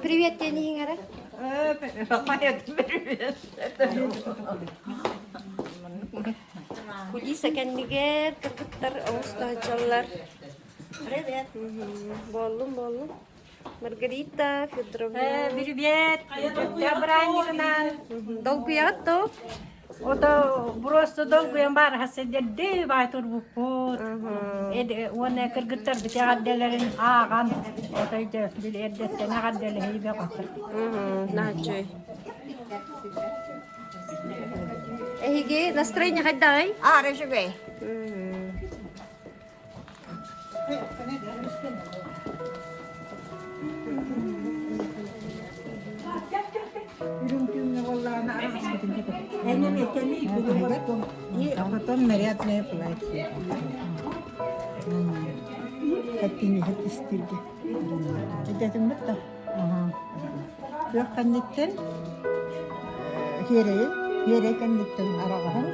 Привет, Тенигара. Kudisa kendiger, terputar Austaucalar. Привет. Болум. Маргарита Федоровна. Привет. Добрый Долго ятто? Ото просто долго я бар хаседде байтур буппут. Эд кыргыттар битягадделерин ааган. Ото ите биледдетте нагадделе хейбе катыр. Нахачой. Эхиге, настроение хаддай? Решугей. Потом нарядное платье. Хотели стильки. Это мутта. Лаканнеттен хере каннеттен араган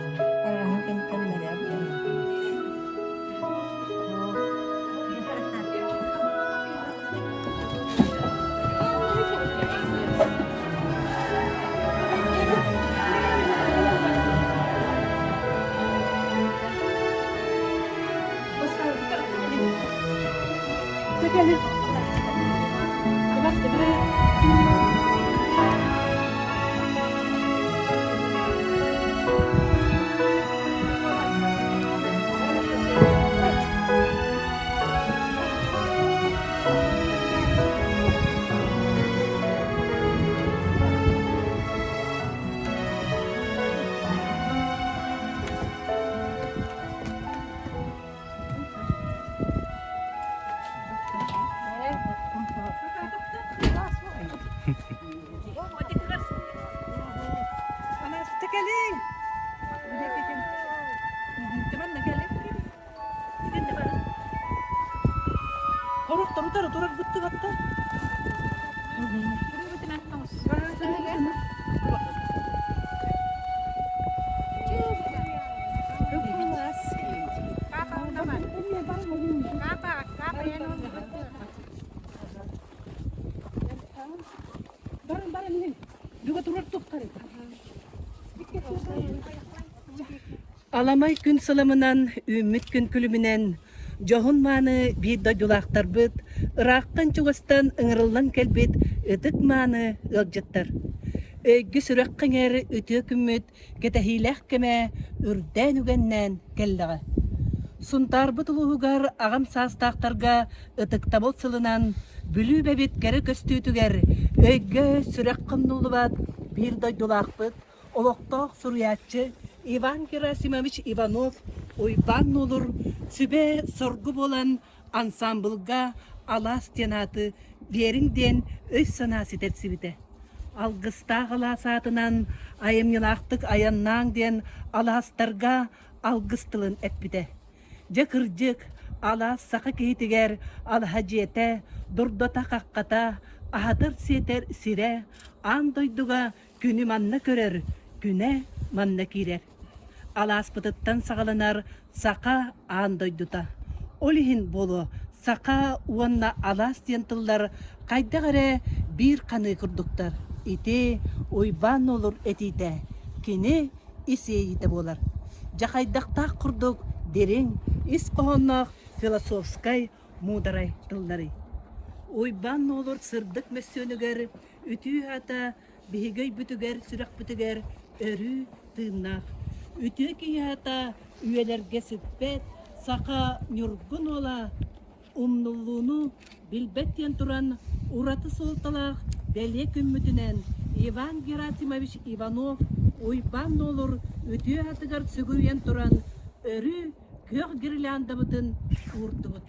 кенттен нарядное. Аламай күн сылымынан, үміт күн күлімінен, жоғын маны бір дойдулақтар бұд, ұраққан чуғыстан ұңырылан кәлбет, үдік маны ұлжыттар. Өйгі сүрек қыңер үті күмміт, кетахиләқ кеме үрдән үгеннен кәлліға. Сұнтар бұтылуғығар ағам састақтарға ұтықта бол сылынан, бүлі бәбет кәрі көстүтігер, өйгі сүрек қымнулы бат, бір дойдулақ бұд, олықтақ сұруятчы, Иван Герасимович Иванов ойбан olur, сүбе соргу болан ансамблға ала стенаты веріңден өз санасы тәрсібіді. Алғыста ғыла сатынан айымнылақтық аяннан ден аластарға алғыстылын әппіді. Жықыржық ала сақы кейтігер алхажеті, дұрдата қаққата, ахатыр сетер сире, андойдуға күні манна көрер, күне манна кирер. Аласпытыттан сағаланар сақа андойдута. Олихин болу сақа уанна алас тентылдар қайдағаре бір қаны күрдіктар. Ите ойбан olur этите, кені исейіті болар. Жақайдақтақ күрдік дерең, ис қоғыннақ философскай мударай тылдары. Ойбан olur сырдық мәсөнігер, үті ата бігей бүтігер, сүрек бүтігер, өрі тыыннақ. Үті кията үйелерге сүппет, сақа нүргін ола, умнулуну билбеттен туран ураты солталақ бәле күммітінен Иван Герасимович Иванов ойбан olur үті атығар сүгірен туран өрі көк гирляндабытын урдыбыт.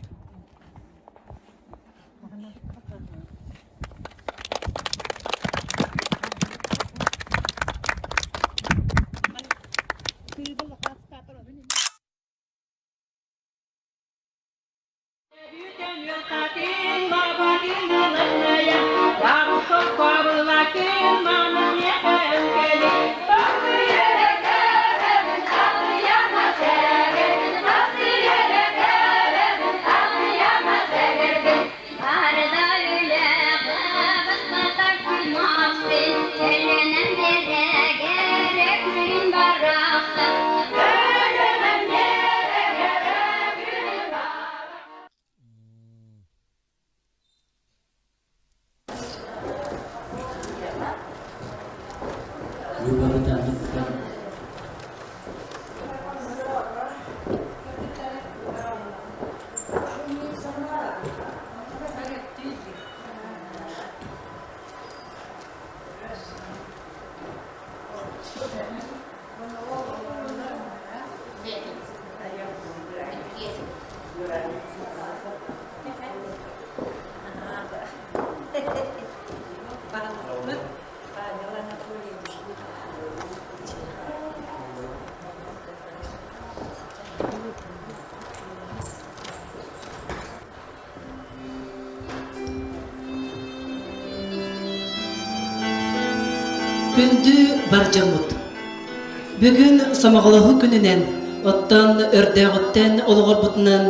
Күндү баржамут. Бүгүн самагалахы күнүнен оттан өрдөгөттен олгорбутунан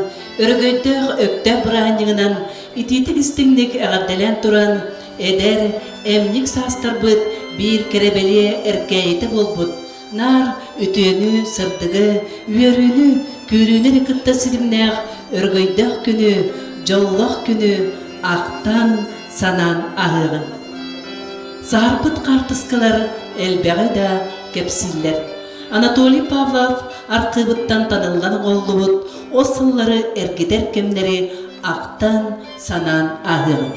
өргөйдөх өктөп брааньыгынан ититик истиңник агадделен туран эдер эмник састарбыт бир керебелие эркейти болбут. Нар үтөнү сырдыгы үйөрүнү күрүүнү кытта сидимнех өргөйдөх күнү жоллох күнү актан санан агыгын. Сарпыт картыскалар элбеги да кепсиллер. Анатолий Павлов аркыбыттан танылган голлубут, осыллары эргидер кемнери актан санан агыгын.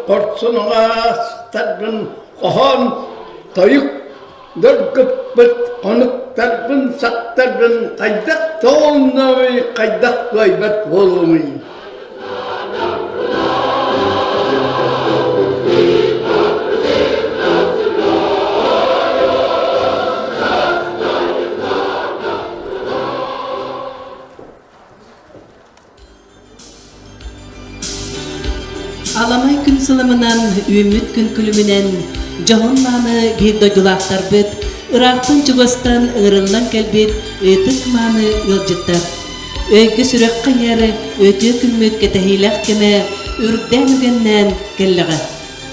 Kortsunuğa tarbın ohan tayık dörgüpbüt onuk tarbın sak tarbın kaydak toğunnavi kaydak gaybat volumi. Alamay gün sılımından, ümit gün külümünen, Johonmanı bir doydulaktar bit, Irak'tan çıgostan, ırından kelbit, ötük manı yılcıttar. Öykü sürek kayarı, ötü külmüt ketehilek keme, ürdemgenden kelliğe.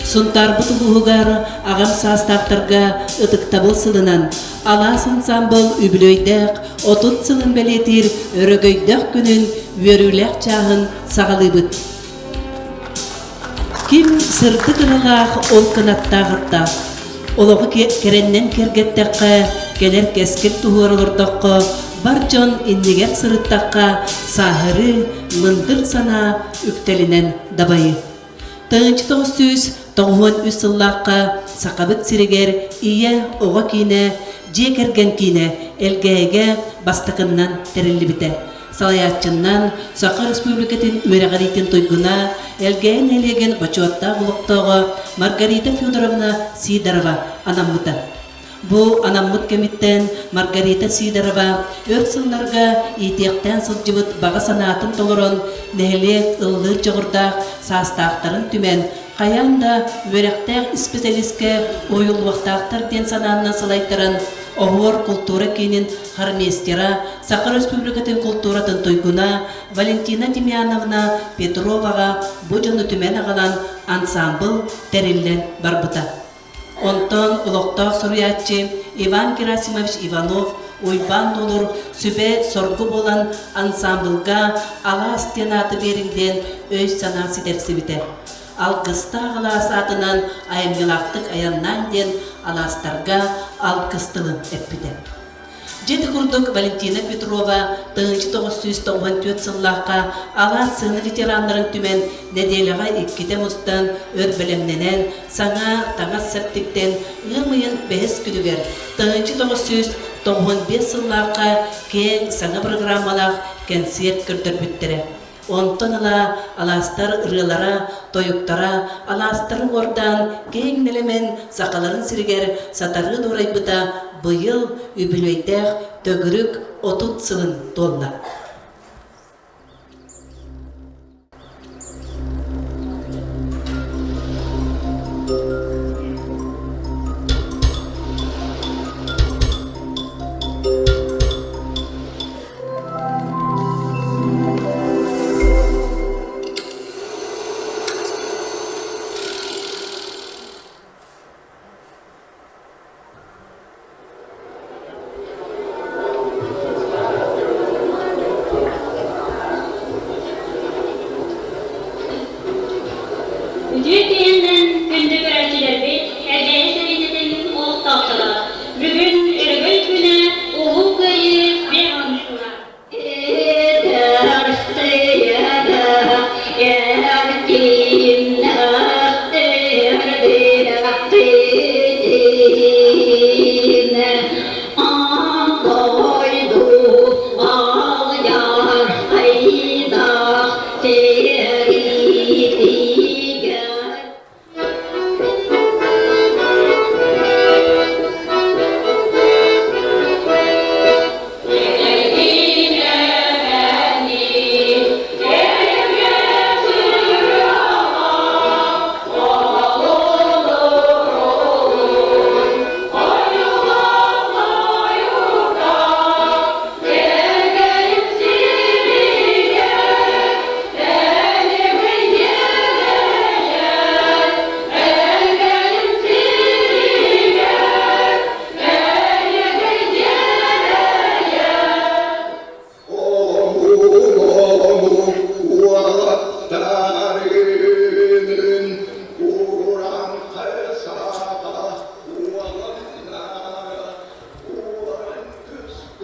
Suntar butuluğugar, ağam sastaqtarga, ıtık tabıl sılınan, alasın sambıl übülöydek, otut sılın beletir, örögöydek günün, vörülek çağın sağalı bit. Kim sırtı kırılaq ol kınattağıtta, oloğu kerennen kergetteqqa, keler keskil tuğurulurdaqqa, barcan inniger sırıttaqqa, sahırı, mındır sana üktelinen dabayı. Tığınçı 993 yıllaqqa, saqabıt siriger, iya oğa kine, je kergen kine, elgege bastıqından terilli bite. Salayatçından Sakha Respublikatin Üreğaritin toyguna elgeyen elegen baçuatta buluqtağı Margarita Fyodorovna Sidarova anammuta. Bu anamut kemitten Margarita Sidarova örsünlarga itiqten sılcıbıt bağı sanatın toluron nehli ıllı çağırdaq sastaqtarın tümen qayanda üreqtaq spesialistke oyulvaqtaqtar den sananına salaytaran Ohor kultura kinin harmestera Sakha Respublikatin kultura tantoyguna Valentina Demyanovna Petrovaga bujunu tümen ağalan ansambl terillen barbuta. Ondan uloqtaq suriyatçı Ivan Gerasimovich Ivanov uyban olur sübe sorgu bolan ansamblga alas tenatı berinden öz sanası dersibite. Alqısta alas atынан ayımgılaqtık ayannan den alastarga alqıstılı etpide. Jedi kurduk Valentina Petrova 1994 yıllaqqa alas sığını veteranların tümen nedeliğa ikkide mustan örbelemnenen sana tağas septikten ığmayın behes küdüger 1995 yıllaqqa keng sana programmalaq kensiyet kürdür büttere. Ondan ala alastar ırılara, toyuktara, alastarın ordan keng nelemen sakaların siriger satarı doraybıta bu yıl übülöydek tögürük 30 sılın dolna.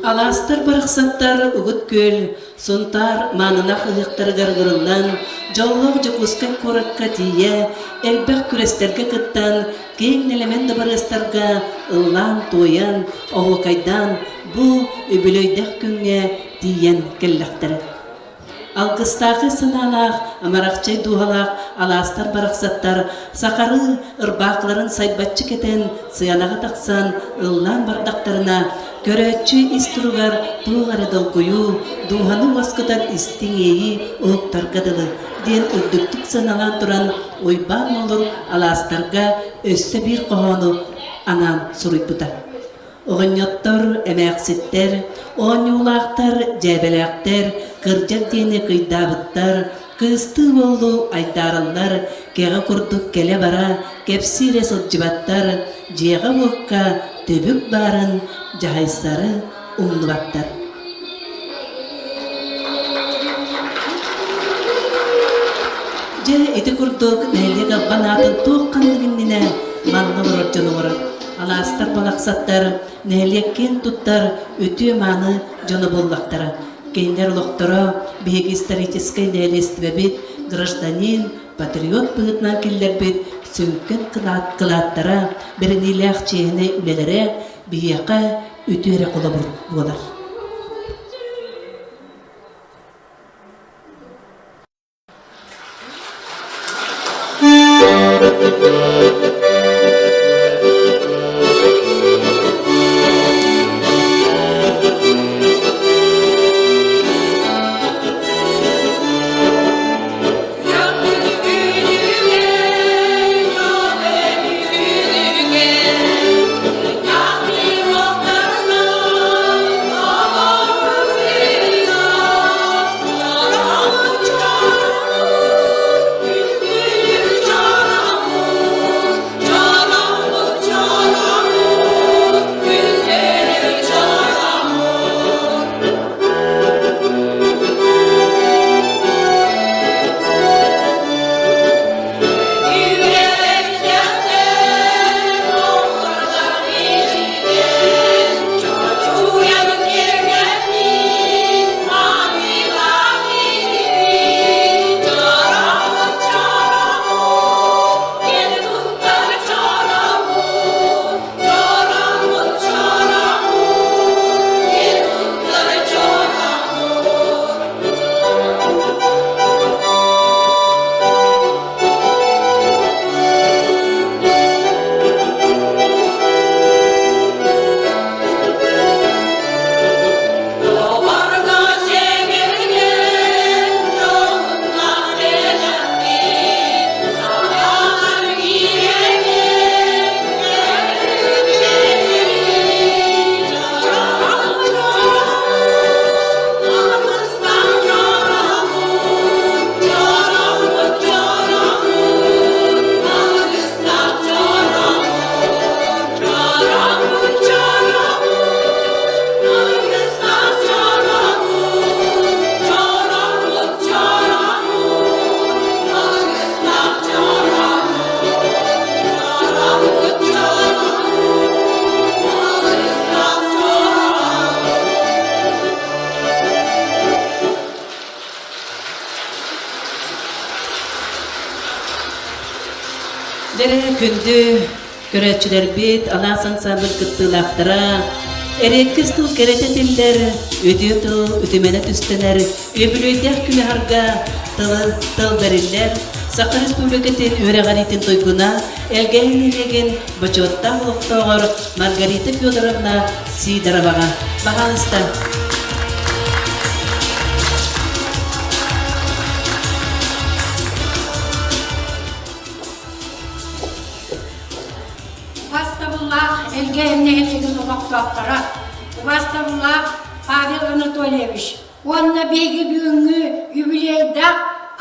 Аластар барықсаттар ұғыт көл, сонтар манынақ ұйықтар ғарғырылан, жоллық жүкускай қораққа тие, әлбәқ күрестерге қыттан, кейін элеменді барыстарға ұллан, тойан, оғықайдан, бұл өбілөйдәқ күнге тиен кәлләқтірі. Алгыстағы сыналақ, амарақчай дуғалақ, аластар барақсаттар, сақары ұрбақларын сайбатчы кетен, сыянаға тақсан, ұллан бардақтарына, көрәтчі иструғар туғары долгую, дуғаны уасқыдан истіңейі оқтарғадылы, ден үрдіктік сыналан тұран, ойбан олыр аластарға өссі бір қоғаны анан сұруйбыда. Оғыньоттар, әмәқсеттер, оғыньулақтар, жәбәләқтер, кыржак дейіне қыйдабыттар, кысты болу айдарылар, кеға құрдық келе бара, кепсире сылжыбаттар, жеға бұққа төбік барын, жағайсары ұмныбаттар. Же еті құрдық нәлі ғаббан атын тоққандығынніне манны бұрыр жоны бұрыр. Аластар балақсаттар, нәлеккен туттар, өте маны жоны боллақтары. Кейндер лоқтыра, бейгі историческай нәлесті бәбет, гражданин, патриот бұғытнан келдер бет, сөңкен қылаттара, бірінелі ақчейіне үлелері, бейеқа өте әрі қолы болар. Күнді көрәтшілер бет, аласын сабыр күттілақтыра, әреккіз тұл керететілдер, өте тұл, өтемене түстелер, өбілөйдәк күні харға тыл бәрілер, Сақы Республикатын өреғаритін тойгуна, әлгәйінеген бачотта ұлықтағыр Маргарита Федоровна Сидороваға. Бағалыста. Бастабуллах Элгеевне Элгеевне Уғақтуақтара. Бастабуллах Павел Анатольевич. Онна беги бүгінгі юбилейда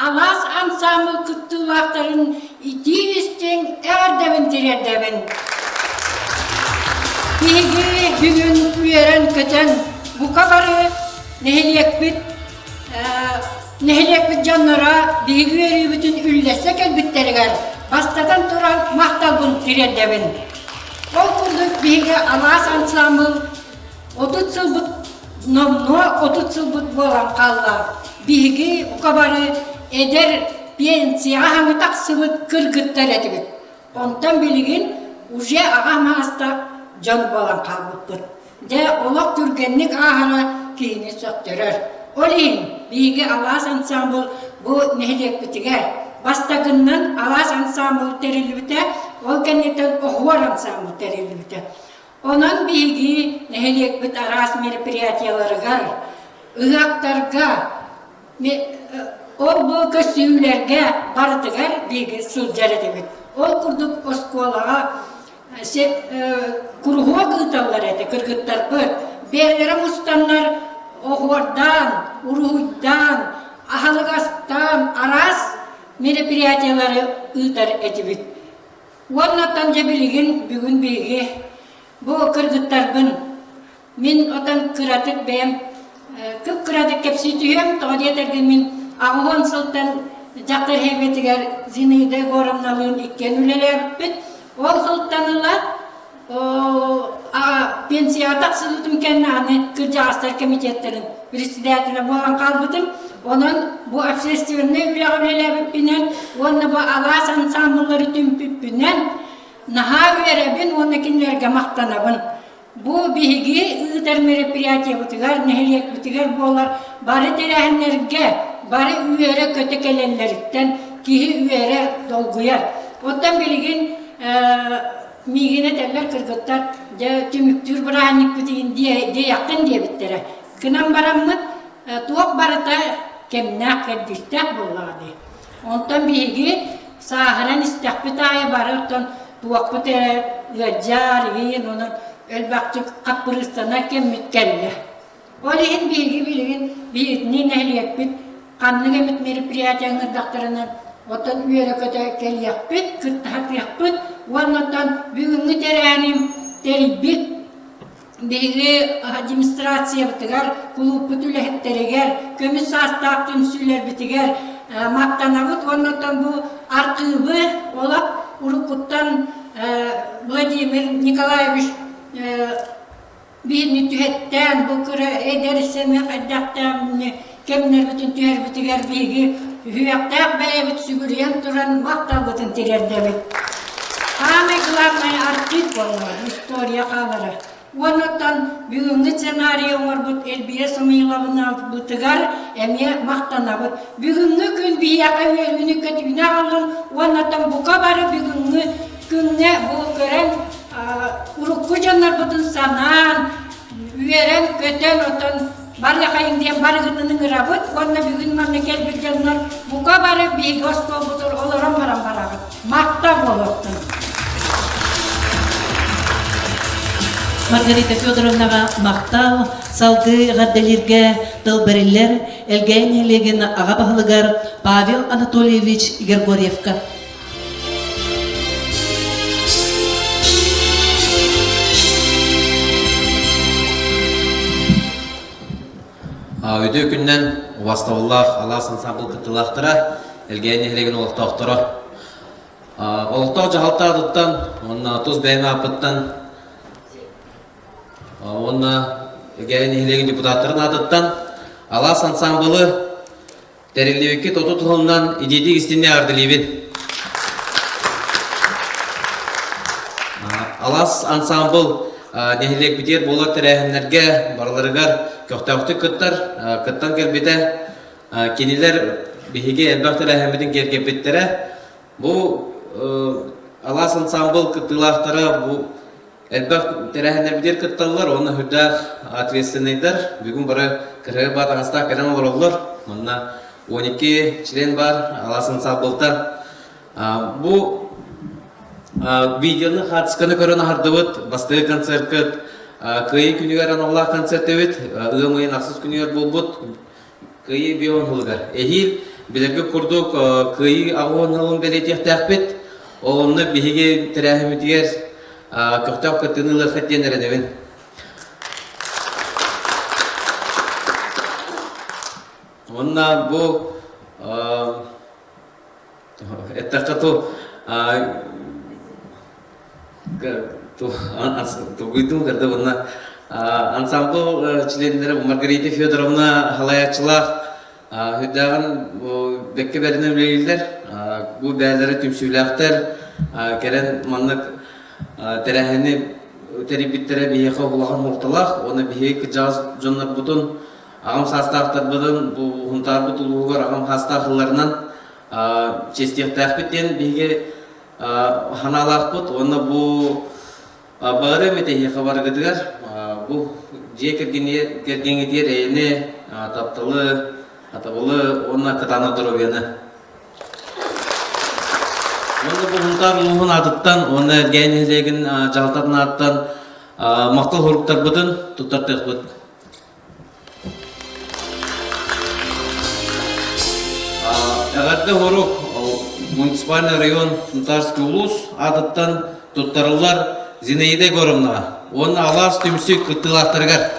Алас ансамыл күттулақтарын итиістен әрдебін терердебін. Беги бүгін үйерен көтен бұқа бары нехелекбіт жаннара беги үйері бүтін үллесе кәлбіттерігер. Бастадан тұран мақталбын терердебін. Ол күрдік беги Алас ансамыл 30 сыл Nomno 30 yıl bolan kallar. Bihi ukabari eder pensiya hangi taksıbıt kırgıttar edibit. Ondan biligin uje ağa mağasta can bolan kalbıttır. De olak türgenlik ahara kiyini söktürür. Oleyin bihi alas ansambul bu nehliyek bitiger. Bastagından alas ansambul terili bite, ol kennetten ohvar ansambul terili bite. Onun bihi nehliyek bit aras meripiriyatiyaları gar, ıhaktarga, ol bu kösüylerge barıtıgar bihi sülcer edebit. Ol kurduk oskolağa, kuruhuğa gıtallar edi, kırgıtlar bır. Berlere mustanlar ohvardan, uruhuydan, ahalıgastan aras meripiriyatiyaları ıhtar edebit. Ondan cebiligin bugün bihi bu kırgıttarbın min otan kıratık beyim kıp kıratık kepsi tüyüm toğdi yetergen min ağuhan sultan jaktır heybetiger zinide goramnalığın ikken üleler bit ol sultanıla pensiya taksılıtım kendine kırca astar komitetlerin birisidatine boğan kalbıdım onun bu absestiyonne üleler binen onun bu alas ansambulları tümpüp binen naha verebin ondakinlerge maqtanabın. Bu bihigi ıtar meripiriyatiya butigar, nehliyek butigar bolar bari terehenlerge, bari üyere kötü kelenleritten kihi üyere dolguyar. Ondan biligin migine teller kırgıtlar de tümüktür bırahanlik bitiğin diye yakın diye bittere. Kınam baramın tuğuk barata kemnak ediştek bolladı. Ondan bihigi saharan istekbitaya barıktan tuğuk bitere gajariyin onun elbakçı kapırıstana kemmit kelle. Olehin bilgi bilgin bir nehliyek bit kanlı gemit meripiriyatiyanın daktarından otan üyere kötü kel yakbit, kırtahak yakbit, ondan bugünkü terenim teribit bilgi administrasiya bitigar, kulüp bütüle hep tereger, kömüs sastak tümsüler bitigar, maktanabıt, ondan bu arkıbı olap Urukut'tan Vladimir Nikolaevich bir tühetten bu kıra ederseme kaddaktan kemler bütün tüher bitiger bilgi hüyaktak belebit sügürüyen turan maktal bütün tirendebit. Ameklarmay artik olmadı, historia kalara. Ondan bugünkü senaryo var bu elbiye samıyılavına bitigar emiye maktanabıt. Bugünkü gün bir yaka vergini kötübine alın, ondan bu kabarı bugünkü günne bu gören urukku canlar bütün sanan, üyeren köten otan bar yakayın diye bar gıdının rabıt, onunla bugün memleket bir canlar bu kabarı bir gospel budur olurum baram baragıt. Maktab olurdu. Margarita Fyodorovnaga maqtav, salgı gaddelirge dalberiller, elgeyn helegin ağa bahlıgar Pavel Anatolievich Gergoryevka. Ödü günden vastavullah Allah ansambl kıtılaqtıra elgeyn helegin olaqtaqtıra. Olaqtaq jahaltardıttan, onna tuz beyme apıttan Onunla gelin ihlegin deputatların adıttan Alas ansamblı terilliweki totu tulundan idedik istinne ardılibin. Alas ansambl nehlek biter bolar terehenlerge barlarıgar köktaqtı kıttan kelbete keniler bihige elbaq terehemedin kerkepettere bu Alas ansambl kıtılaqtara bu Elbaq terehenler bitir kıttallar, onu hüddağ atvesteneyder. Bugün bara kırığı bat ağızda kırığı var olur. Onunla 12 çilen var, Alasın sabıltan. Bu videonun hatskını körünü hardıvıt, bastığı konser kıt. Kıyı günüger Allah konser tevit, ığmayın aksız günüger bulbut. Kıyı biyon hılgar. Ehil, bilerge kurduk, kıyı ağın hılın beletiyek taqbet. Onu bihige terehemi diğer Köhtak kıtınılı xetyenler edevin. Onunla bu ettakatu tu guidum karda onunla ансамбл членleri Маргарита Федоровна Халаячылах Hüdağın bekke berine bilgiler, bu değerleri tümsüylüktür. Keren manlık terehini teribittere bir yaka bulağın muhtalak, onu bir yaka caz jonlar butun, ağam sastağıtlar budun, bu huntar butuluğular ağam hastağılarından çestiyek takbitten bir yaka hanalak but, onu bu bağırı mete yaka var gıdıgar, bu diye kergeni diyer eğne taptalı, Atabalı onunla katana duruyana. Onu bu huntar uluğun adıttan, onu ergenliğin jaltatın adıttan maqtal huruktar budun tutartıq bud. Ağadda huruk municipalny rayon Suntarski ulus adıttan tutarıllar Zinaida Gorovna. Onu alas tümsük kıttılaqtırgar.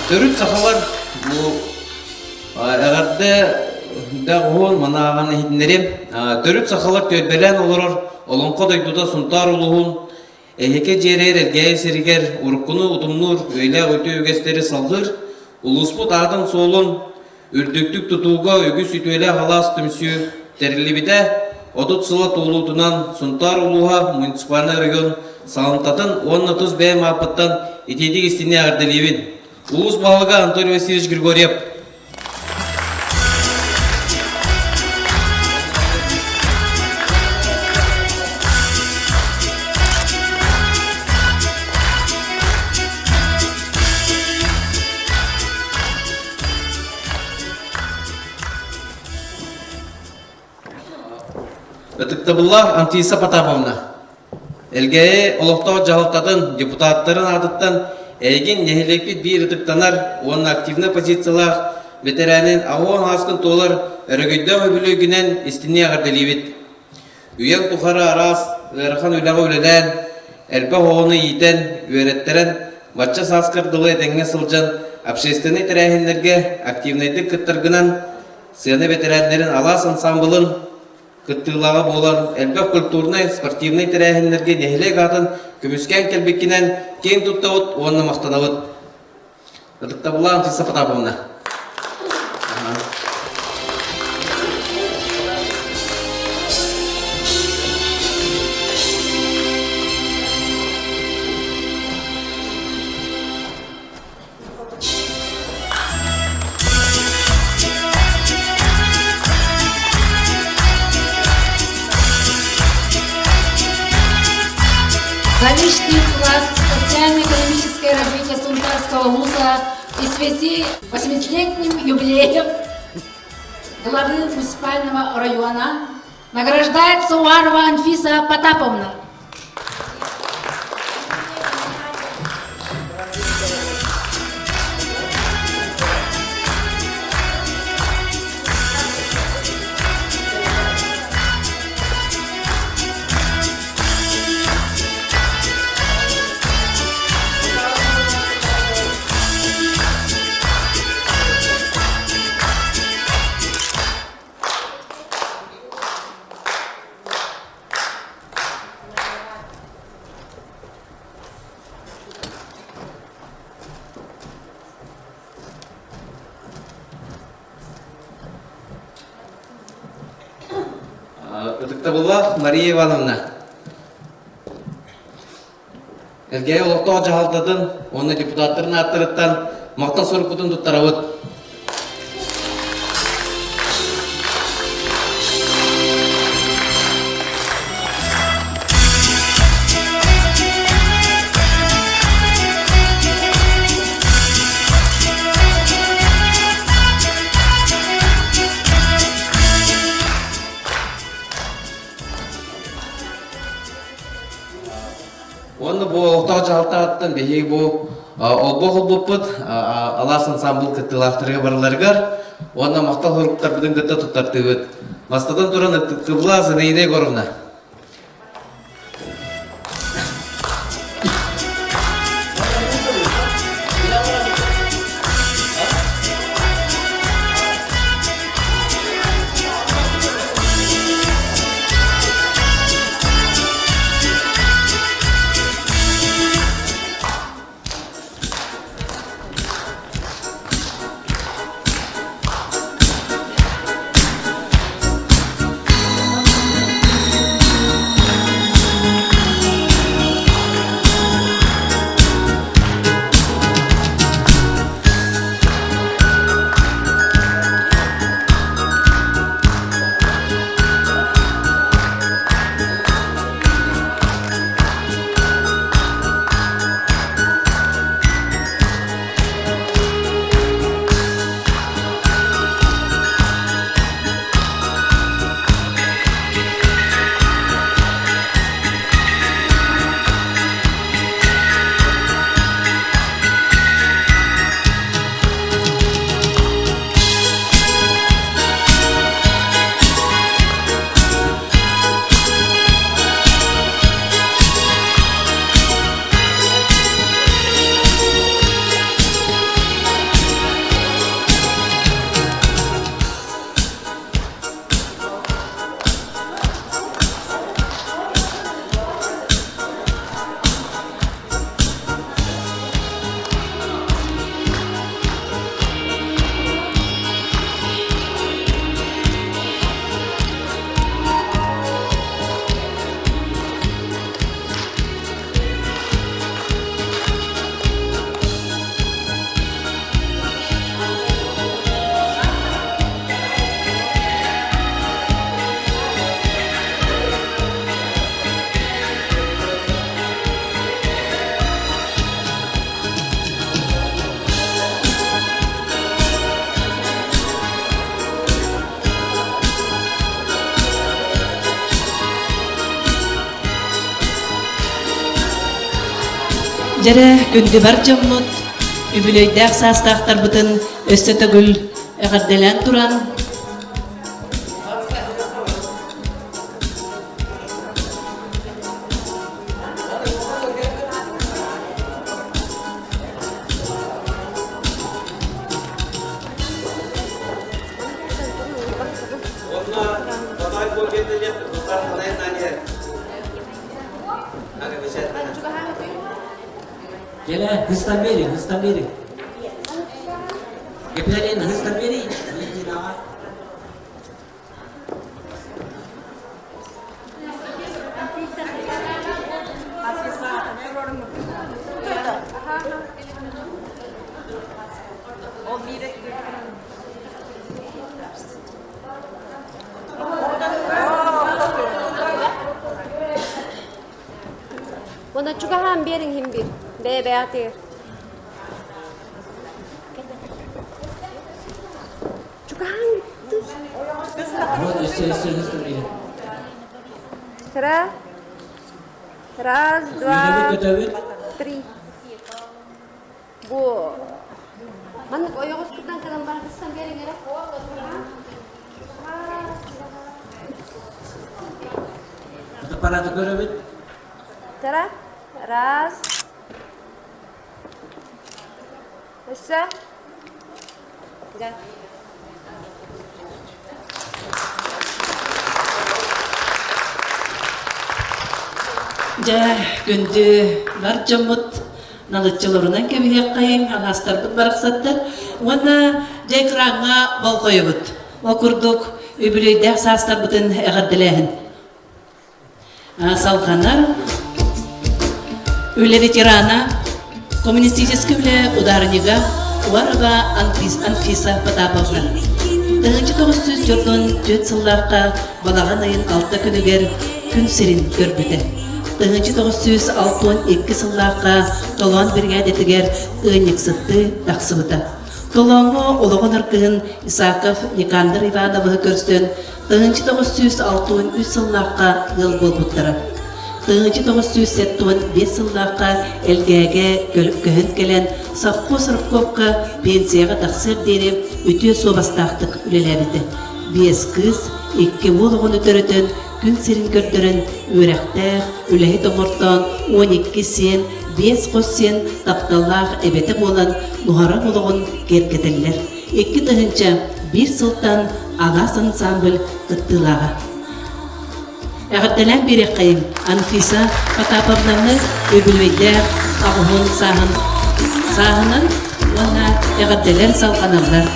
Törüt sahalar bu ağırda dağın manağını hidinlerim. Törüt sahalar töbelen olur. Olunqa doyduda suntar uluğun. Eheke jerer ergeye seriger. Urkunu udumnur. Öyle ötü ögesteri salgır. Ulusput adın solun. Ürdüktük tutuğga ögüs ütüyle halas tümsü. Terilibide odut sıla tuğulutunan suntar uluğa municipalny rayon salıntatın 10-30 bey mapattan itedik istini ağırdelibin. Улус балыга Анатолий Васильевич Григорьев. Ыдыктабылла Антиса Потаповна. Элгее олоқтау жалықтадын депутаттарын адыттан Эгин нехилекпит bir ыдыктанар, onun активны позициялах, ветеранин ауын аскын толар, өрөгөйдө өбүлөгүнен истине агырделибит. Үйен тухары арас, ырхан үлага үлелен, элбе хоғыны ийтен, үйреттерен, батча саскардылы эдеңе сылжан, общественный терәхинлерге активныйды кыттыргынан, сыны ветеранлерин алас ансамблын, кыттылага болан, элбе культурный, спортивный терәхинлерге нехилек атын, Күміскен келбеккенен кең тұттауыт, оны мақтанауыт. Ыдықта бұла Антиса Потаповна. Зависший вклад в социально-экономическое развитие Сунтарского вуза и в связи с 80-летним юбилеем главы муниципального района награждается Уварова Анфиса Потаповна. Ыдыктабылла Мария Ивановна. Элгей олоқтау жағалтадын, оны депутаттарын аттырыттан мақтал сорып бұтын тұттарауыт. Оны бұл оқтау жалта аттын бейі бұл олбоғыл бұппыт алас ансамбл кыттылақтырға барларғар, оны мақтал хұрықтар бұдың кытта тұттарды өт. Мастадан тұран ұттыққыбыла Зинаида Егоровна. Jere gündü bar jammut, übülöydäk sastaqtar butun östötөгүл ägärdelän turan. Jere, hıstan beri. Geplerin hıstan beri. Buna çugahan berin him bir. Bebe atıyor. Çugahan. Hıstan beri. Sıra. Раз, два, Götürün. три. Bu. Manık o yoğuz tutan kadar bana kıstan berin yere. Aparatı görevin. Sıra. Раз. Все. Gel. Ja gündü bar jammut nalıççılarından kebihek kayın alastardı baraqsattar. Wana jekranga bol koyubut. Okurduk übülöydäk sastar butun ägärdelähin. Salxanar Üle ветерана коммунистического ударника Варга Анфиса Потаповна. 1904 жылларга балаган айын 6 күнүгер күн сирин көрбүтө. 1962 жылларга толон бригадетигер ыйныксытты таксыбыта. Толонго ологон ыркын Исаков Никандр Ивановы көрстөн 1963 жылларга ыл болбуттара. 1975 жылларга элгэге көлүп келен Совхоз Рыбковка пенсияга таксыр дерип үтө собастактык үлелебити. 5 кыз, 2 улугун өтөрөтөн күн сирин көрдөрөн үрәктәр, үлеһи томортон 12 сен, 5 кос сен тапталлах эбете болан нухара улугун керкетеллер. 2 тыгынча 1 сылтан агас ансамбль кыттылага. Әгәрделән берек кайын Анфиса Потаповнаны өбүлөйдә агын сагынын wana әгәрделән салканалар.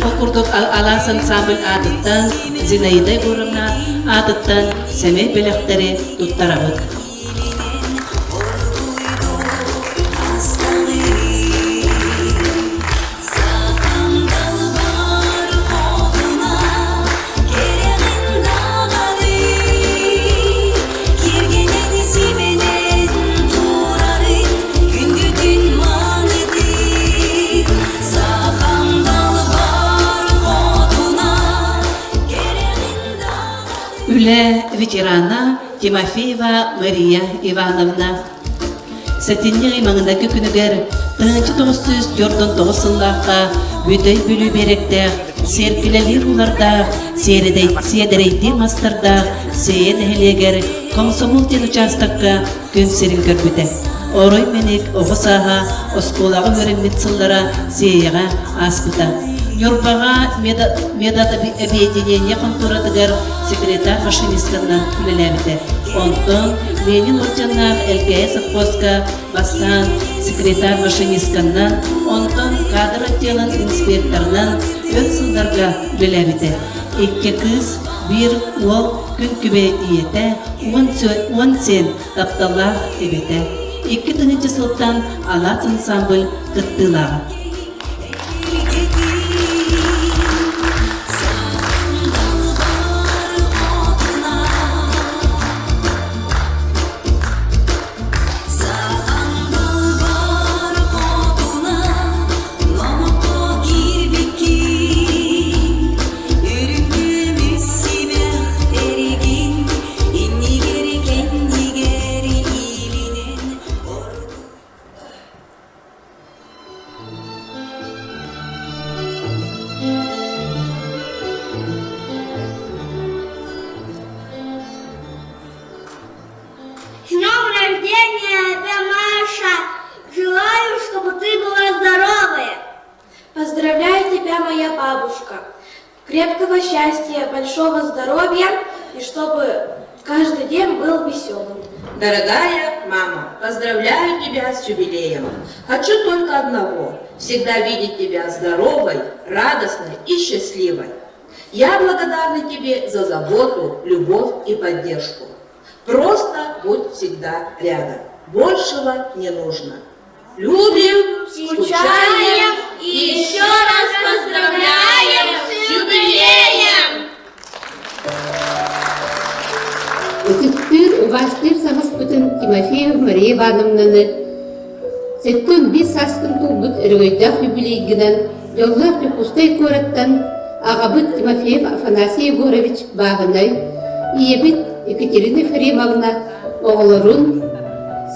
Окурдук алас ансамбль адыттан Зинаида Гуровна адыттан Семей белектери туттарабыт. Üle ветерана Тимофеева Мария Ивановна. Сәтиннеғи маңындагы күнігер 1949 жылларга бүдөй бүлі беректер, серпилелер уларда, седерейти мастарда, сейен әхелегер комсомолтен участакка күн сирин көрбіті. Орой менек оғысаға, осколағы өріммет сыллара сейеға аспыта. Юрбага медата объединение контуратыгар секретарь машинистканнан күлеләбите. Онтон менин урчаннах ЛКС совхозка бастан секретарь машинистканнан, онтон кадр отделын инспекторнан өр сылдарга күлеләбите. 2 кыз, 1 ол күн күбе иете, 10 сен тапталлах эбете. 2 тыгынчы сылтан алат ансамбль кыттылага. тебя, моя бабушка. Крепкого счастья, большого здоровья и чтобы каждый день был веселым. Дорогая мама, поздравляю тебя с юбилеем. Хочу только одного – всегда видеть тебя здоровой, радостной и счастливой. Я благодарна тебе за заботу, любовь и поддержку. Просто будь всегда рядом. Большего не нужно. Любим, скучаем и еще раз поздравляем с юбилеем! Өтіттір ұбастыр сағыз бұтын Тимофеев Мария Ивановнаны. Сеттен бес саскын тұлбыт үргөйдақ юбилейгінен жоллар пустай көріттен ағабыт Тимофеев Афанасий Егорович бағынай иебіт Екатерина Ефремовна оғылырын,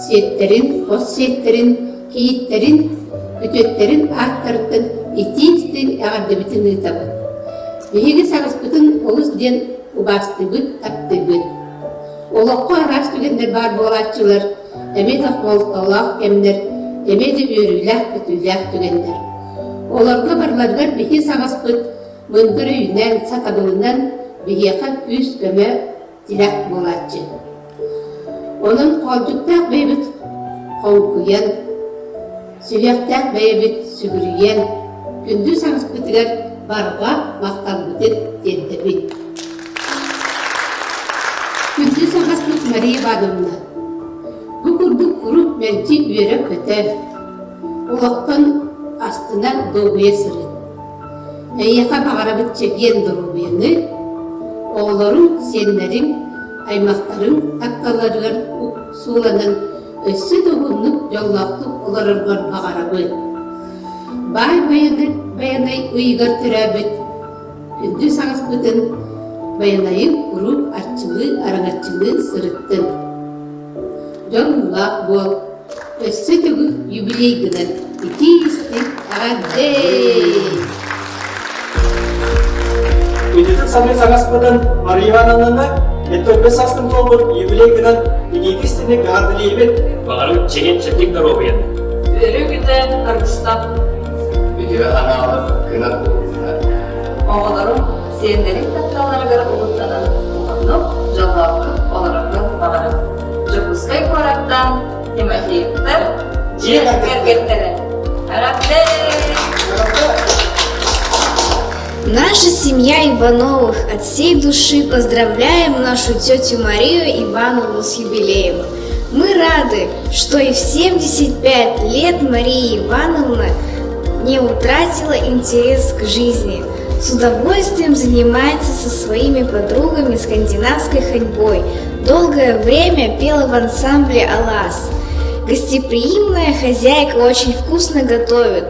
сеттерін, қос сеттерін, кейіттерін, күтеттерін аттырттын, етейістен ағарды бітін ұйтабыт. Бейгі сағыз бұтын олыс ден ұбасты бұт, тапты бұт. Олаққа арас түгендер бар болатшылар, әмеді қолталақ кемдер, әмеді өріләк, күтіләк түгендер. Оларға барларғар бейі сағаспыт, мұндыр үйінен, сатабылынан бейеқа күз көмі дирак болатшы. Оның қолдықтақ бейбіт қонқуян, сүйектақ бейбіт сүгіріян, күнді сағаспытығар барға мақталбытын деді бейт. Күнді сағаспыт Мария Ивановна. Бұл күрді күріп мәнті үйері көті. Олақтан астынан доғуе сырын. Әйеқа бағарабыт чеген доғуені, оғыларың, сенлерің, аймақтарың, таққаларығыр суыланын өссі доғынып жоллақтық оларырғыр бағарабы. Бай баянай ұйғыр түрәбіт. Күнді сағаспытын баянайын күріп артчылы, араңатчылы сырыттын. Жоллақ бол, өссі түгі юбилейгінен ити істік ағаддей. Күндіздің самай сағаспыдан Мария Ивановнаны Меттобе саскын толбыт юбилейгінен ити істіне ғардылейбет бағарым чеген четтік дұробыян. Өрі күті Қырғызстан. Бекері аналып кінат болуына. Оғыларым сенлерін татталарығыр ұлыттанын ұлынып, жалғапты оларықтың бағарым. Жықұскай қораттан Тимофеевтер жер кергеттері. Наша семья Ивановых от всей души поздравляем нашу тетю Марию Ивановну с юбилеем. Мы рады, что и в 75 лет Мария Ивановна не утратила интерес к жизни. С удовольствием занимается со своими подругами скандинавской ходьбой. Долгое время пела в ансамбле «Алас». Гостеприимная хозяйка очень вкусно готовит.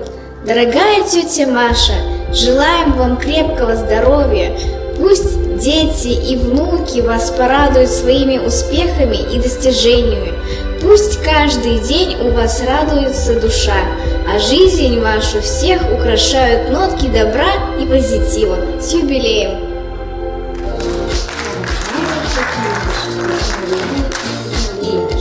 Дорогая тетя Маша, желаем вам крепкого здоровья. Пусть дети и внуки вас порадуют своими успехами и достижениями. Пусть каждый день у вас радуется душа, а жизнь вашу всех украшают нотки добра и позитива. С юбилеем!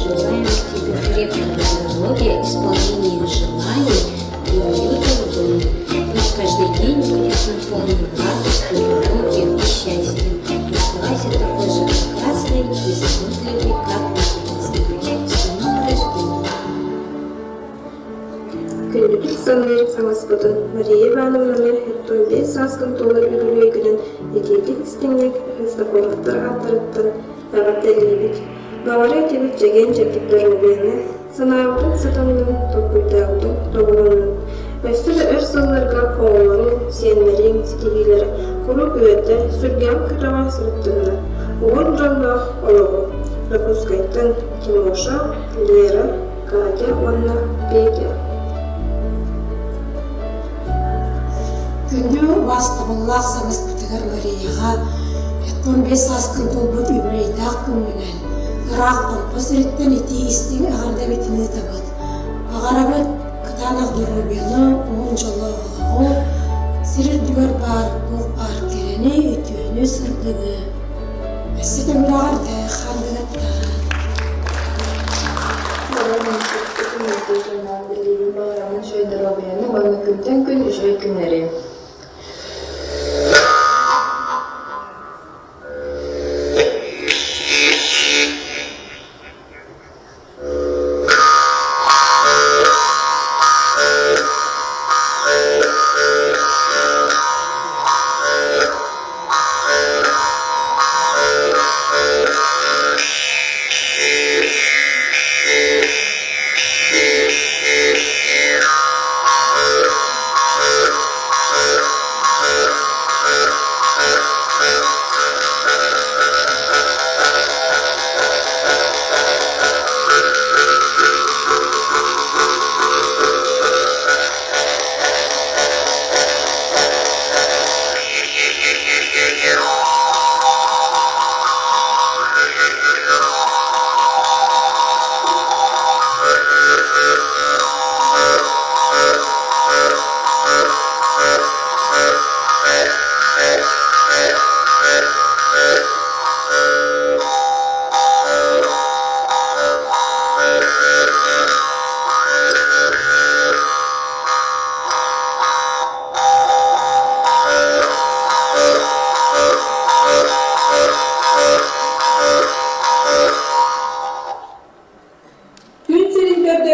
Желаем тебе крепкого здоровья, исполнения желаний и уюта в доме. Пусть каждый день будет наполнен радостью, любовью и счастьем. Оставайся такой же прекрасной и заботливой, как и с днем рождения. Күндүк санайрык саңаспытын Мария Ивановнаны хеттон бес саскын толар үйгілейгілін ететік істемек хыстақолықтар аттырыттын ағаттелейбік. Бағары етебік жеген жептіктерін бейіні санауытын сатанның топпүйдағытын тоғылының. Өссілі өр сылларға қоғыларын, сенлерін, стигилері, құру үйеті, сүрген кыраға сұрыттынны. Оғын жоллақ олығы, Рапускайттан Тимоша, Лера, Катя, Анна, Петя. Күнді бастығылақ саңыз бітігір Марияға, еттон бес аскын толбыт үбірейдақ күнінен, ұрақтың посіреттен еті істің ағарда бетіне табыт. Ағарабыт кытанақ дұрубені, оғын жолы олығы, сірір дүгір бар, бұқ бар керені, өтіөні сұрдығы. Әсі де бір ағарды қандығытта. Бағарамын шойдыра бейіні, оны күнтен күн үшөй күнлері.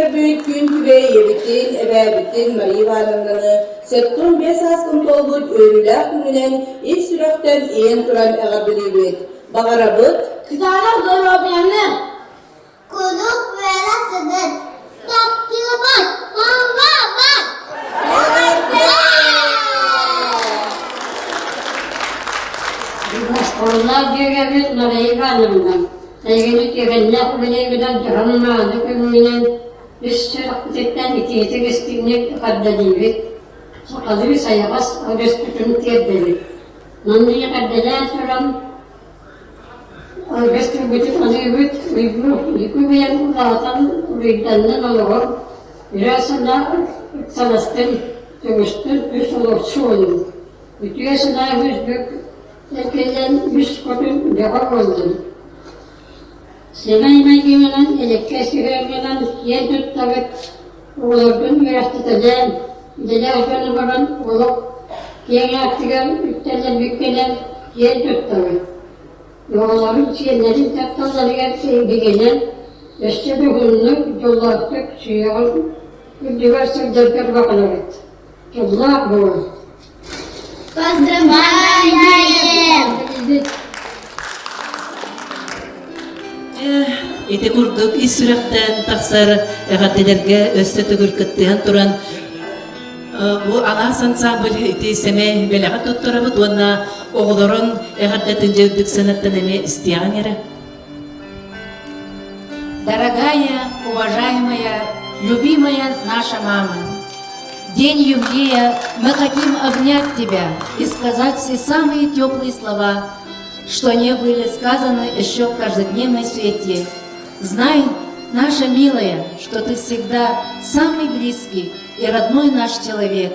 көрбүйт күн түбе ебитин, эбәбитин Мария Ивановнаны, септун 5 аскын толбут өрүләк күнүнен ит сүрөктен иен туран әгабилибит. Бағарабыт. Кытара доробияны. Кулук вера сыдыт. Таптылбат, мама бат. Onlar diyor Marия Ивановна. Sevgili güvenlik bilginden canlandı gününün üstü rakıtıktan itiyetik istinlik kaddedildik. Sakazı sayabas agüstükünü tiyeddedik. Nandiye kaddeden soran agüstük bütün azıbıt yıkımayan uzatan uydandan olur. Birazında salastin tümüstün üst olur çoğunun. Bütüyesine yüzdük. Herkesten üst kotun devam oldu. Sevay meygemenin elektrik süremenin yer tuttavet oğlurdun yaratıtıdan dile ocanı varan olup yeni aktigan ütteler bükkeler yer tuttavet. Yolların çiğenlerin taptalarıya sevdiğinden üstü bir hınlık yollardık suyağın üdüversik derker bakılavet. Yollar bu. Поздравляем! Ити курдук ис сүрәктән тахсар әгәттеләргә өстә түгел кыттыган туран бу алас ансамбль ити семе беләгә тоттырабыт ванна оғлорын әгәттәтен җәүдик санаттан эме истиянера. Дорогая, уважаемая, любимая наша мама, день юбилея мы хотим обнять тебя и сказать все самые теплые слова, что не были сказаны еще в каждодневной суете. Знай, наша милая, что ты всегда самый близкий и родной наш человек.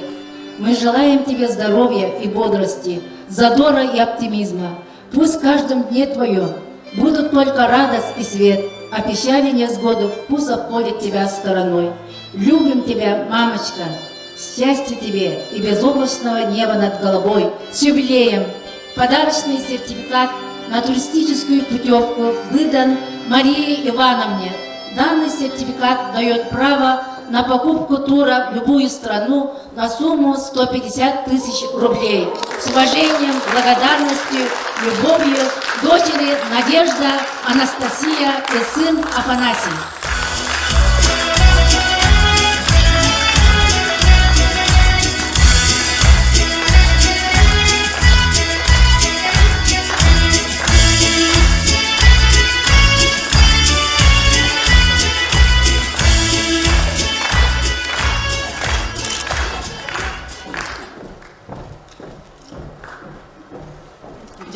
Мы желаем тебе здоровья и бодрости, задора и оптимизма. Пусть в каждом дне твоем будут только радость и свет, а печали и невзгоды пусть обходят тебя стороной. Любим тебя, мамочка, счастья тебе и безоблачного неба над головой. С юбилеем! Подарочный сертификат на туристическую путевку выдан Марии Ивановне. Данный сертификат дает право на покупку тура в любую страну на сумму 150 000 рублей. С уважением, благодарностью, любовью, дочери Надежда, Анастасия и сын Афанасий.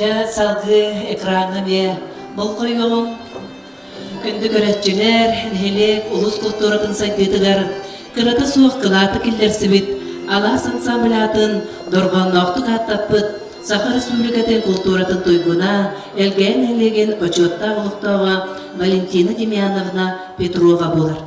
Жа салгы экраны бе бұл қойғым күнді көрәтчілер, нәлек, ұлыс құлттыратын сайдетігер кіраты суық қылаты келдерсі бет алас ансамблятын дорған нақтық аттаппыт Сахар Республикатын культуратын тойгуна әлген әлеген очетта ұлықтауға Валентина Демьяновна Петрова болар.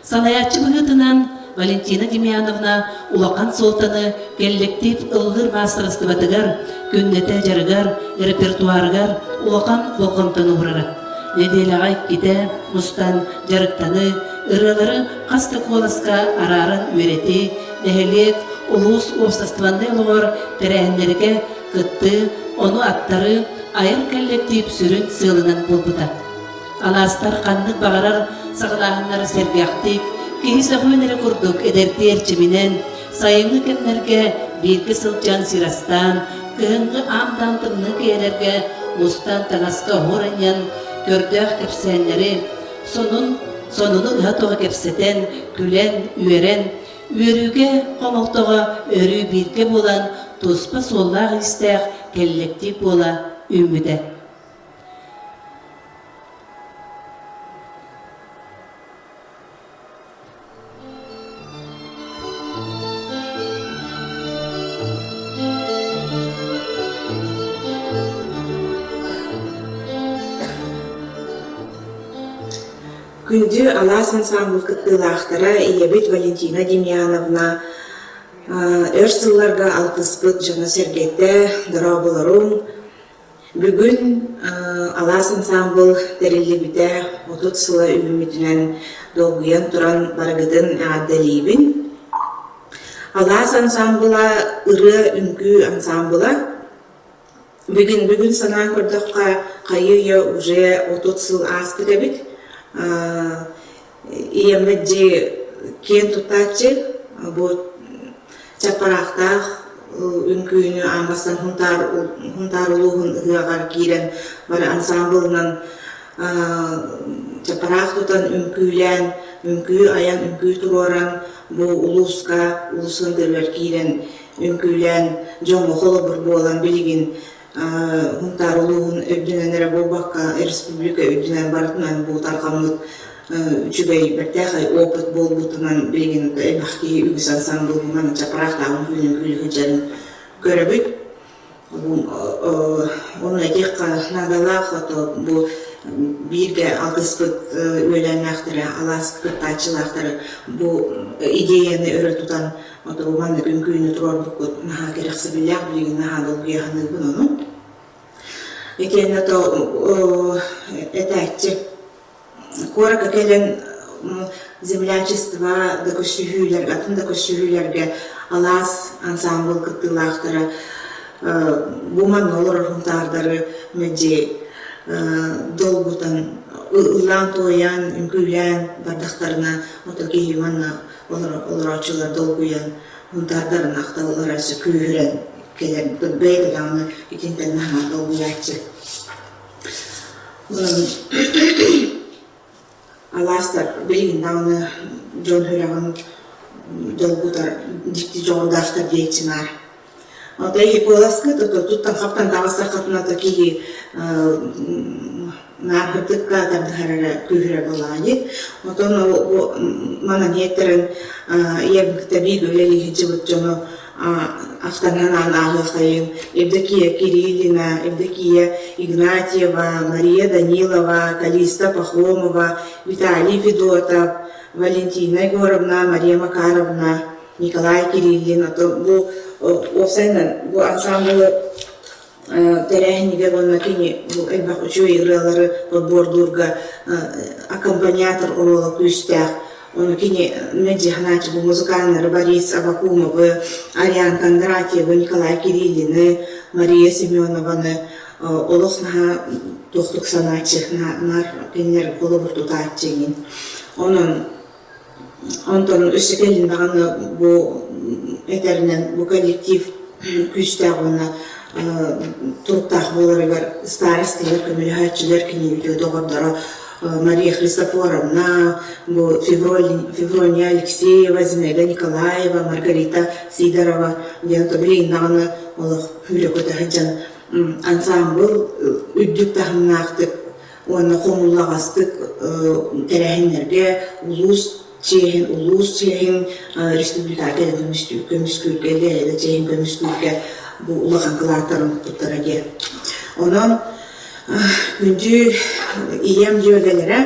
Салаятчы бұғытынан Валентина Демьяновна улақан солтаны келлектив ылғыр бастырысты батыгар, күннете жарыгар, репертуаргар улақан волқымтын ұғырары. Неделағай кете, мұстан жарықтаны, ырылары қасты қоласқа арарын өреті, нәхелек, улус обществоны ұлғыр тәрәхіндерге кытты, оны аттары айыр коллектив сүрін сылынан болбыта. Аластар қандық бағарар сағылағынлары сәргяқтик, кейсі ғөнері құрдық әдерті әрчімінен, сайыңы кемнерге белгі сылчан сирастан, күйінгі амдантымны кейлерге ұстан тағасқа ғоранян, көрдіғ кепсәнлері, сонуны ұғатуға кепсетен, күлен, үйерен, үйеріге қомылтуға өрі белгі болан, тұспа соллақ істәқ келлектіп бола үміді. Күнді алас ансамбль кыттылақтара иебит Валентина Демьяновна өш сылларға алтыспыт жана сергетте дыра боларым. Бүгін алас ансамбль дәрелі біте отут сыла үмүтүнен долгуян туран барагытын аадалибин. Алаас ансамбыла ыры үңкү ансамбыла бүгүн санаан көрдөкка кайыя уже отут сыл аспыт эбит. Иемеджи кен тутачы бу чапарактах үңкүүнү амбастан хунтар улугун ыгагар кирен бар ансамблынан чапарак тутан үңкүүлен үңкүү аян үңкүү туроран бу улусын дырвер кирен үңкүүлен жоңо холобур болан билигин хунтар улугун өбдүненере болбакка республика өбдүнен бартынан бу таркамыт үчүгэй бертехай опыт болбутунан билигин элбахки үгүс ансамблынан чапарактагын күнүн жарын көрөбүт. Onu ekeka nadalak atau bu birge altıspıt öğrenmektir, alaspıt taçılaktır. Bu ideyeni öğretutan atau bu manı günkünü turor bukut naha gerekse bilyak bilgin naha dolguya hanı bunu. Eken atau etekçi koraka gelen землячества да көшүлөр, атында көшүлөргө алас ансамбл кыттылактары буман олор хунтардары меже долгутан ылан тоян үңкүлән бардактарына отоки юманна олор ачылар долгуян хунтардарын акталар ачы күрен келен бейданы итинтен наха долгуячы Аластар билгин дагы жон хөрөгөн долгутар дикти жолдаштар дейчинар. Отай поласка туттан хаптан дагыса катына таки нархытыкка дабдыхарара күрө балади. Отон мана ниеттерин ебкте бөлелиги жыбыт жоно автонанан агыкайын Евдокия Кириллина, Евдокия Игнатьева, Мария Данилова, Калиста Пахомова, Виталий Федотов, Валентина Егоровна, Мария Макаровна, Николай Кириллин. Бу осенен бу ансамблы терехниге гоннакини бу элбах үчөө игралары подбордурга аккомпаниатор орола күстях. Он кини меджи ханачи бу музыканнары Борис Авакумов, Ариан Кондратьева, Николай Кириллин, Мария Семенованы, олохнаха тохтук саначы нар кенер колобур тутачыгин. Онтон өсөкелин даганы бу этеринен бу коллектив күстагына туруктах болорыгар старостылар көмөлөчүлөр кини үйдө догордоро Мария Христофоровна, Феврония Алексеева, Зинаида Николаева, Маргарита Сидорова, Дентоблин, Нана, Олах, Хюрекота Хаджан, ансамбл, Үддүк тахымнақтық, оны қомулағастық, тәрәхінлерге, улус чехин, республикаға көміскүрге, чехин көміскүрге, бұл ұлаған қылақтарын тұттараге. Онан, күнді ием жөгелері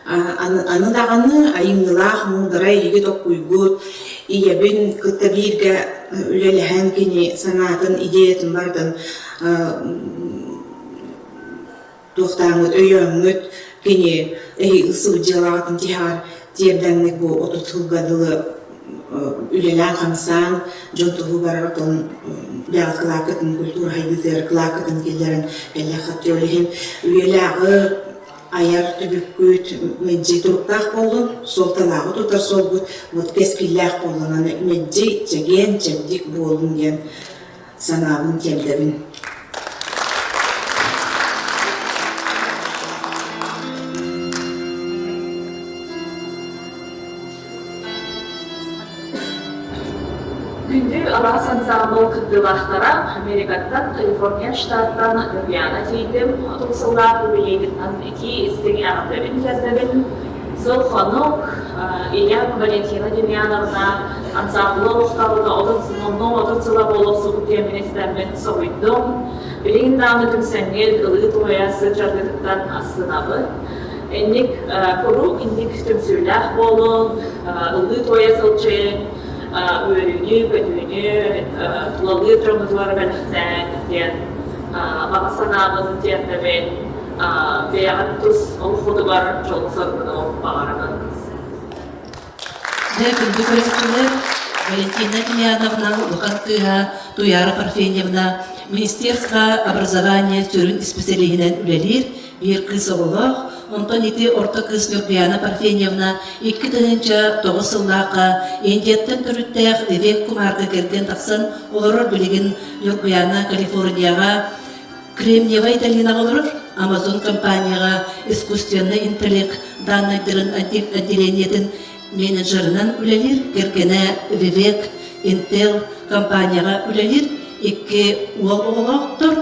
аны дағаны айымнылақ мұндыра егі тоқ ұйгұт иебін күтті бірге үлеліген кені санатын идеятын бардын тоқтаңыт, өйөңіт кені ұсыл жалағатын тихар тердәңнік бұл отут ғылғадылы үлелән қамсан, жонтығы баратон бәғат қылақытын, культура хайдызыр қылақытын келдерін кәлі қатты өлігін үлеләғы аяр түбіккөт мәджи тұрықтақ болын, сол талағы тұтар сол бұд кескілләқ болын, мәджи жеген жәбдік болын ген санағын келдерін. Күндү алас ансамбл кыттылахтара Америкаттан, Калифорния штаттан Гавиана тейдим, отылсылар билегиттан ики истеги ағдабин жаздабин. Сол хонок Ильяна Валентина Демьяновна ансамблы ұқталыда отылсыла болып сұғытия министермен соғыйдым. Билегин дағны күнсәңел ғылы тоясы жардыдықтан астынабы. Энник құру, инник түмсүйләх болын, ғылы тоясылчын, Өрүнү, көтүнү, тулалы тромызлар бәліқтен, бағасанабын тиятнабен, бәяғат тұс ұлқуды бар жолғысырды бағарымын. Күнді көрсетілер Валентина Демьяновна, Лухан Кыха, Туяра Парфеньевна, Министерство образования сөрін специалигінен үлелер, бір кыз олық, онтан еті орта кыз Нұрбияна Парфеньевна, 2-9 сыллақа, Индияттан түріттәқ Вивек Кумарға келген тақсын, оларыр білігін Нұрбияна Калифорнияға, Кремниевай Долинаға оларыр, Амазон компанияға, искусственный интеллект данныйдырын отделениетін менеджерінен үлелер, кергені Вивек Intel компанияға үлелер, 2 оғылақтыр,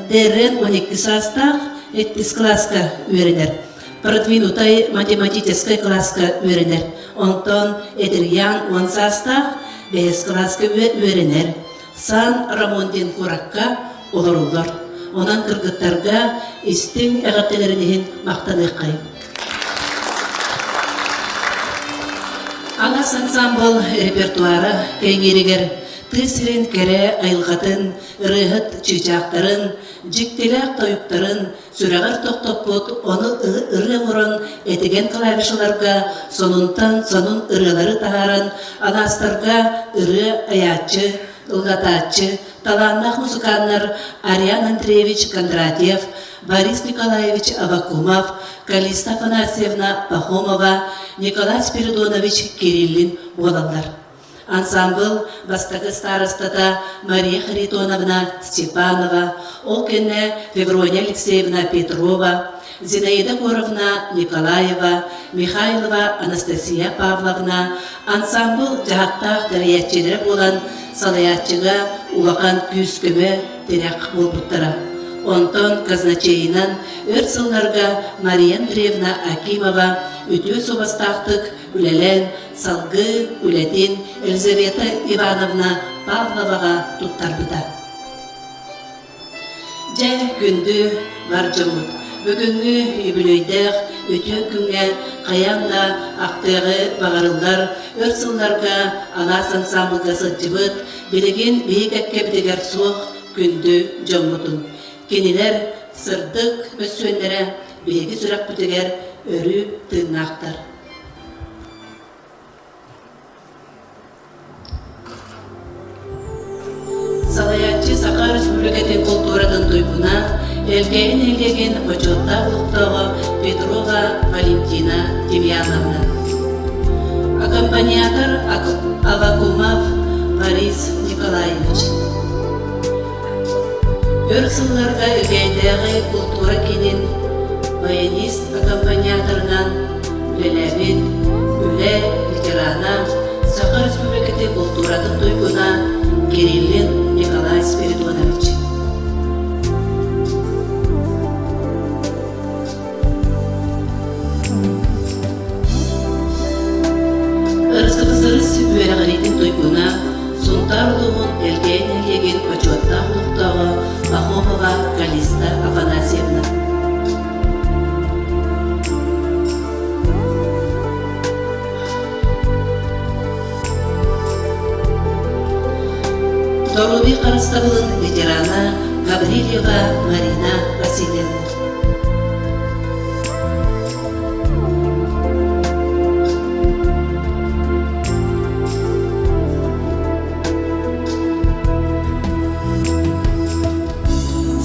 дәрін 12 састақ, 7 класска үйренер. Продвинутай математической класска үйренер. Онтон Эдерьян 10 састақ, 5 класска үйренер. Сан Рамондин Куракка олар. Онан кыргыттарға истің әғаттелерінен мақтаныққай. Аңас ансамбл репертуары кәңерегер тысырын кәрі айылғатын, рыхыт чичақтарын, жіктелек тойықтарын, сүрәғір тоқтоппот, оны ыры ұрын әтеген клавишаларға, сонунтан сонун ырылары тағарын, анастарға ыры аятчы, ылғататчы, таланнақ музыканнар Ариан Андреевич Кондратьев, Борис Николаевич Авакумов, Калиста Афанасьевна Пахомова, Николай Спиридонович Кириллин болалар. Ансамбл бастағы старостата Мария Харитоновна Степанова, ол кенне Феврония Алексеевна Петрова, Зинаида Горовна Николаева, Михайлова Анастасия Павловна, ансамбл жағақтақ дәриятчелері болан салаятчыға улақан күз көмі терек болбуттара. Онтон казначейінан өрсылларға Мария Андреевна Акимова, өтө собастақтық үлелен, салғы үлетін Елизавета Ивановна Павловаға туттар бұта. Жә күнді бар жамыт. Бүгінгі юбилейдәқ өтө күнге қаянда ақтығы бағарылдар, өрсылларға анас ансамблға сатчыбыт, білеген бейік әккебдегер суық күнді жамытын. Кенелер сырдық өссөнлері бейгі сұрақ бүтігер өрі тыңнақтар. Салаятчы Сақа Республикатын культурадан тойбуна Элгейн элеген почетта ұлықтағы Петрова Валентина Демьяновна. Аккомпаниатор Авакумов Борис Николаевич. Өрсылларға өгейдегі культура кенен баянист аккомпаниаторынан үлеләбет, үле ветерана Сақа Республикатын культурадан тойбуна Кириллин Николай Спиридонович. Ырысты-қызырыс үйәріғаретін тойгуна Сунтарлығын әлген почетта ұлықтағы Пахомова Калиста Афанасьевна. Торуби Қарыстағылын ветерана Гаврилева Марина Васильевна.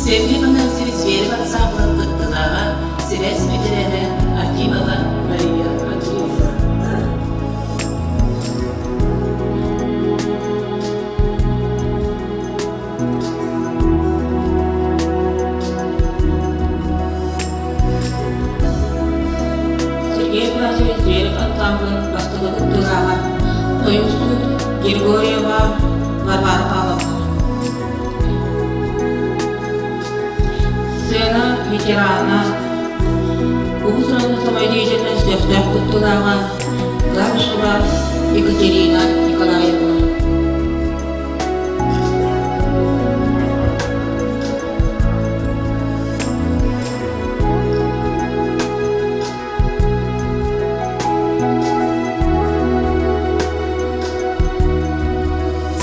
Сергей Манасевич Зверев ансамблын қыттылаға связь ветераны Акимова Мария Андреевна. Сергей Манасевич Зверев ансамблын бастығы қыттылаға Тоюсу Григорьева Варвара Павловна. Сцена ветерана Угузрана самодеятельность Дяхтях Куттулага Гамшева Екатерина Николаевна.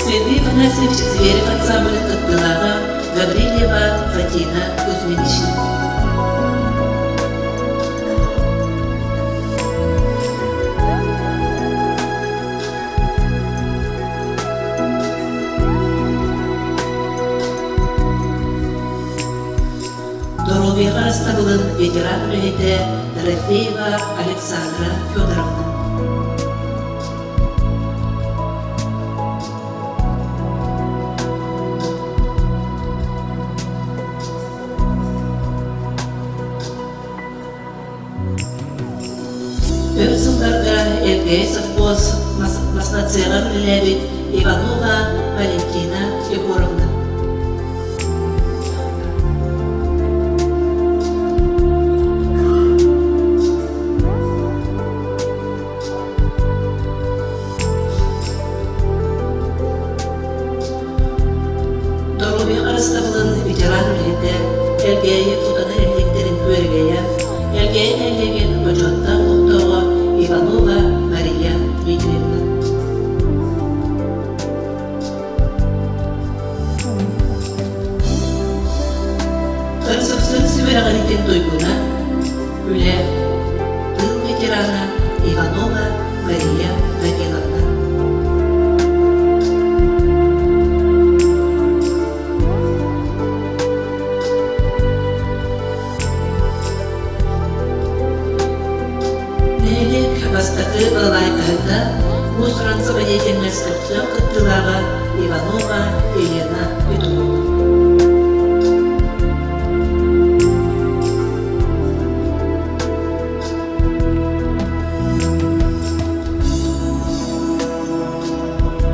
Сергей Афанасьевич Зверев ансамбль Кыттылаға Гаврилева Фатина Кузьминична. ветеран үлеһите Дорофеева Александра Федоровна. Өрсылдарга Элгей совхоз маснацегар үлелебит Иванова Валентина Егоровна. Доробия арыстабылын ветеран үлеһите Элгей кутаны эллектерин көргея Элгей эллеген бөжотта улуктоого Иванова Мария Дмитриевна. Ырсықсын сүберағаритен дойгуна үле тыл ветерана Иванова Мария Вагиловна. Бастакы балайкайда мусранцы водительностью кыттылага Иванова Елена Петровна.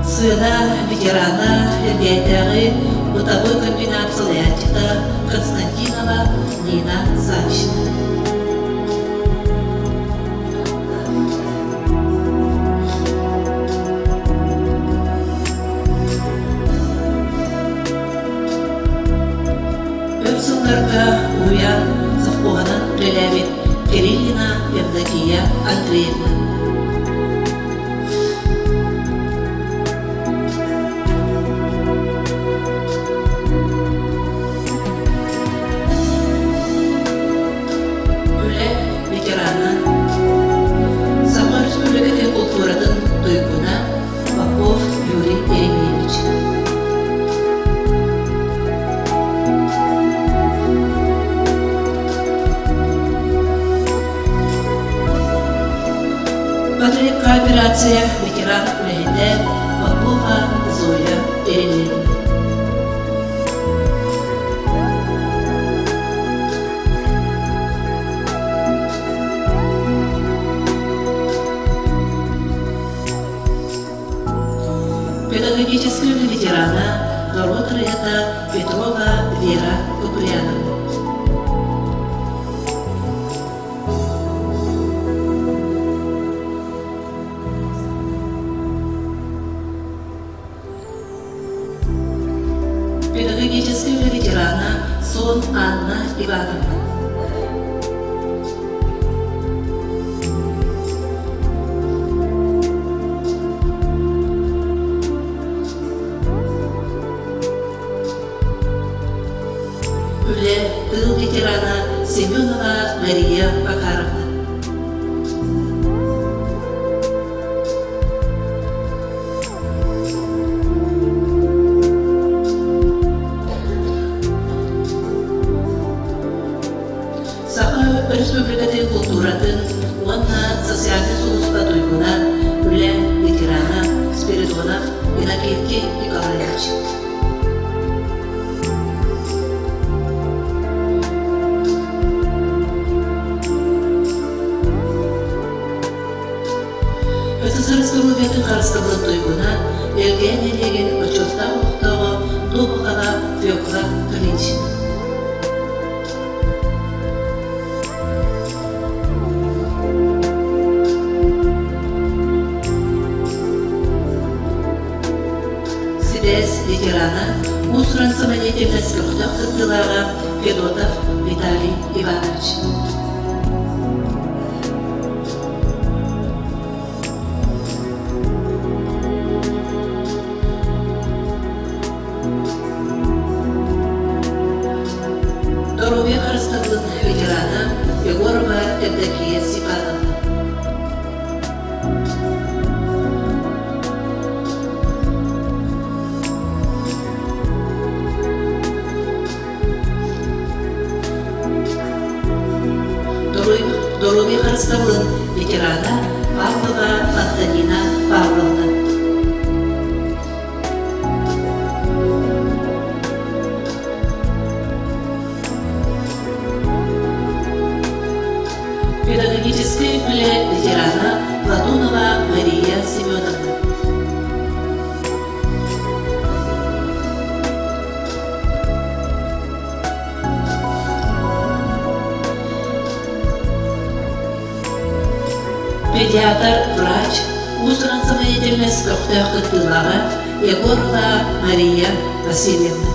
Сына ветерана Элгейдагы бытовой комбинат Салятита Константинова Нина Савична. Уян совхозынан үлелебит Кириллина Евдокия Андреевна. Үле ветераны Самар Республикатын культуратын тойгуна Попов Юрий Еремеевич. Кооперация ветеран үлеһите Попова Зоя Еремеевна. Педагогического ветерана Доротрията Петрова Вера Куприяновна. Педагогического ветерана Сон Анна Ивановна. Үле тыл ветерана Семенова Мария Макаровна. Республикатын культуратын, онна социальный союзға дойгуна үле ветерана Спиридонов Иннокентий Николаевич. СССР Республикатын қарыстығын дойгуна Элген елеген учетта ұқтығы Добықова Фёкла Калинчина. Ветерана Мусран самодеятельность Кыттылага Федотов Виталий Иванович. Доробия Харстаглын ветерана Егорова Евдокия Степановна. сестраға Павлова Антонина Павловна. Педагогической ветерана Платонова Мария Семеновна. Педиатр, врач, узран самоедельность Кохтех Катылара Егорова Мария Васильевна.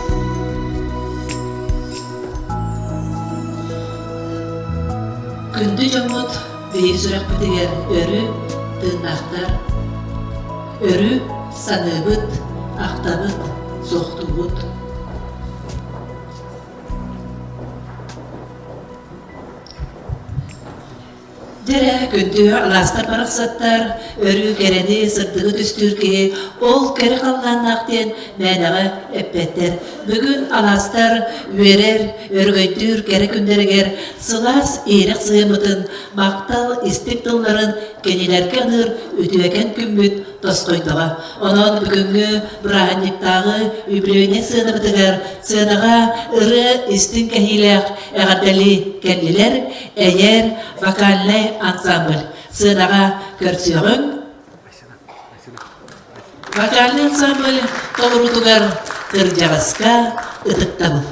Күнді жамыт бейіп сұрақ бітігер өрі тыңнақтар, өрі саныбыт, ақтабыт, соқтубыт. Дере күнді аластар барақсаттар, өрі керені сырдығы түстүрге, ол кері қалған нақтен мәнағы әппеттер. Бүгін аластар өрер, өргөйдір кері күндергер, сылас ерік сыйымытын, мақтал істік тылларын кенелерге аныр өтуәкен күмбіт тосқойдыға. Онын бүгінгі бұрағындықтағы үбілуіне сыйыныбытығар, сыйыныға ұры істің кәхиләқ әғардалі кәлілер, әйер вокальный ансамбль. Сыйыныға көрсеғін. Вокальный ансамбль толырутығар қыржағысқа ұтықтабыл.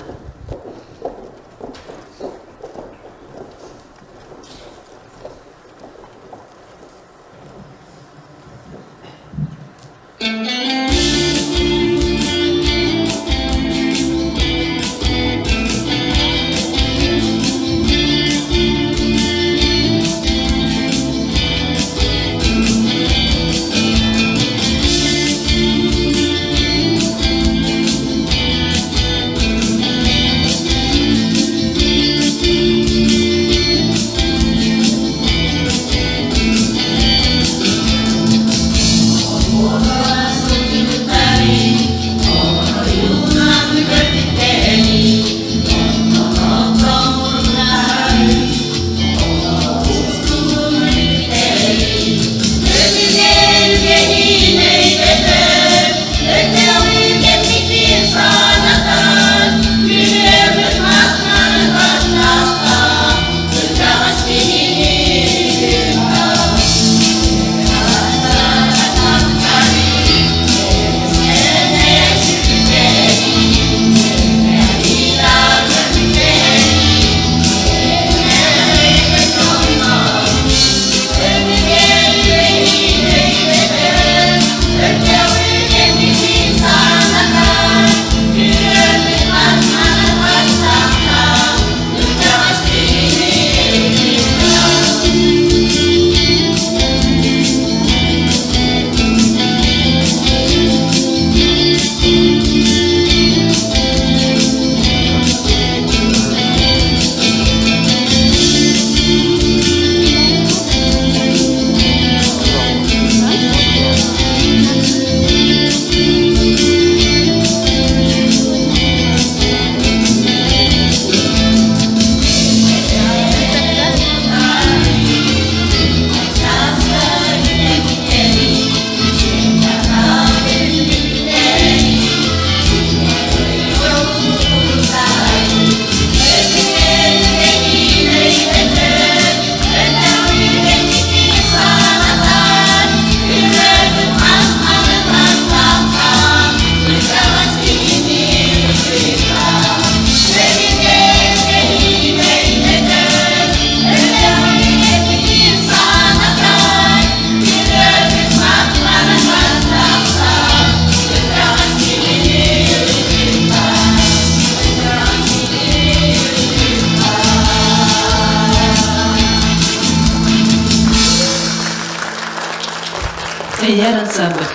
Әйер ансамбль.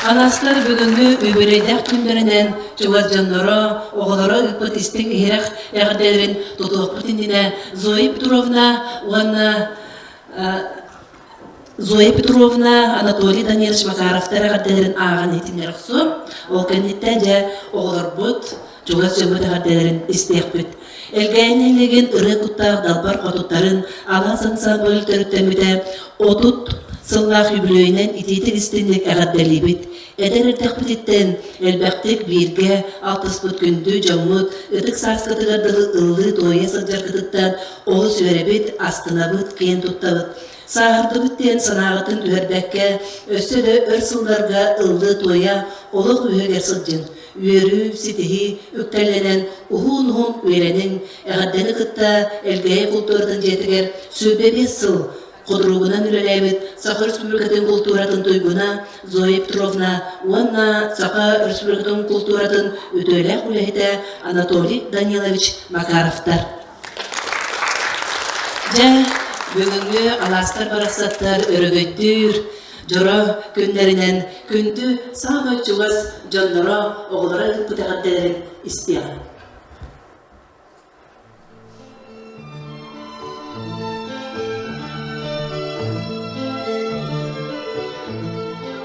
Аластар бүгінгі өбірейдәк күндерінен чугар жанлары, оғылары үппіт істің ерек әғірдерін тұтуық бүтіндіне Зоя Петровна, Анатолий Данилович Макаров тәрәғірдерін ағын етімдер құсу. Ол кәнетті де оғылар бұд, чугас жамыта хаттелерин истекпит. Элгейнелеген ыры куттах далбар котуттарын аласын сабыл төрүттемите отут сыллах юбилейнен ититик истинник агадделибит. Эдерертекпититтен элбектик бирге 60 күндү жаммут ытык саскатыгардығы ыллы тойя сылжаркытыттан олы сөребит астынабыт кен туттабыт. Сағырды бүттен санағытын өрбәкке өссөді өрсылларға ыллы тойя олық үйегер сылжын. Үйеру, ситихи, үктәлленен, ухун-ухун үйренің, әғаддені қытта әлгәйі культуратын жетігер сөбебе сыл. Қодыруғынан үлеләйбіт Сақа Республикатын культуратын тойгуна Зоя Петровна, уанна Сақа Республикатын культуратын өтөләк үләйді Анатолий Данилович Макаровтар. Бүгінгі аластар барақсаттар өрігөйттір, жора күндерінен күнді сағы чуғас жандара оғылара бұтағаттелерін істиян.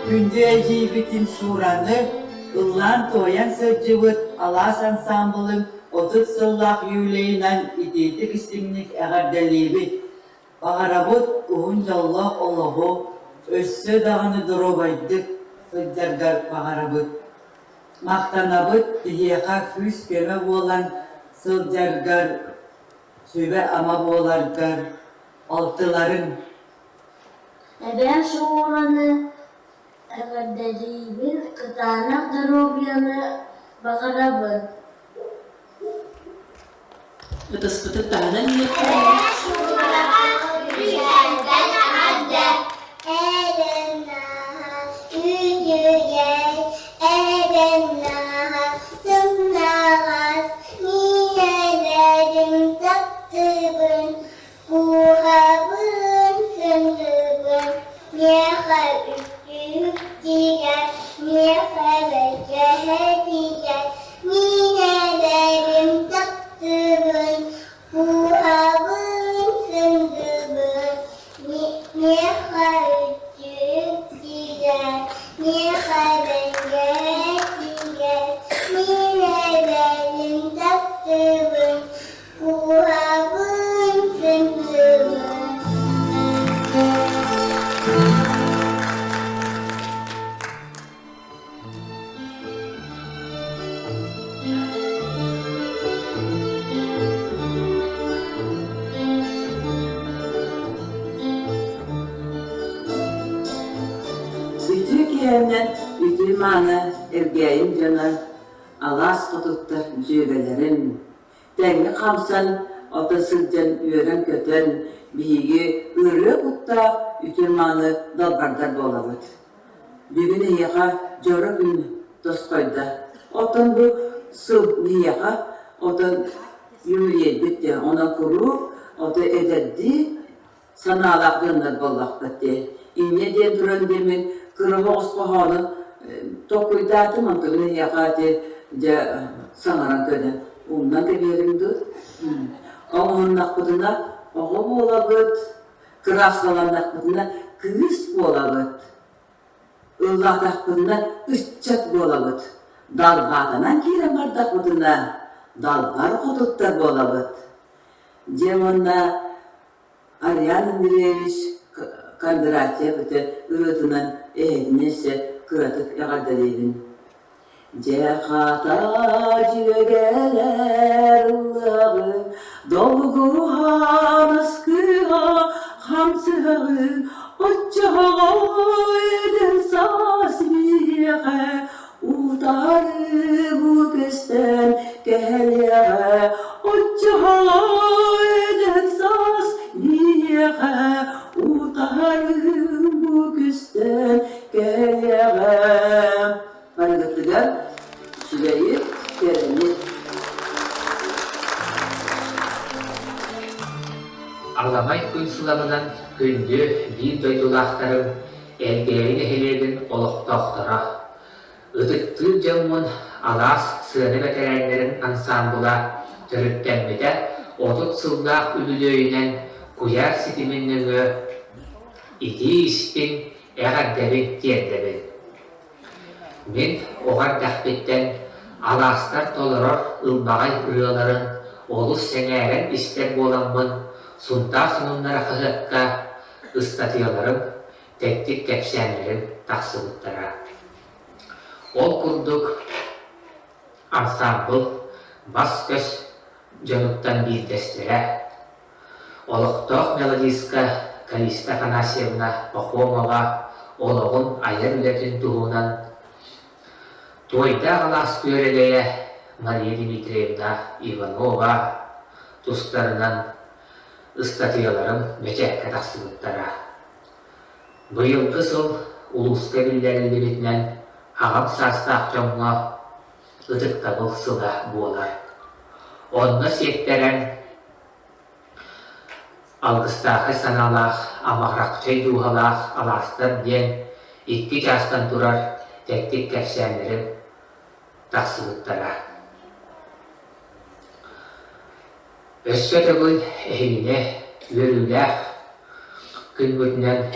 Күнде жейбетін шураны, ыллан тоян сөджівіт алас ансамблын 30 сыллақ юлейнан итетік істіңнік әғардәлейбет. Бағарабыт ұғын жаллақ олығы, өссі дағыны дұробайдық сөджаргар бағарабыт. Мақтанабыт тіхеқа күз көмі болан сылджаргар, сөбе ама боларгар, алтыларын. Әбән шоғыраны әғардәлейбін қытанақ дұробияны бағарабыт. Бітіспітіп тағынан Evgeyim canı, alas kutukta cübelerin, denge kamsan, otasılcan üren köten, bihigi ürü kutta ütürmanı dalbardar bolavut. Bugün hiyaqa jora gün dostoyda. Otan bu sıl hiyaqa, otan yürüyed bitti, ona kuru, ota ededdi, sanalaqdınlar bollaq bitti. İnne diye duran demin, kırığı osqoğanı, Tokuydatı mantığını yakati de sanaran töden. Ondan da verimdi. Onun nakbuduna oğu bolabıt, kırasılan nakbuduna kız bolabıt. Illah nakbuduna üççat bolabıt. Dalbatanan kiremar nakbuduna dalbar koduttar bolabıt. Cemonna Aryan Andreevich Kondratyev ırıtınan ehdinese kıratık yağadalıydım. Cehata cügeler Allah'ı dolgu hanaskıha hamsığı Oçağa eden sasmiye utarı bu gösten geliye Oçağa eden sasmiye utarı bu gösten geliye Hareketliler Süreyi Kerem'i Arlamay kuysulamından gündü bir doydulaktarım elgeğini helerden oluqtoqtara. Itıktır camın alas sığını veterenlerin ansambula törüttenmede 30 sıldak ülülöğünen kuyar sitiminliği iki istin eğadderi diyenderi. Men oğar dahbetten alastar toloror ılbağay ıyaların olus seneren ister bolanmın sunta sununlara hıhıkka ıstatıyalarım teknik kepsenlerin taksılıklara. Ol kurduk ansambl bas göz canıktan bir destere. Oluktoq melodiska Kalista Afanasyevna Pakhomova oloğun ayar ületin tuğunan toyda galas göreleye Maria Dmitrievna Ivanova tustlarından ıstatıyalarım mecek kataksılıklara. Bıyıl kısıl ulus kabilleri biritmen ağam sastaq jonga ıtık tabıl sıla bolar. Onda setteren algıstaqı sanalaq, amaqraqçay duhalaq, alastar diyen iki jastan turar teknik kefsenlerin taksılıklara. Össötögül ehline yörülaq, kılgütnen,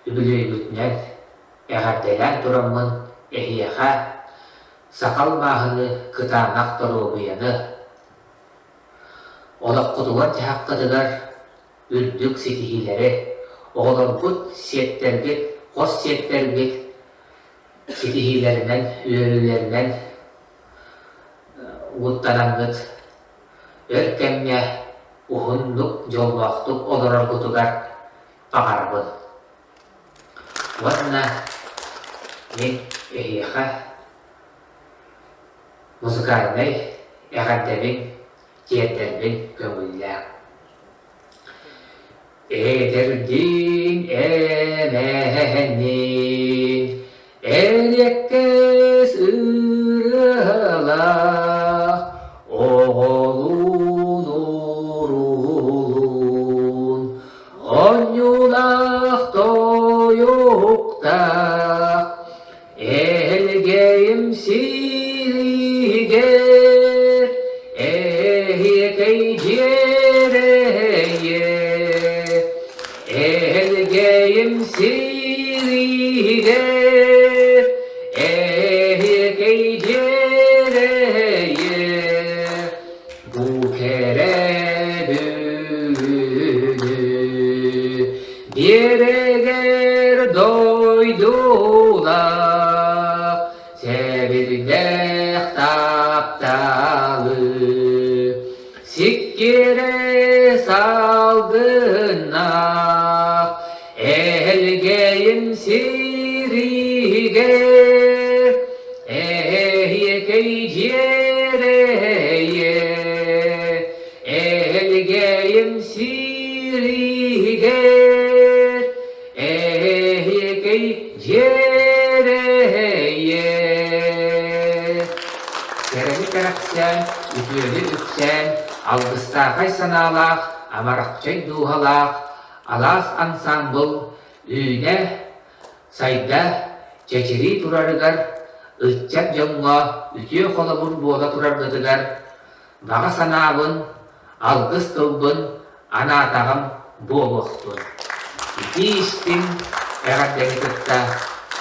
übülüygütnen, eğerdelen turamın ehiyaqa, sakal bağını kıtanaq dorobuyanı, olaq kutular tehaqqadılar, ürdük sitihileri, oğlanput settergit, qos settergit, sitihilerinden, üyörülerinden, uuttanangıt, örkemme, uhunduk, jolbaqtuk, olarar kutugar, paqarabın. Vanna, men ehiyaqa, muzikalnay, eğaddemin, Yetermin kömüller. Ederdin emenin, elekkes ırıla, oğlun urulun, onyulak doyukta, elgeyim siriger, elgeyim siriger, geycereye, bu kere büyünü bir eğer doydular, sevirdek taptalı, sikkire salgına, elgeyim siriger, geycereye, elgeyim siriger, geycereye. Kereni karaksen, ütüyeli ütsen, algıstaqay sanalaq, amaraqçay duhalaq, alas ansambl, üyne, sayda, çeçiri turarıgar, ıtçak jonga, ütüye kolabur boğla turargıdıgar, bağa sanabın, algıs kılbın, anatağım boğuqtun. İki istin, eğaddeni kıtta,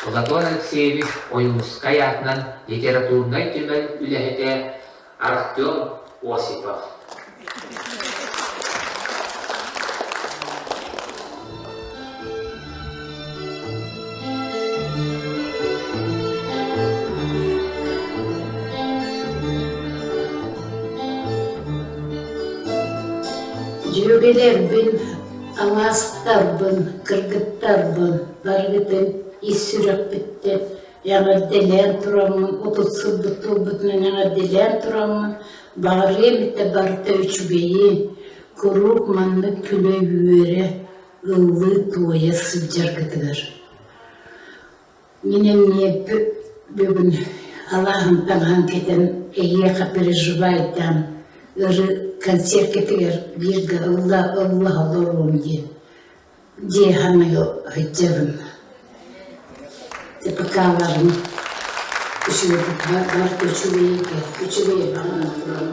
Platon Alexeyevich Oyunskayat'nın literaturnay tümel ülehete Artyom Osipov. Jürilerbin, Alaskarbın, Kırgıttarbın, Bargıtın, İsürek bitti. Yana delen turamın, otutsu bütünen yana delen turamın, bağırıya bitti barıta üçügeyi, kuruk manlı küle yüre, ıllı tuğaya sıcak gıdılar. Minem niye bugün Allah'ın tanhan keten eğiye kapirajvaydan, ırı konser ketiger bir de Allah olurum diye. Cihanı hıccavın. Tepakalarım. Üçüge var, üçüge bana turan.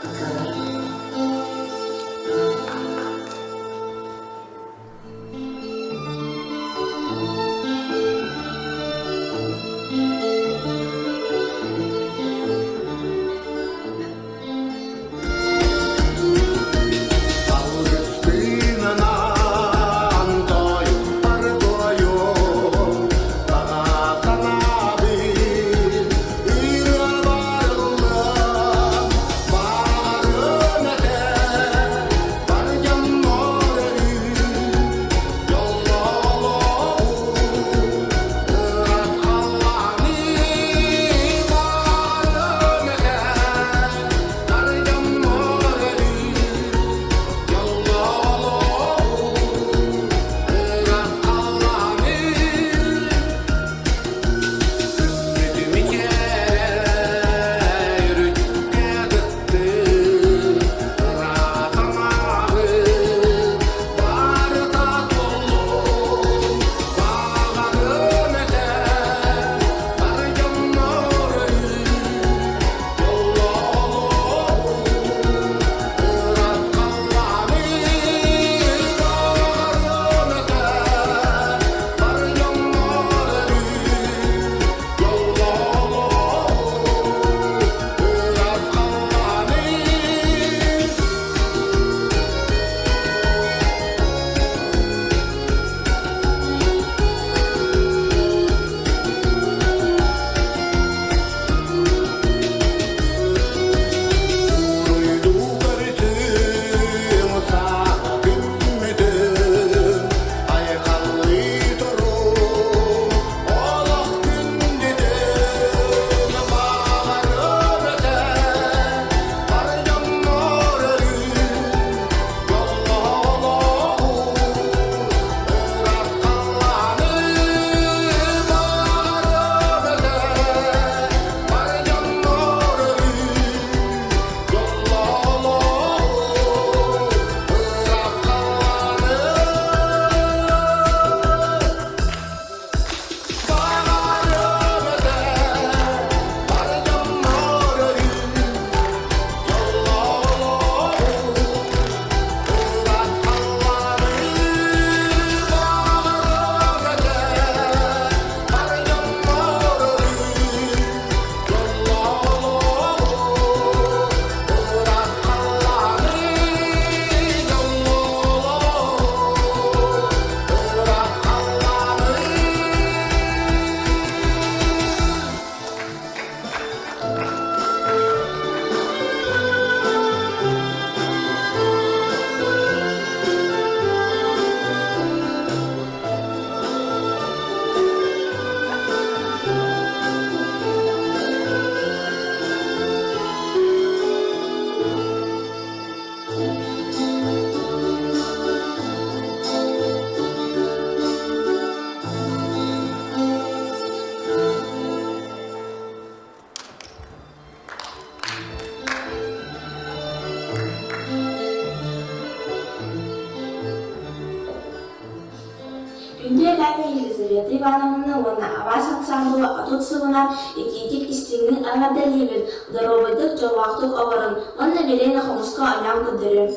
Pakalarım. Елизавета Ивановна оны авас ансамблы атут сылынан икитик истигнин аңадалибин, даробайдык жолвақтык аварын, оны Велена Хомуска анян кыдырын.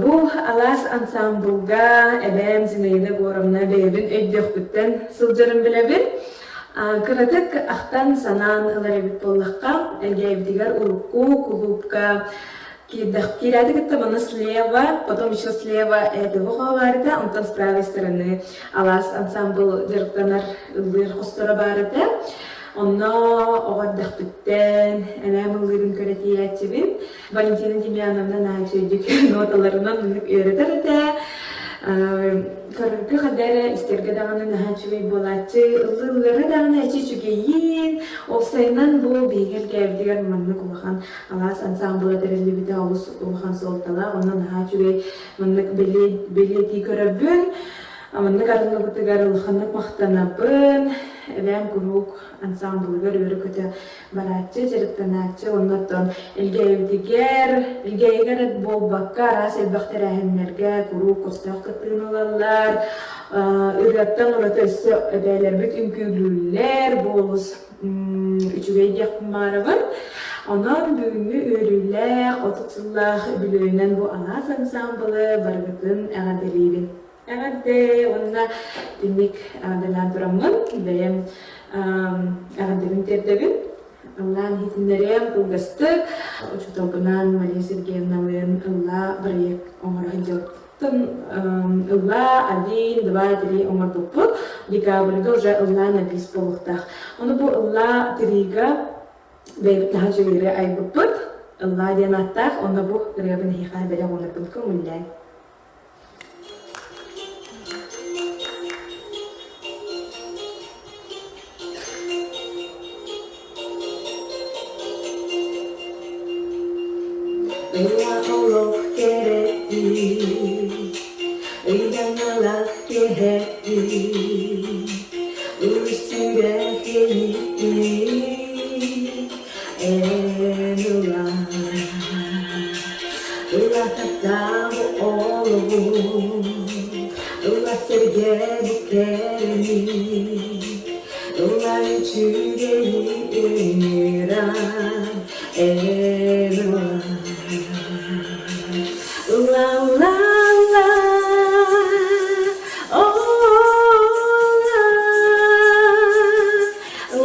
Bu alas ansambulga edem zineyde goramna berin öydökbütten sıljarım bilebir. Kıratık ahtan sanan ılarabit bollakka elgeyvdigar urukku kulubka кирады гитта бана слева, потом еще слева этого хаварда, он там с правой стороны алас ансамбл директорнар кустара барыта. Онно оғаддақ біттен, әнәм ұлғырын көретиятчебін. Валентина Демьяновна нәчедік ноталарынан мүнік өретер әті. Көрінкі қадары істерге дағаны нәчебей болатчы, ұлғыры дағаны әчі жүгейін. Ол сайынан бұл бейгер кәвдігер мұнны құлған алас ансамблы дәрелі біті ауыз құлған солтала. Онна нәчебей мұннық белеті көрібін. Аманны гарны бутыгар улханнык мақтанабын, әбәм күрук ансамблыгар өрі көті баратчы, жеріктанатчы, оннаттан илгейгер бол баққа рас әлбақтар әхінлерге күрук қостақ кыттығын олалар, үреттен ұраты өсі әбәйлер бүт үмкүлілер, болыз үчігей декмарығын. Онан бүгінгі өрілер, отықсыллақ білуінен бұл алас ансамблы барғытын әғаделейбін. Әғадде, онына демек әғадалан тұрамын, бәйім әғаддебін тердебін. Аллан хетіндерем бұлғыстық, ұчыталғынан Мария Сергеевналын ұлла бірек оңырғы жоқтын. Ұлла 1, 2, 3 оңыр бұппық, декабрыға уже ұлла напис болуқтақ. Оны бұл ұлла 3-ға бәйбіттіға жүйері ай бұппық, ұлла ден аттақ, оны бұл ғырғабын хиқай бәрі оңыр бұлқы мүлләй. Ella Allah keretti, Allah keretti, Üstüne keretti, Allah, Allah tattamu oğlum, Allah serge bu keremi, Allah üçügeyi emiran, Allah. La la la, oh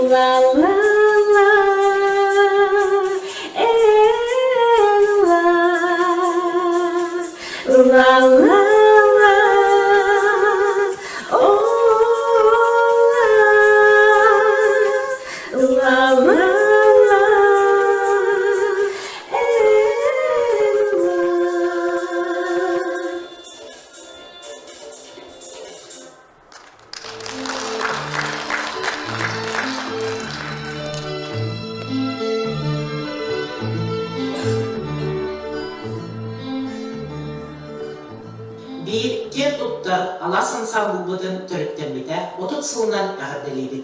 la la la la, la la la, oh la la la. Bir ket uttar alas ансамблыбытын törüktenbite 30 sılından ağırdeliydi.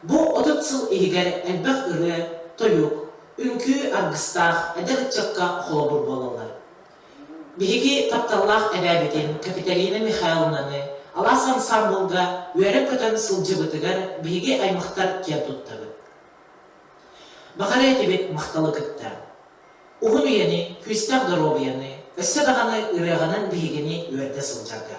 Bu 30 sıl eğer elbaq ürü, toyuk, ünkü argıstaq, edegitçakka xolobur bolanlar. Bihigi taptallah edabetin Kapitalina Mikhailovna'nı alas ансамблга üere köten sılcı bıtıgar bihigi aymıqtar ket uttadı. Бағара етебет мақталы кітті. Уғын үйені, күстақ дұробияны, үсі дағаны үреғанын бейгені өрді сылжарды.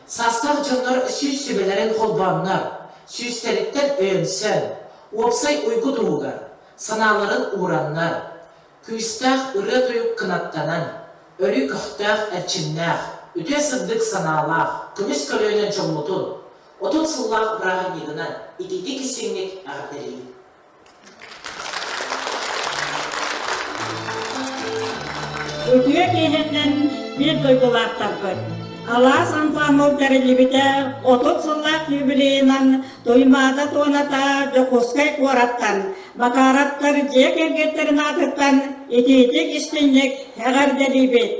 Састақ жонлар сүз сөбелерін қолбанлар, сүзтеріттен өйінсен, опсай ұйғы дұғығар, саналарын ұранлар, күстақ үрі тұйық қынаттанан, өрі күқтақ әрчіннақ, үте сындық саналақ, күміс көлөйнен жомутын, отын сыллақ бұрағын едінен, итеті кесеңнік ағырдырейді. Өтüye кейлеттен bir duygulartar көт. Алас ансамбл тәрелебіте 30 сыллақ юбилейінен доймада тоната жоқускай қораттан, бақараттар жек ергеттерін атыттан ететек іштенек әғарделебет.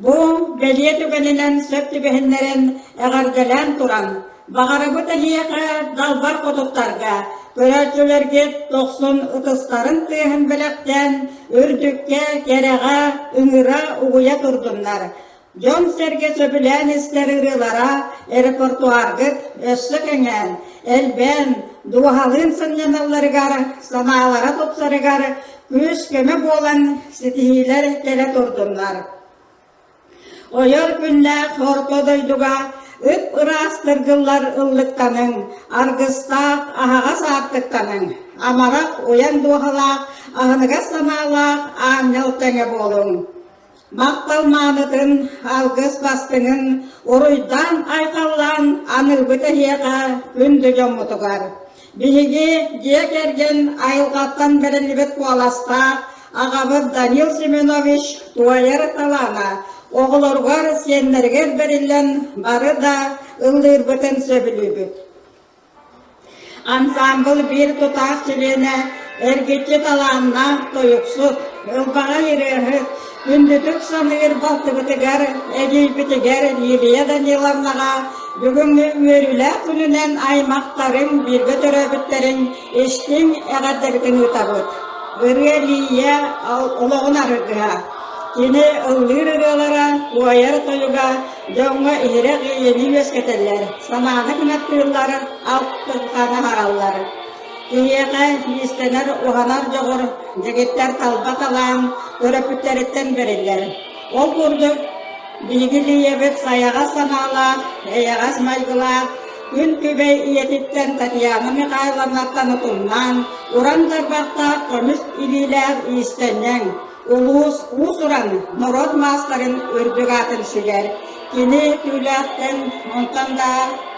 Бұл бәлие түгенінен сөпті бәхінлерін әғарделен тұран. Бағарабы тәлиеқі далбар қотуттарға, көрәтшілерге 90 ұтыстарын түйін біліктен, үрдікке, кереға, үңіра ұғыя тұрдымдар. Жон серге сөбілен істер ұрылара, аэропортуаргыт, өссі кәңен, әлбен, дуғалын сынненаларығар, саналара топсарығар, күш көмі болан сетихилер келе тұрдымдар. Ойыр күнне қорто дойдуға, үп ырастыргылар ыллыктанын, аргыстақ ахаға сааттыктанын, амарақ оян дуғалақ, ағыныға саналақ, аңнел тәңе болың. Мақталманытын, алгыс бастыңын, оруйдан айқаллан, анылбыты хеға күнді жомутуғар. Биһиги жек ерген айылғаттан берелібет куаластақ, ағабы Данил Семенович туайыр талана, оғылырғар сенлергер берілен бары да ылдыр бұтын сөбілібіт. Ансамбл бір тұтақ чилене әргетче таланна тойықсут, ылбаға ерегі, күндітік санығыр балты бұтығар, әдейбітігер Лилия Даниловнаға, бүгін өрілі күнінен аймақтарын біргі түрөбіттерін ештен әғаддырдың ұтабыт. Үрге Лия олығын арығыға. Кені ыллыр ырылара, уайар тойуға, жоңға ирек ені өскетелер, сананы күнәттүрлары, алттыққаны хараллары. Киеға истенер уғанар жоғыр, жегеттер талбат алаң, өрөпүттеріттен берелер. Ол күрдік, білгі лиебет саяға саналақ, әяға смайғылақ, күн күбей иетіттен Татьяна Михайловнаттан ұтымнан, ұрандар бақта көміс илилер истеннен. Улус усуран народ мастарын өрдүг атын сигер. Кини түүләттен онтанда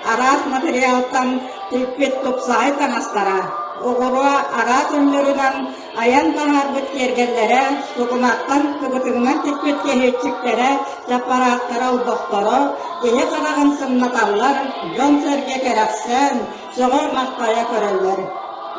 арас материалтан теппет топсай танастара. Оғыруа арас өнлөрүнан аян танарбыт кергеллere, сукунаттан кыбытыңнан теппет кехетчиктері, жапараттары албоқтары, кеhe қарағын сымнаталлар, жон серге керексен, соғы мақтая көрелер.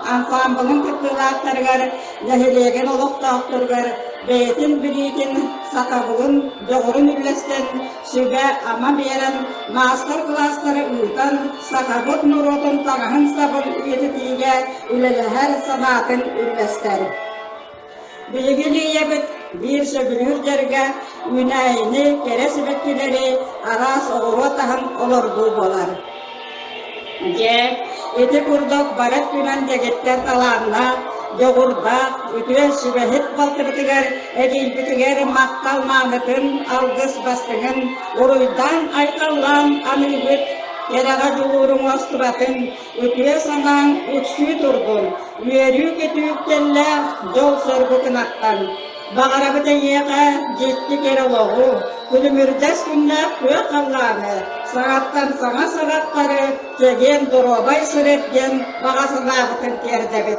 Ансамблын кыттылақтарғар, жәхелеген олықтақтырғар, бәйтін білетін сақабылын, жоғырын үлестен, сөбе ама берін, мастер кластары ұлтан, сақабыт нұротын тағын сабын етітіге үлеләхәр санатын үлестер. Білгілі ебіт bir söbülür derge, ünayini, keresibetkileri, aras oğru tahın olurdu bolar. Eti kurduk barat günen degetter talanna, Yoğurdak, ütüye sübehit baltırtıgar, egilbitigar makkal mağıtın, algıs bastığın, uruydan aykallan anılbıt, yerağa juğurun osturatın, ütüye sanan uçsuyu durdun, üyerü ketüyük kelle, yol sorgutun attan. Bağarabıda yeğe ciddi kere oğu, külümürdes günle köy kallanı, sağattan sana sağatları, kegen durobay süretken, bağasına bıtın terdebit.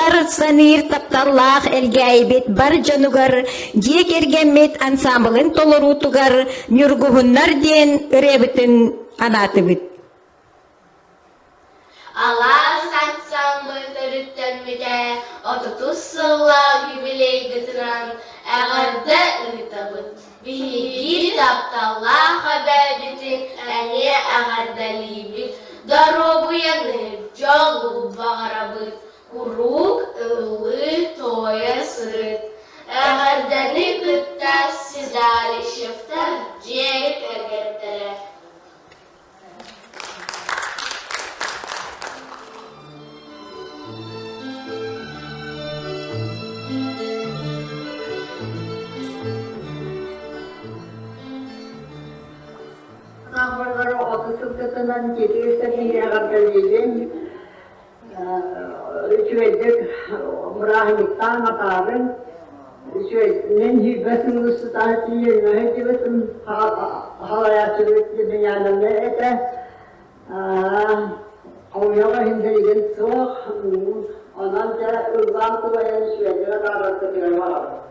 Бар саныр тапталлах элгәйбит, бар жанугар, диек ергәммет ансамблын толорутугар, нюргугуннар ден үребітін анатыбыт. Алас ансамбль төрүттенмите, 30 сылла юбилей гытынан, әғарда ытабыт. Биһиги тапталла хабәбитин, әне әғарда либит. Дорогу янып, жолу бағарабыт. Курук ылы тоя сырыт. Әғарданы күтті сидали шифтар, жек әгерттері. Нағбарлары отысылтытынан кетігістері әғардалейден үшведдік мұрағыметтан атарын мен жүйбәсін ұстытан тиелі өтебесін халаятшылықты дүниялымды әті ауяға хінділеген соқ онан жа ұлған тұлайын үшведдігі қарарты кірі бағады.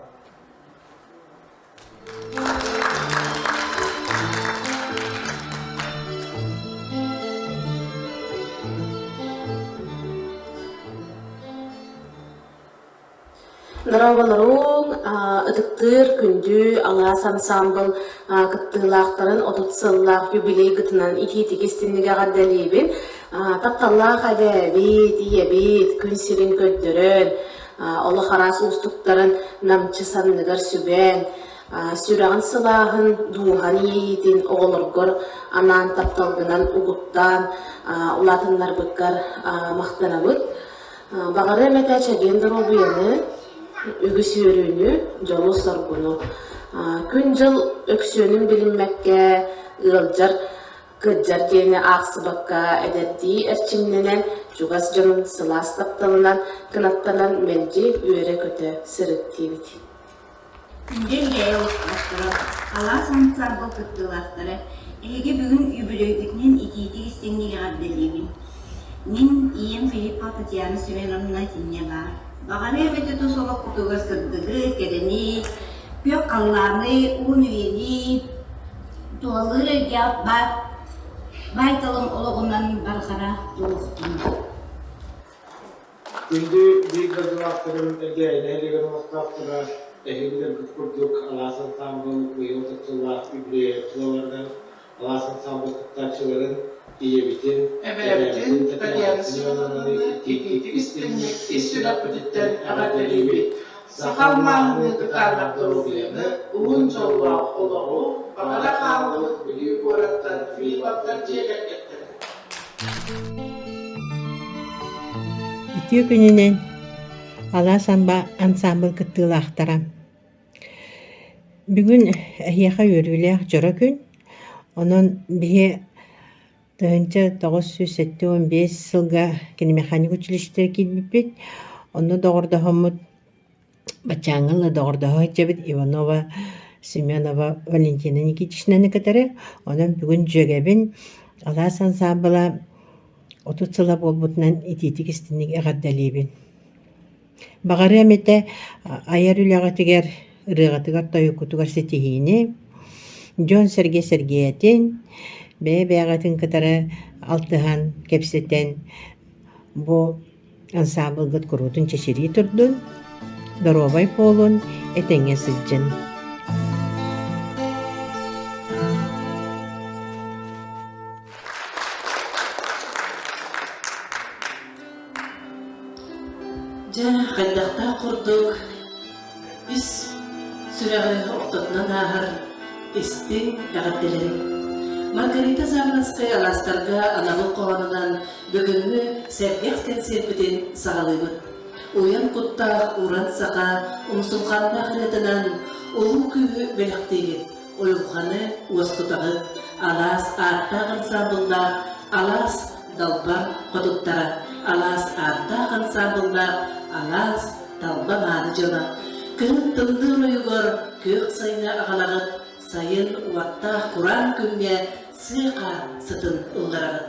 Нараваларун ыдыктыр күндү алас ансамбл кыттылактарын отутсыллах юбилей гытынан ити кестинниге гаддалибин тапталлах адебит иебит күн сирин көддөрөн олы харас устуктарын намчы санныгар сүбен сүрагын сылахын духан иетин оголоргор анан тапталгынан угуттан улатыннар быккар мактанабыт багары мете чаген дробуяны үгісүрүнү жолу соргуну. Күн жыл өксөнүн билинмекке ылжар кыджар тени аксыбакка эдерди эрчимненен жугас жонун сылас тапталынан кынаттанан менжи үйрө көтө сырыктибит. Күнден жайы отбастыры, алас ансамбл кыттылақтары, эге бүгін үбілөйдікнен итиетік істеңнеге ғадделебін. Мен ием Филиппа Татьяна Семеновна тинне бар. Бағары әбеті тұсылы құтуға сырдығы, кәріні, көк қалланы, ұн үйені, туалыры гәп бар, байталым олығынан барқара тұлықтың. Күнді бейік ғадылақтырым әге әлеген ұлықтақтыра әгелер күткүрдік аласын самбыл, ұйылтықсылақ үбіле тұлалардан аласын самбыл құттақшыларын Иебитин, Татьяна Семеновна, тик-тик истинник, исүлап бүтіттен әғадалибит. Сақалмағыны тұтарлап дұрубияны, ұғын жолуа қолауы, бағара қаңылық білі көраттан, филипаттан жегер кеттірі. Үтіе күнінен алас ансамбыл кыттылақтарам. Бүгін әйеға өрілек жора күн, onun bihe Тыгынча 975 сылга кинемеханик училищтер килбиппит. Онно догордохомут бачаңылы догордохочебит Иванова, Семенова, Валентина Никитичнаны катары. Онон бүгүн жөгебин алас ансамбыла 30 сыла болбутунан ититик истинник эгаддалибин. Багары эмете аяр үлягатыгер ырыгатыгар тойукутугар сетихини Жон Сергей Сергеевтен бәгатын кытары алтыхан кепсетен бу ансамблгыт курутун чечери турдун, доровай полун этеңе сылжын. Жа хайдақта құрдық, біз сүрәғайға оқтатынан ағыр істің әғадделерін. Маргарита Завнанская аластарға анамыл қоғанынан бүгінгі сәргектен серпіден сағалығын. Оян құттақ уран сақа ұмсылқанына қылетінен олың күйі бөліктеген. Ойылғаны уастутағы алас артақ ансамблда алас далбан қодуттара. Алас артақ ансамблда алас далбан аны жона. Күн тымдыр ойығыр көк сайына ағалағыт сайын уатта құран күнге сыйқа сытын ұлғарағыт.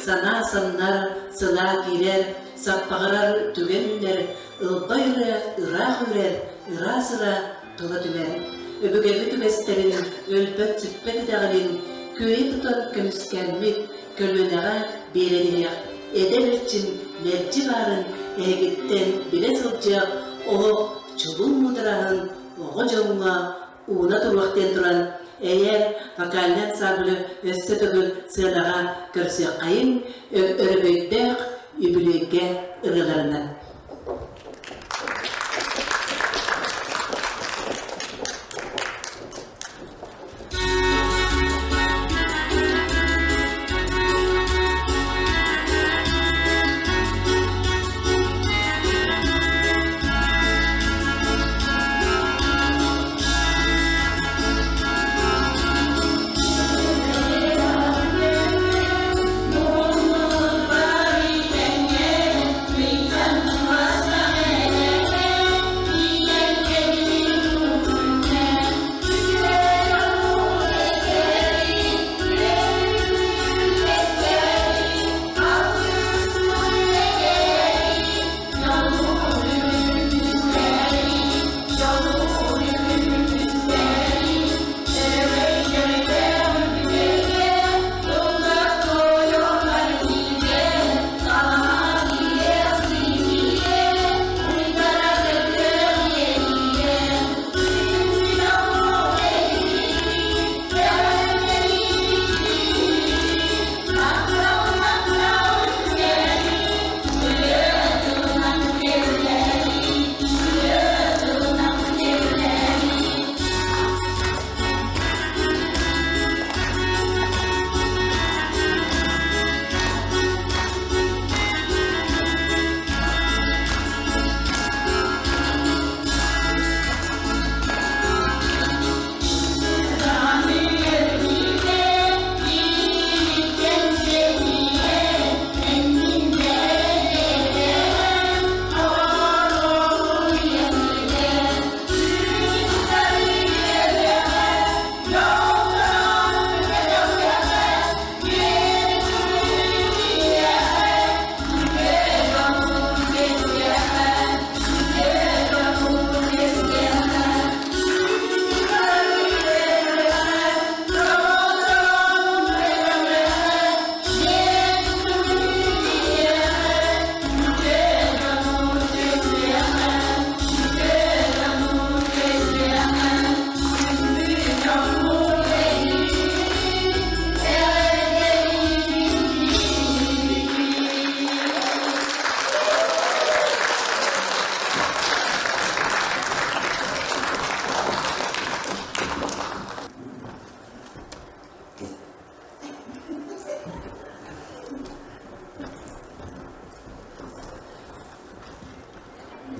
sana sanlar, sıla girer, sappağırar tüvenler, ılbayra, ıra hürer, ıra sıra tola tüver. Öbügevi tüvesterin, ölpöt sütpeti dağılin, köye tutan kömüskenmit, kölüneğe bereniyek, eder için merci varın, egitten bile sılcak, o çubun mudrahın, oğu joğuna, uğuna turvaqten turan, eğer vakallen sabılı össe tögül sığınağa körse kayın, örüböydek, übülüge ırılarından.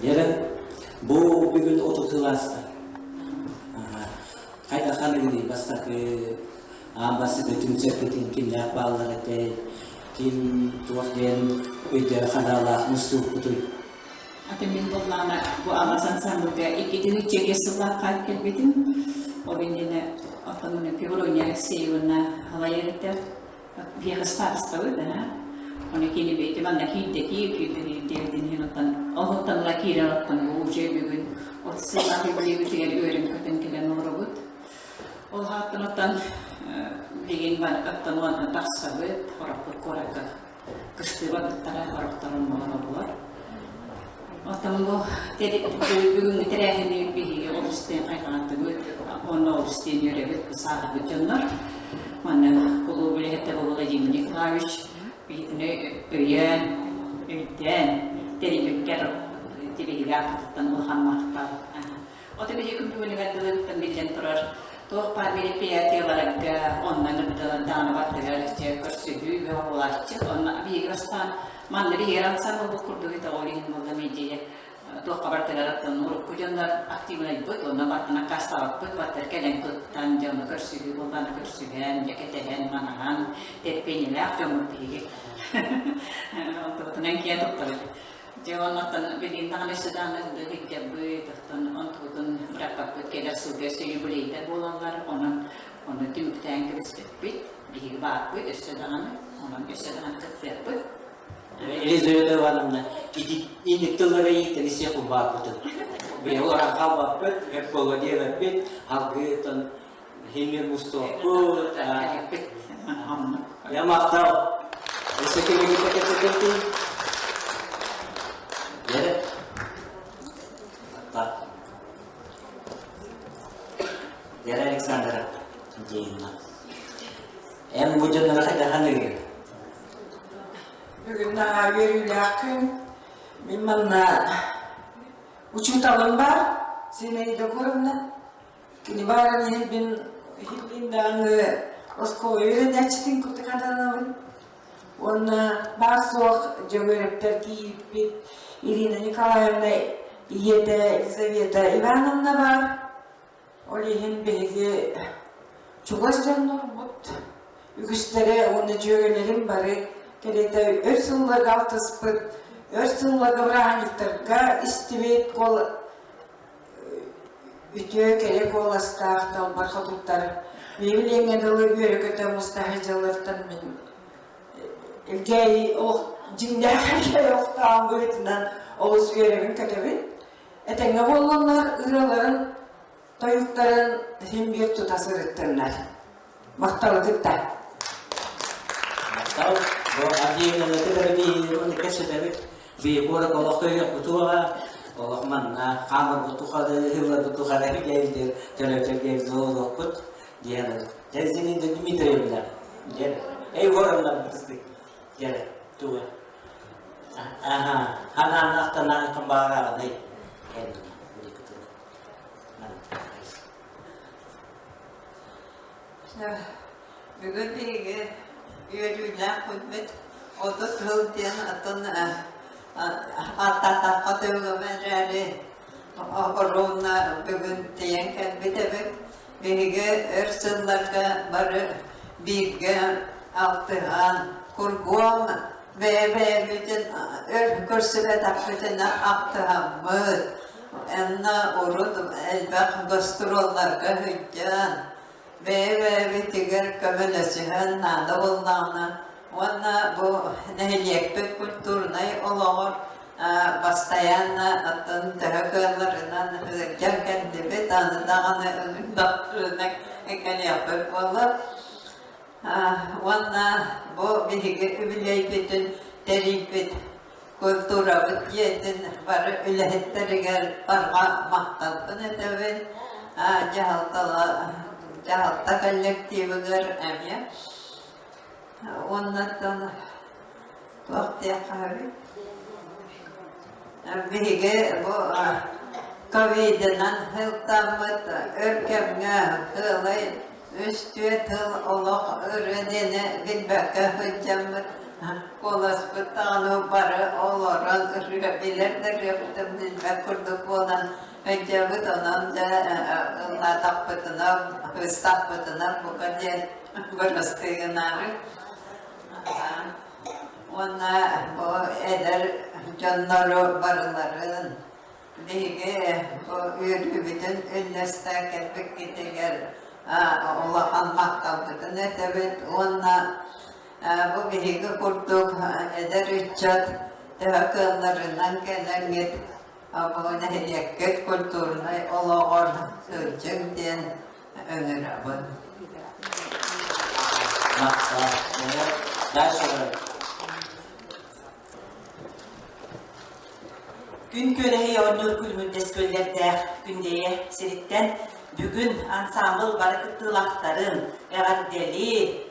Yarın bu bugün oturtulasta. Kayda kanı gidi basta ki ambası bütün sepetin kim yapallar ete kim tuakden öder kanala musluk kutuy. Atemin toplama bu alasan sanduka ikidini çekesilah kalp kelbetin o bendine atamın pivronya seyuna halayerite bir hasta da ha. Onu kini beti bana kinte ki devdin hinotan ohotan la kiratan bu bugün o sıla bir bir öğren katen kelen robot o hattan bilgin bana kattan wana taksabet horak koraka kıstıva tara horaktarın mağaralar atam bu dedi bugün terehini bir oluşten kaynattı bu onu oluşten yörevet sahibi canlar mana kulu bile hette bu jimni klaviş bitne öyen öden dedi beker tibi yaptan ulhanmakta o tabi yakın bir negatife tembilen turar toh pamiri piyati olarak onların da dana baktılar işte körsüdü ve olaştı ona bir grastan manları yaratsan bu kurdu da olin malzemeci toh kabartılar da nur kujanlar aktifler bu ona batına kasta bu batır kelen kutan jam körsüdü bundan körsüden ceketeden manahan tepeniler jam pigi Tuotan enkin tuttavia. Joonatan vedin tahan sedang dari jabu tuotan ontutun berapa keda sudah sejubli dan bulan lar onan tim kita yang krispit di batu sedang Елизавета Ивановна, инектылары итенесе кубак бутын. Белора хаба пет, эполодева пет, алгытын, химер мустопут, я мақтау. Если ты не покажешь, я так. Я Александра Андреевна. Эм будет на раходе. Бүгін веріләкін, мен манна учуталым бар, семейді көрімні. Кені барын елбен хиліндаңы осқой өйредәчтің күпті қаданауын. Оны бар соқ жөгеріптер кейіппет Ирина Николаевна еді Елизавета Ивановна бар. Ол еген беге чуғыз жаннор бұд. Үгістері оны жөгелерін бары Керете өрсынлыға алтыспыт, өрсынлыға врағанықтырға істебет қол үтіе керек оластақтал барқа тұттар. Мебіленге дылы бөрі көті мұстағы жалыртын мен. Үлгей жіңдәға оқтауын көретінен олыс өрігін көтебін. Әтеңе болғанлар ұраларын, тойықтарын хембер тұтасы рыттырынар. Мақталы күттар. Мақтау. Один на терапии, он кашедавит, бибора колохой бутуа, колохман на хамар бутуха, хила бутуха, на гейдер, телефон золото пут, диана. Я извини, Дмитриевна, диана. Эй, ворон на быстрый, диана, туа. Ага, она нахтана камбара, nej, ändå, det är Бүгін деге үйелілер көтмет, оты тұлден атын аттатаққа төгімен жәлі ұруына бүгін дейін кәлбетебек. Беге өрсілларға бары бірге алтыған күргуам бәбәбетін көрсібет ақпетіне ақтыған мұд. Әнна ұрud әлбәқ гастролларға хүйтен. Бәбәбетігер көмілесіген нады болдағына. Оны бұл нәйлекпет культурнай олағыр постоянно атын тәғілерінен кәмкәнді бет аныдағаны ұлындақтырынақ әкәлеппет болып. Оны бұл бейгі үбілейбетін тәрейбет культура бұт етін бары үләхеттерігер барға мақталпын әтәбін. Жағалта коллективігер әме. Оннаттан туақтия қабы. Беге бұл ковидынан хылтамыт өркемге хылай үстіе тыл олық үрінені білбәкі хүлжамыт. Қоласпыт тағыну бары оларан үргі білердер өптім білбәк күрдік болан хүлжамыт онан жа тақпытынам, ұстақпытынам бұқаден бұрыстығынары. Оны бұл әдір жонлары барыларын бейге үйіргі бүтін үлнесті кәлбік кетегер олақан мақтал бүтін әтәбет. Оны бұл бейге күрдік әдір үтчат тәуәкілерінен кәләңет бұл нәйеккет культурнай олағыр сөйчіңден өңір абын. Gün köleği onur külmündes köllerde gündeye seritten bugün ansambl barakıttılakların eğardeli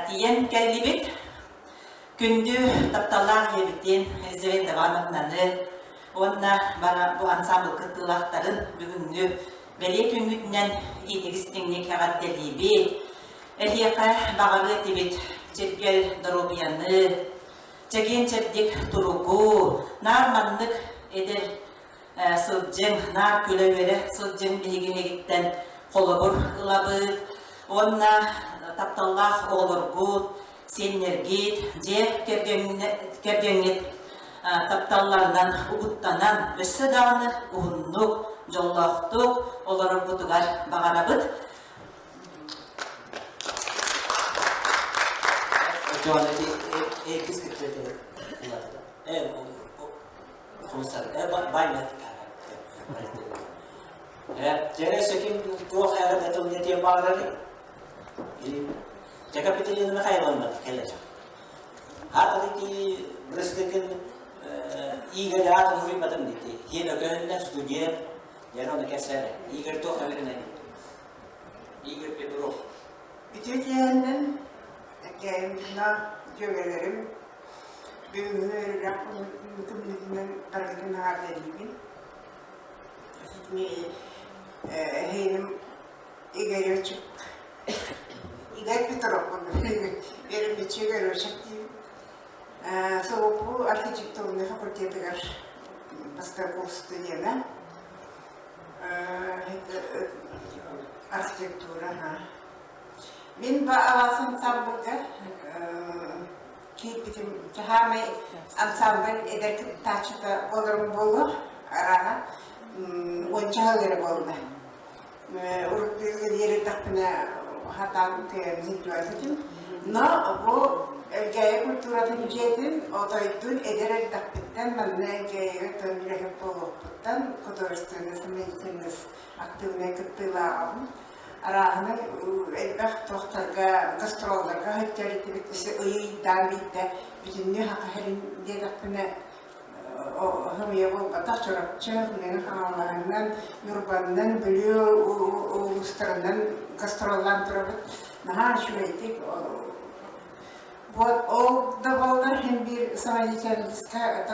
diyen kellibit gündü taptallar yebitten Elizaveta Ivановna'nı onna bara bu ansambl kıttılakların bugünkü belek güngütünden iyilegistinlik eğardeli bit Ehiyaka bağırı tibit çetkel darobiyanı çekin çetdik turugu narmanlık eder sılcın nar kölevere sılcın bilgine gitten kolobur ılabıt onna taptallah olurgut senlergit cep kergenget taptallardan uguttanan össü dağını uhunnuk jollahtuk olurur butugar bağarabıt Çoğunlukla kız kıtırdı. Komiser, bayna. Ceresekin tuh era betul dia tiap hari. Jaga betul ini nak ayam mana kelak. Hati ki bersekin iga jahat mungkin macam ni. Hina kena studier, jangan nak keser. Iga tu kalau ni. Iga Pedro. Bütünlerinden kendine cögelerim. Büyümleri rakım mükemmelinden hareketine harcayayım. Şimdi heyelim igayı çık. İgay Pedro. Benim bir cögelerim çıktı. Soğuk architektürüne fakülteye kadar başka kurs studiyerim. Architektüra ha. Min bağlasın sambulga ki bizim cahame ansambl eder ki taçta olurum bolu arana oncahaları bolda. Uruk bir yeri takpına hatan ke situasyon. Na bu gaya kulturada jedin otoydun eder takpitten manne gaya tanrı hep boluptan kodorstınız meclisiniz aktifne kıtılaağım. Arahını elbette tohtarga, gastrollarga hüccari tibitisi ıyıdan bitti. Bütünlüğü hakaherin dedakını hımıya bulbatak çorapçı, havalarından, yurbanından, bülüyor, uluslarından gastrollan turabıt. Naha şu ettik. O da bollar hem bir samaylıçarlıska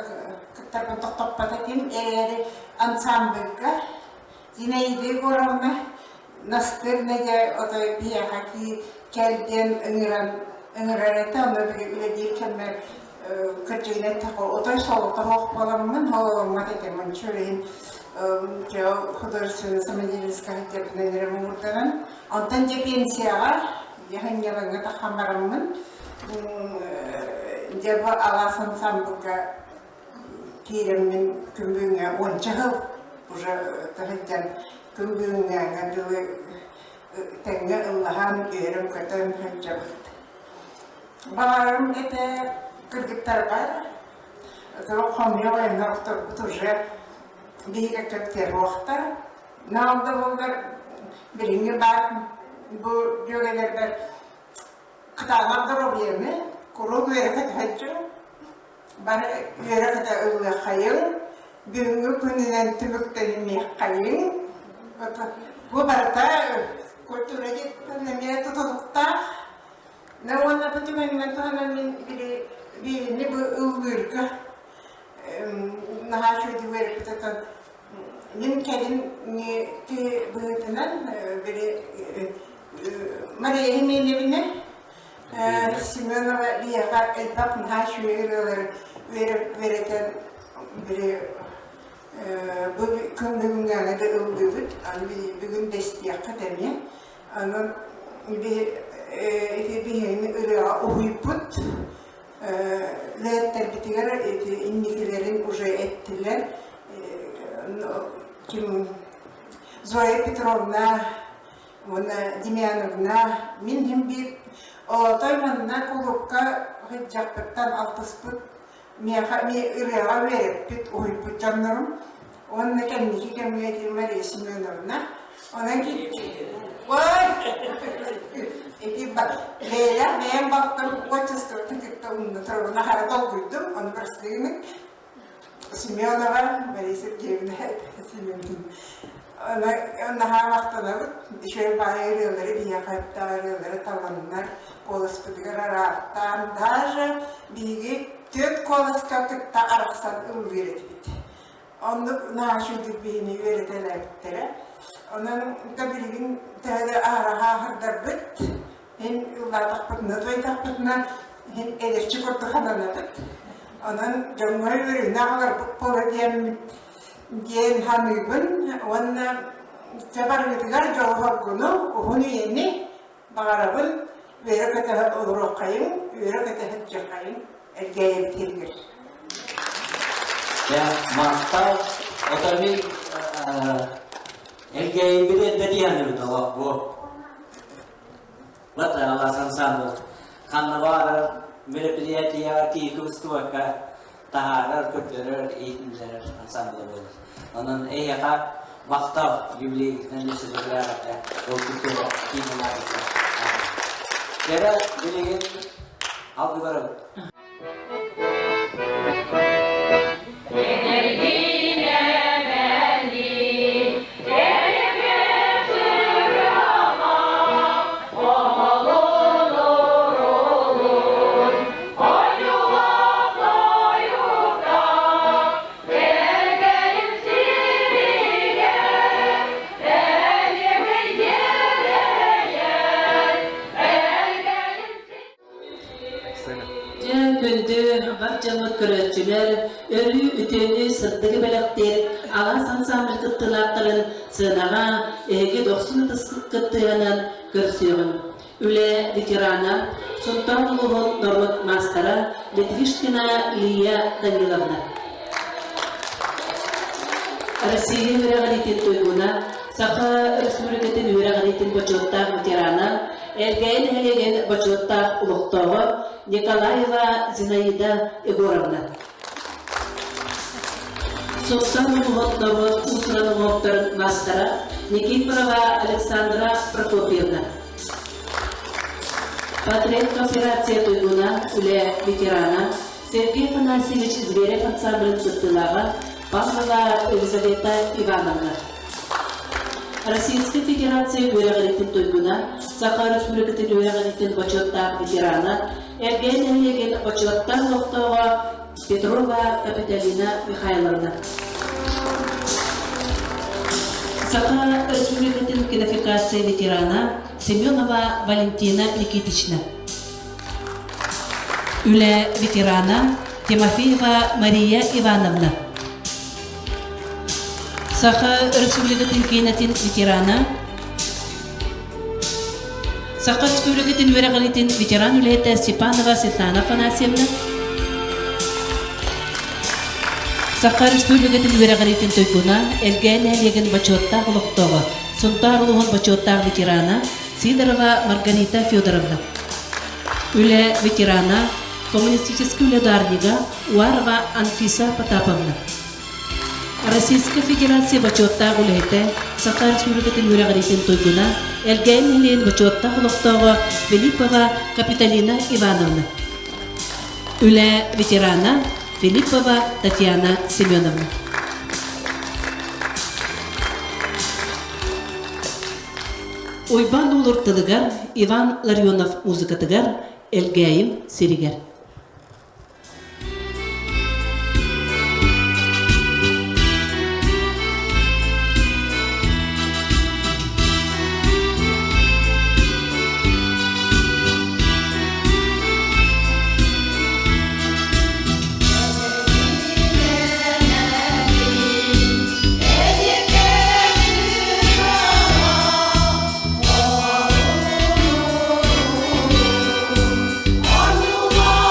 kıttarban toktopatatin eğeri ansambılga zineydi koramda Nasıl nece otoy bir haki kelden ıngıran tam öyle değil kemer kırcığına takıl otoy solu takıl falanın havalanma dedim şöyleyim ki hudursunuz samediniz kahit yapınları muhtemelen ondan cepensiyalar yahan yalanı da hamaramın cevap alasan sambuka kirimin kümbüğüne onçahıl уже tahajjan Kumbungan dulu tengah Allahan kirim katan hajab. Balarım ete kırgıtlar var. Kalau khamya ve nokta tuje bir ekter vakta. Namda bunlar birinci bak bu diyorlar kıtalarda robiyemi kuru verket hajju. Bar verket Allah hayır. Bugün günün tümüklerini kayın. Bu barata kulturacı nemeye tutulukta ne ona patumen tuhanan bir ne bu ılgırka naha şöyle ver putatan min kelin ni ki büyütünen bir Maria Jimenez'ine Simonova diye var elbap naha şöyle vereten bir bu kundungan da öldürdük. Bugün desteği akademiye. Onun bir öyle uhuyput. Leğetler bitiler, indikilerin uca ettiler. Kim Zoya Petrovna, ona Dimyanovna, min hem bir toymanına kulupka hıccaklıktan altısput. Mi ırığa verip bit uhuyput canlarım. Onun kendisi kemiyeti Maria Simeonovna. Onun ki... Vay! Eti bak, Leila, ben baktım, koçustu, tıkıkta onu tarafına harada okuydum, onu başlayayım. Simeonova, Maria Sergeyevna, Simeonova. Ona vaktına şöyle bağırıyorları, bir yakayıpta ağırıyorları, tavanlar, kolaspıdıgar araftan, daha bir dört kolaska kıtta arıksan ılgırıt bit. Onu naşudu beni öğreteler bittere. Onun da bir gün təhədə ağraha hırdar bit. Hem ıllar takpıtına, doy takpıtına, hem elefçi kurdu xanana bit. Onun canmay öğreğine ağlar pola diyen hanıybın. Onun sebarlıklar jolhar günü, onu yeni bağırabın. Vere kata olur kayın, vere kata hıccı kayın. Erkeğe bitirgir. Ya mantap, otomobil erkeğin biri dediğini bu. Batal alasan sambal. Karena var мероприятия кийгүстүвакка таарар көтөрөр эйтиндер ансамблы болор. Онун эйяка мактап юбилейден несебелерде ол күтөрө кийгенабыз. Кера билеген алды барабыз. Barcamız körötçüler, örü ütünü sırtıgı belektir, ağas ansambl kıttılaktırın, sığınağa, ege 90 tıskık kıttığının görsüyün. Üle veterana, Sultan Uluğun Norvot Mastara, Litvishkina Liya Danilovna. Россия Юрагalitin tuyguna, Saha Respublikatin Юрагalitin Bachottaq veterana, Elgayn Helegen Bachottaq Uluqtağı, Николаева Зинаида Егоровна. Sultan Uluğun Norvot Usranovot'un Mastara, Nikiforova Alexandra Prokopyevna. Патриотка операция туйгуна, Уля ветерана, Сергей Панасьевич Зверев ансамбль Цыптылага, Павлова Елизавета Ивановна. Российская Федерация Юрагalitin туйгуна, Саха Республикатын Юрагalitin Бачоттaq ветерана, Евгения Леген Бачоттaq Лохтова, Петрова Капиталина Михайловна. Саха Республикатын Кинофикация ветерана, Семенова Валентина Никитична. Уля ветерана, Тимофеева Мария Ивановна. Саха Республикатын Кинотин ветерана, Саха Республикатын Юрагalitin ветеран Улета Степанова Светлана Афанасьевна. Саха Республикатын Юрагalitin туйгуна, Элгена Леген Бачоттaq Лохтова, Сунтар Uluğun Бачоттaq ветерана, Сидорова Маргарита Федоровна. Уля ветерана, коммунистическая ударника Уарова Анфиса Потаповна. Российская Федерация Бачоттaq Улета, Саха Республикатын Юрагalitin туйгуна, Элген Леген Бачоттaq Лохтова, Филиппова Капиталина Ивановна. Уля ветерана, Филиппова Татьяна Семеновна. Ойбан улур тылыгар, Иван Ларионов музыкатыгар, Элгайым Сиригер. Oh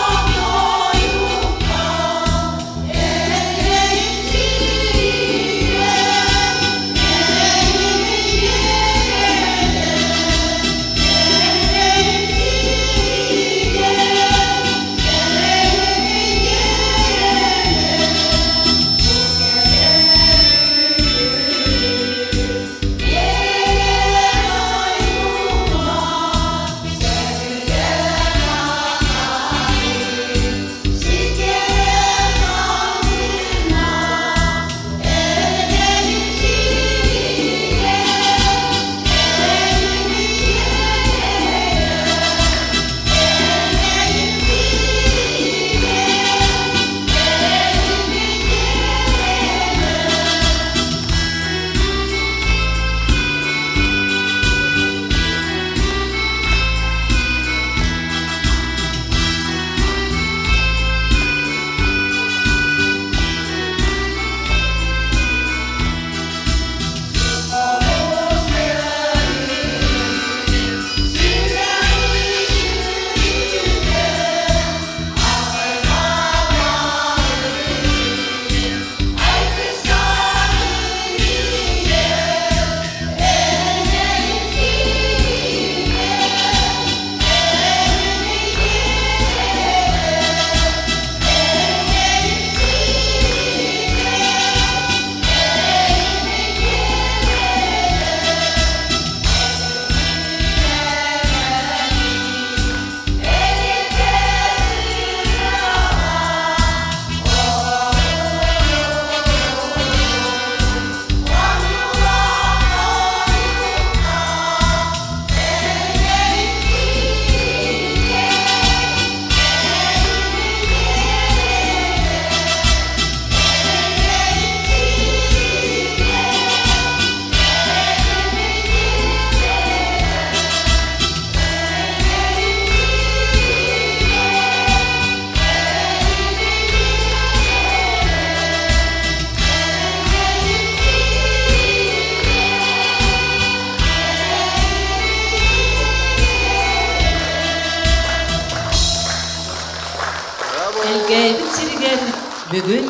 билен бүгүн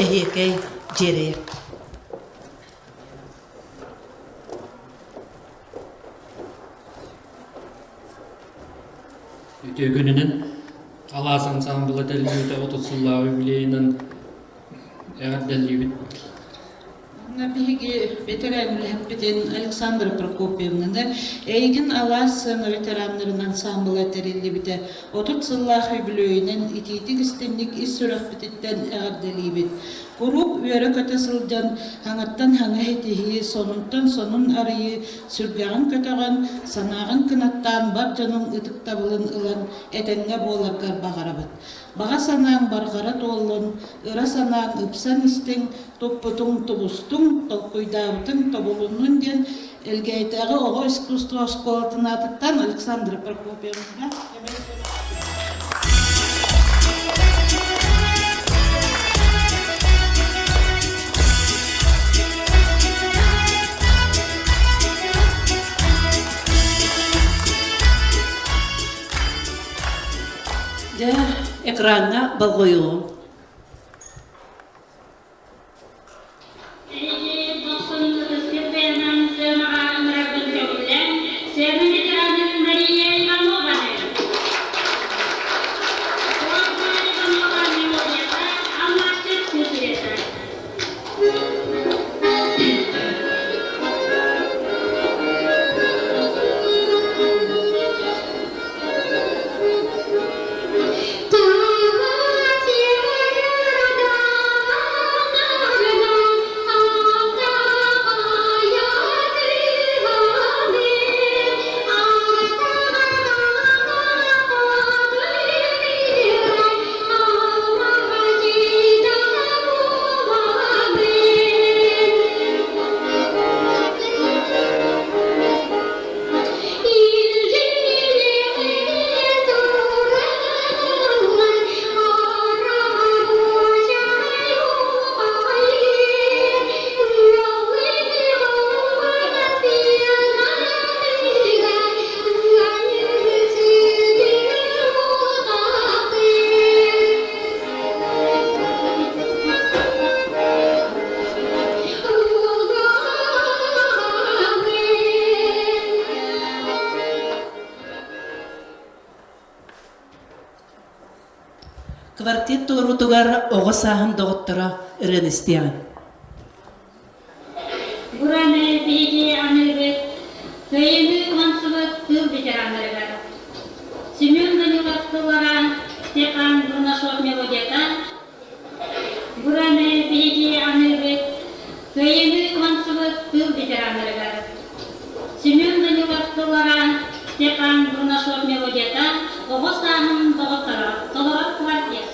эхекей жере. Төгүнүнүн Алаас ансамблы дэлгүүтэ 30 сыллаа юбилейинен эгерделибит. Биги ветеранлыхпитен Александра Прокопьевна эйгин Алаас ветераннарын ансамблы терилибите 30 сыллах юбилейинен ититик истенник иссурахпитеттен эгерделибит. Курук үйөрө көтө сылдан хаңаттан хаңа хетихи сонунтан сонун арыйы сүргәгән көтөгән санагын кынаттан бар жаның ытык табылын ылан этеңге боларгар багарабыт. Бага санаң баргара толлун, ыра санаң ыпсан истең, топпутуң тубустуң, толкуйдабытың тобулунун ден элгейтәгы ого искусство школатын атыттан Александра Прокопьевна. Да, экранга балгоюгум. Квартет турутугар ого сахым доготтора ырыныстыган. Бураны биги анырбет, тойыны мансыбыт тыл ветеранларыгар. Семен Даниловтылара, Степан Бурнашов мелодията. Бураны биги анырбет, тойыны мансыбыт тыл ветеранларыгар. Семен Даниловтылара, Степан Бурнашов мелодията. Ого сахым доготтора, толора квартет.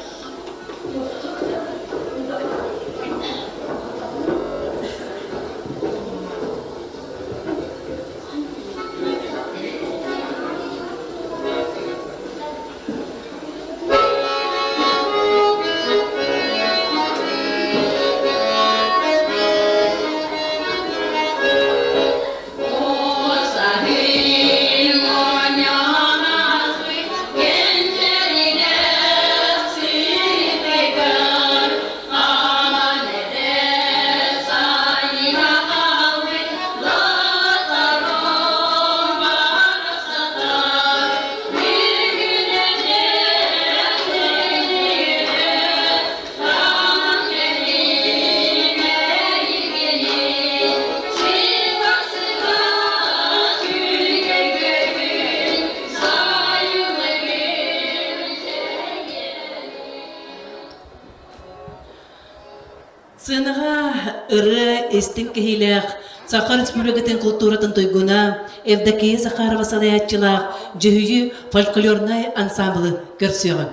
Сынаға ыры эстин кехилях, Сахар Республикатын культуратын тойгуна, Евдокия Захарова салаятчылах, жүйі фольклорный ансамблы көрсөғын.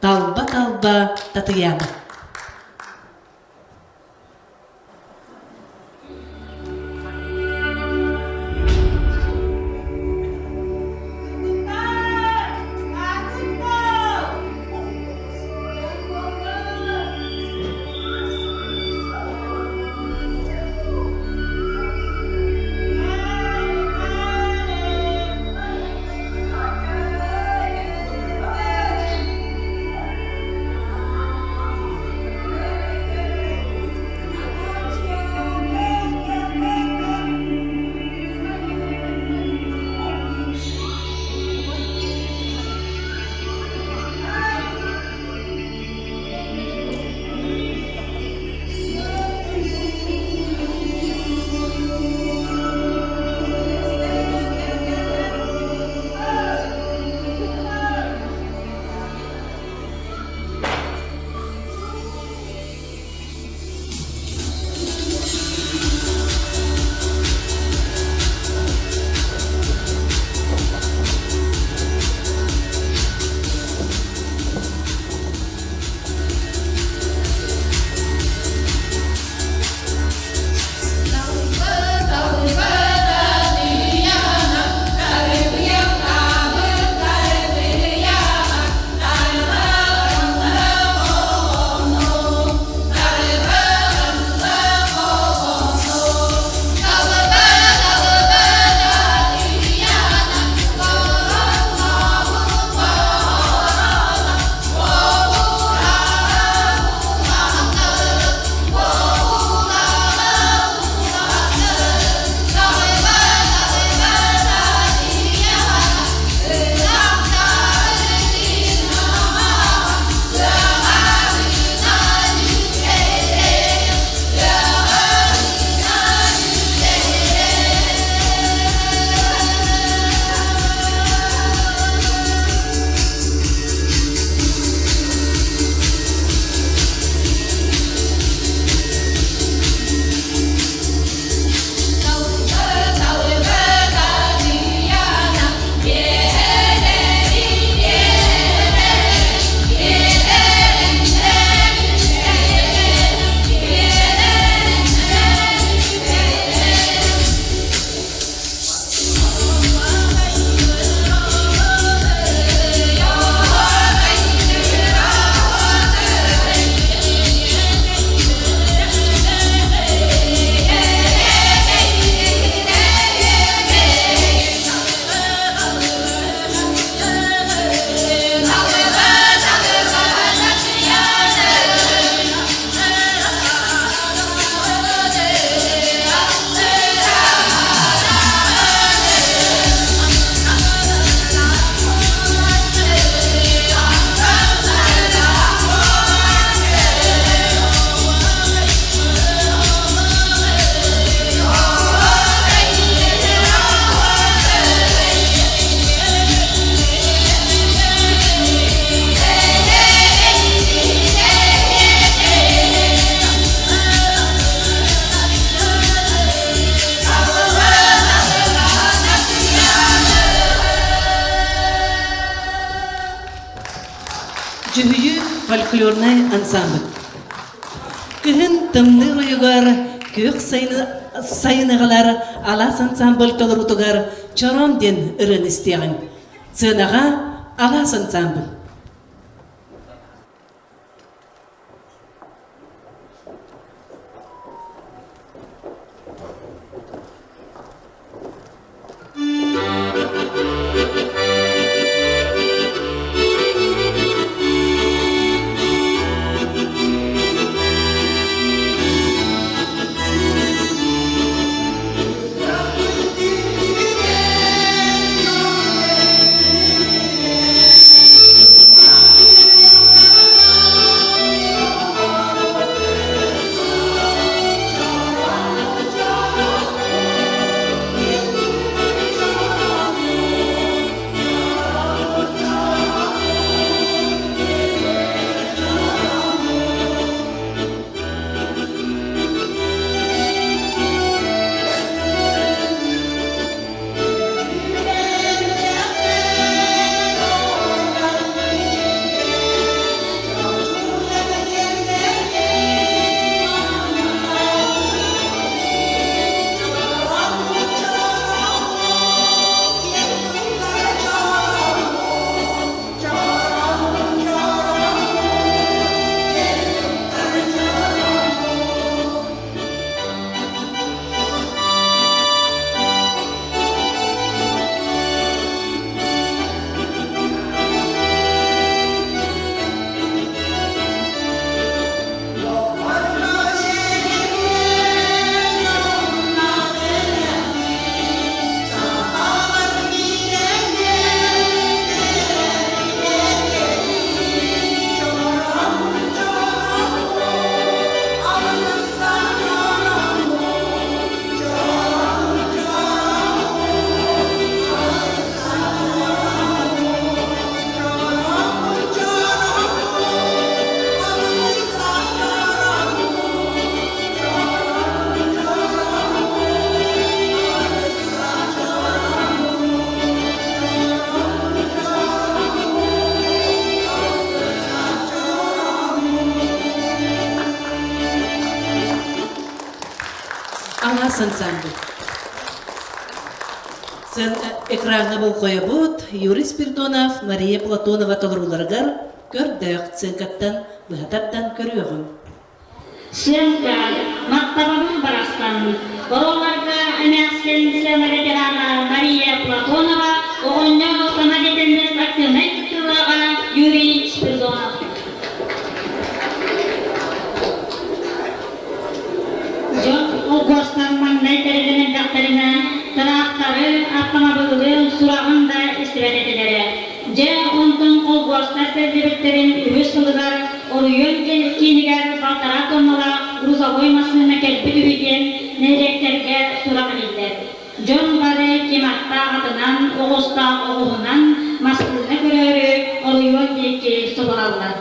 Талба-талба Татьяна. фольклорный ансамбль. Күһін тымны ройығар, көк сайынығалар алас ансамбль толырутугар чорон ден ырын істеғін. Сынаға алас ансамбль. Алас ансамбль. Sen ekranına bu koyabut, Юрий Спиридонов, Мария Платонова толыруларгар көрдік, sen каттан, бұхататтан көрüyorsun. Сенка, мақтабамын барастан, оларға әмәсен ветерана Мария Платонова, оғынна отана кетенмес активный күттіліға Юрий Спиридонов. Жоқ, ол қостан маңдай тәрелінің дақтарынан Тарақтары, автомобилі, сұрағын да істірет етелері. Же онтың ол қостар тәрдебеттерін үйіз қылығар, олүйен кейінігер балтара тоннала грузовой машинына кәлбіт үйден неректерге сұрағын еділер. Жон бары кематта атынан, оғыста оғығынан машинына көрері олүйен дейке сұлығалар.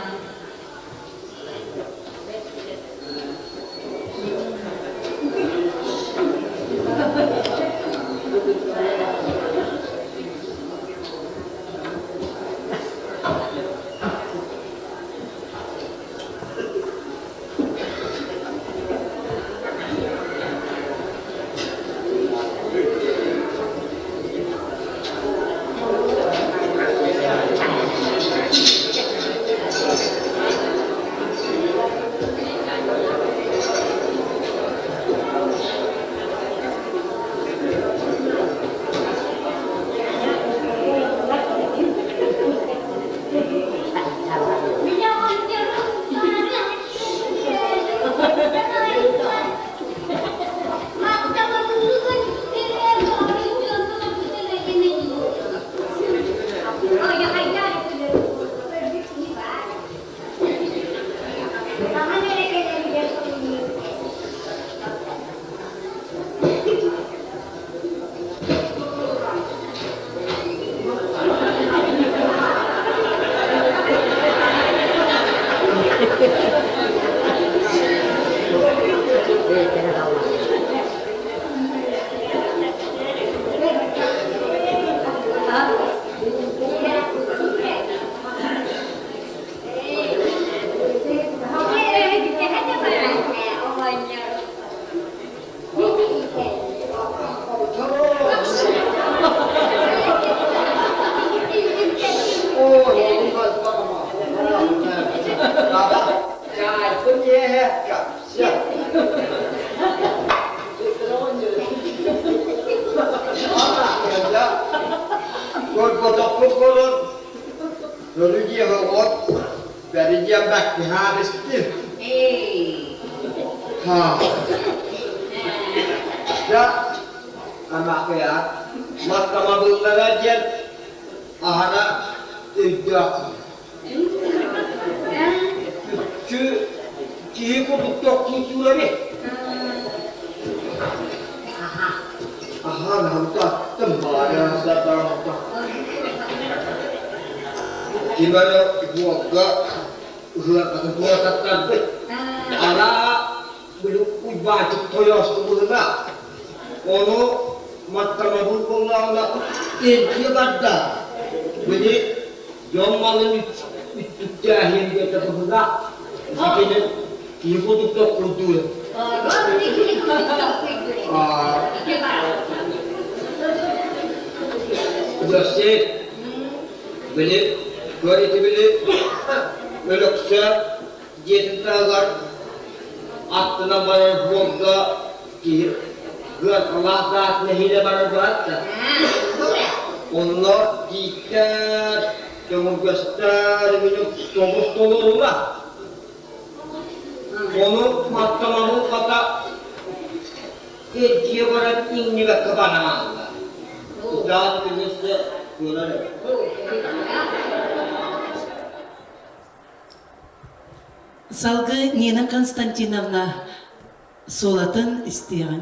Bilgen bak bir hadistir. Ha. Ya ama ya mahkama bunlara gel. Ahana iddia. Çünkü ki bu doktorları. Aha namta tembara sadar. Gimana ibu agak buat kata ala belum wajib toyos kumulna ono matamabul penglauna dia badda jadi jomalin itu jahil kita kumulna jadi ibu tu kudu jadi beli gua itu beli meluksa jentragar atna marar boga ki gua kelahkat nehida marar bata Allah kita jangan gastar minum tolong rumah ono mata mahu kata dia barat ini gak kemana-mana dan penyesal gula Salgı Nina Konstantinovna Solatın isteyen.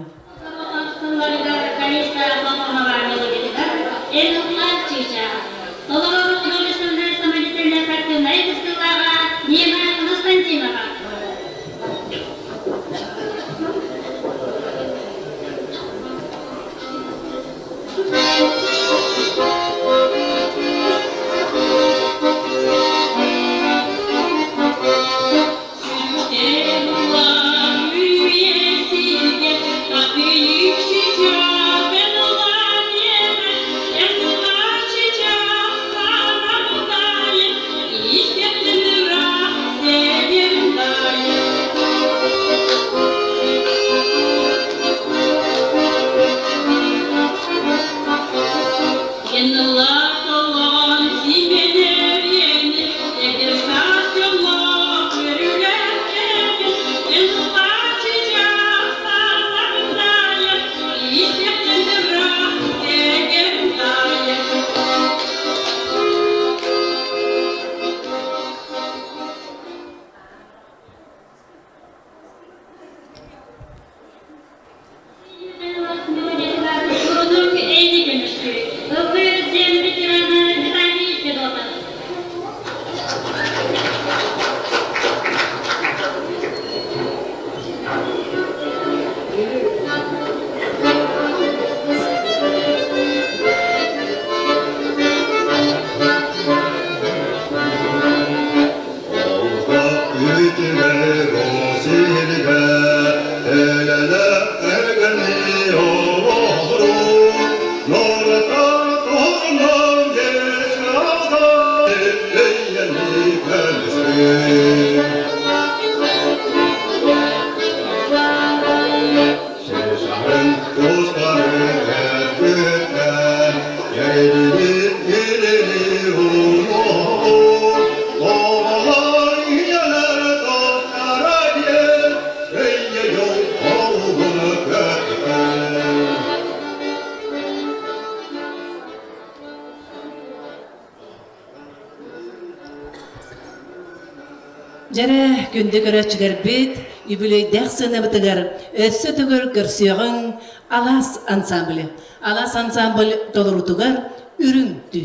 Jere günde görəçiler bit, yübüley dəxsənə bitigar, össü tügür görsüyğün Alas ansambli. Alas ansambli dolurutugar ürüntü.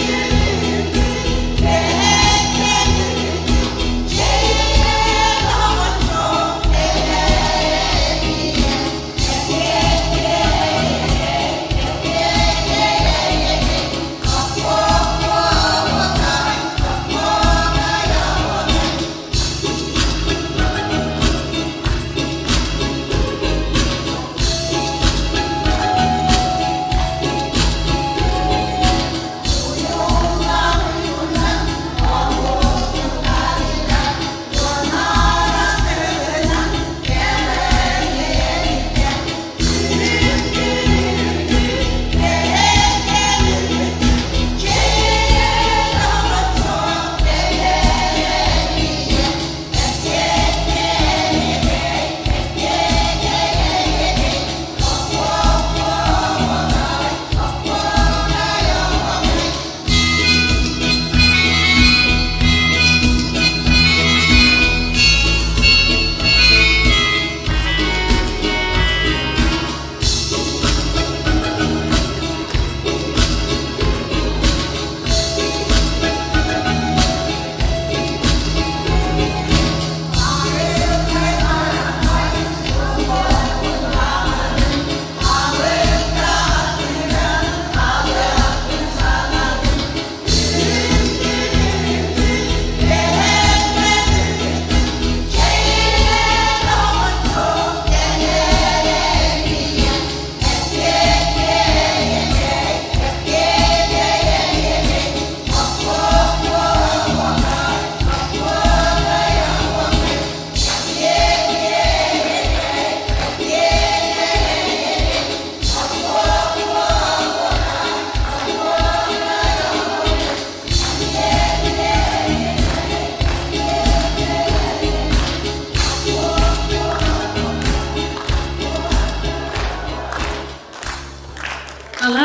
Yeah.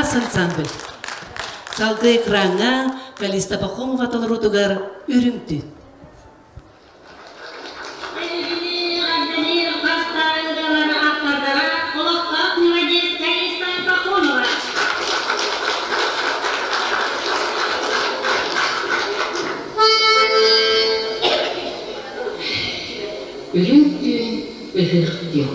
Алас ансамбль. Салгы экранга Калиста Пахомова толорутугар үрүмтү. Үрүмтүн ыһыктү.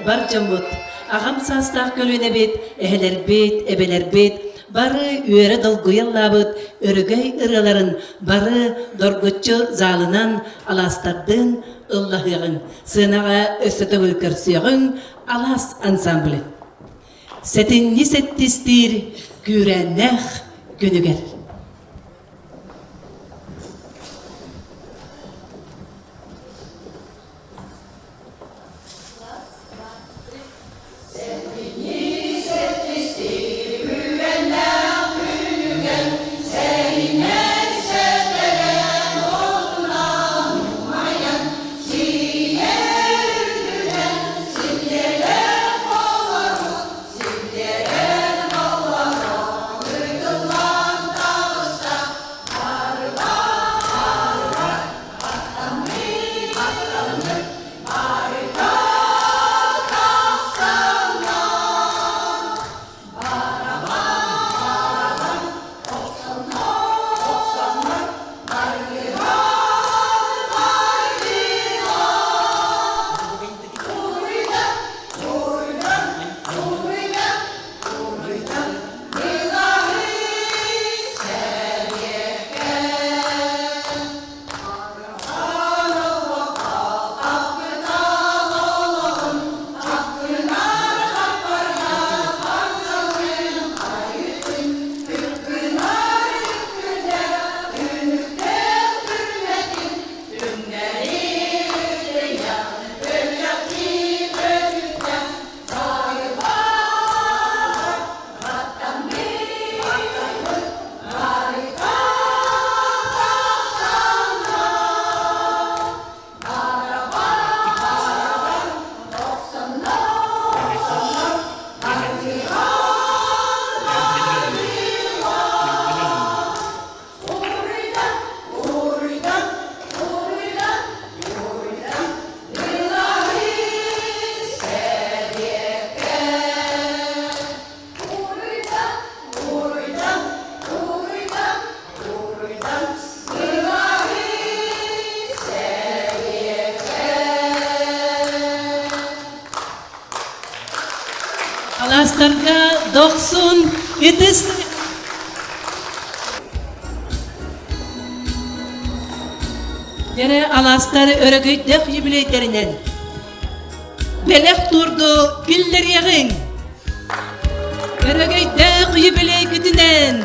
Барчамбут, ағам састақ көліне бет, әхелер бет, әбелер бет, бары үйері долгуяллабыт, өрігей ыраларын, бары доргутчу залынан аластардын ыллахығын, сынаға өсіті өлкірсіғын алас ансамблі. Сәтінні сәттістір күрәннәқ күнігер. Simlere Alastарға 90 etist. Yine alastar örgüydük jubileytlerinden. Belek durdu piller yağın. Örgüydük jubileytlerinden.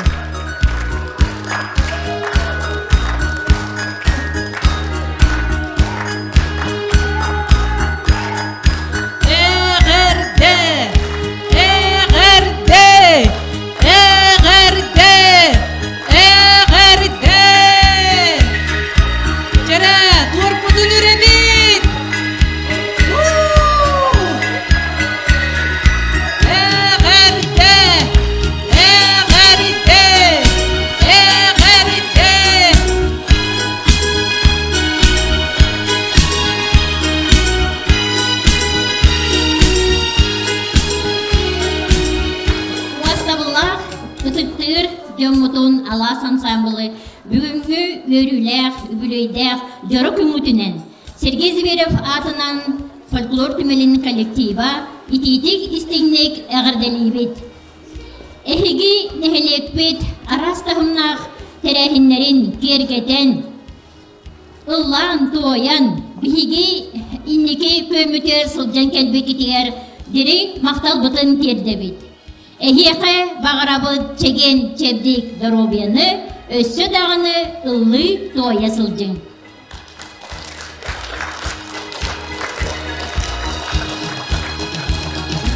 Gömmutun Alas ansamblı бүгүнкү өрүлэх, үбүлөйдэх, жорок үмүтүнен Сергей Зверев атынан фольклор түмелин коллектива ититик истигнек эгерделибит. Эхиги нехелекпит арастахымнах терехиннерин кергетен ыллан туоян биһиги инники көмүтер сылжан келбекитигер дирин мактал бытын тердебит. Эхиэхэ бағарабыт чеген чебдик доробияны өссө дағыны ыллы тоя сылжың.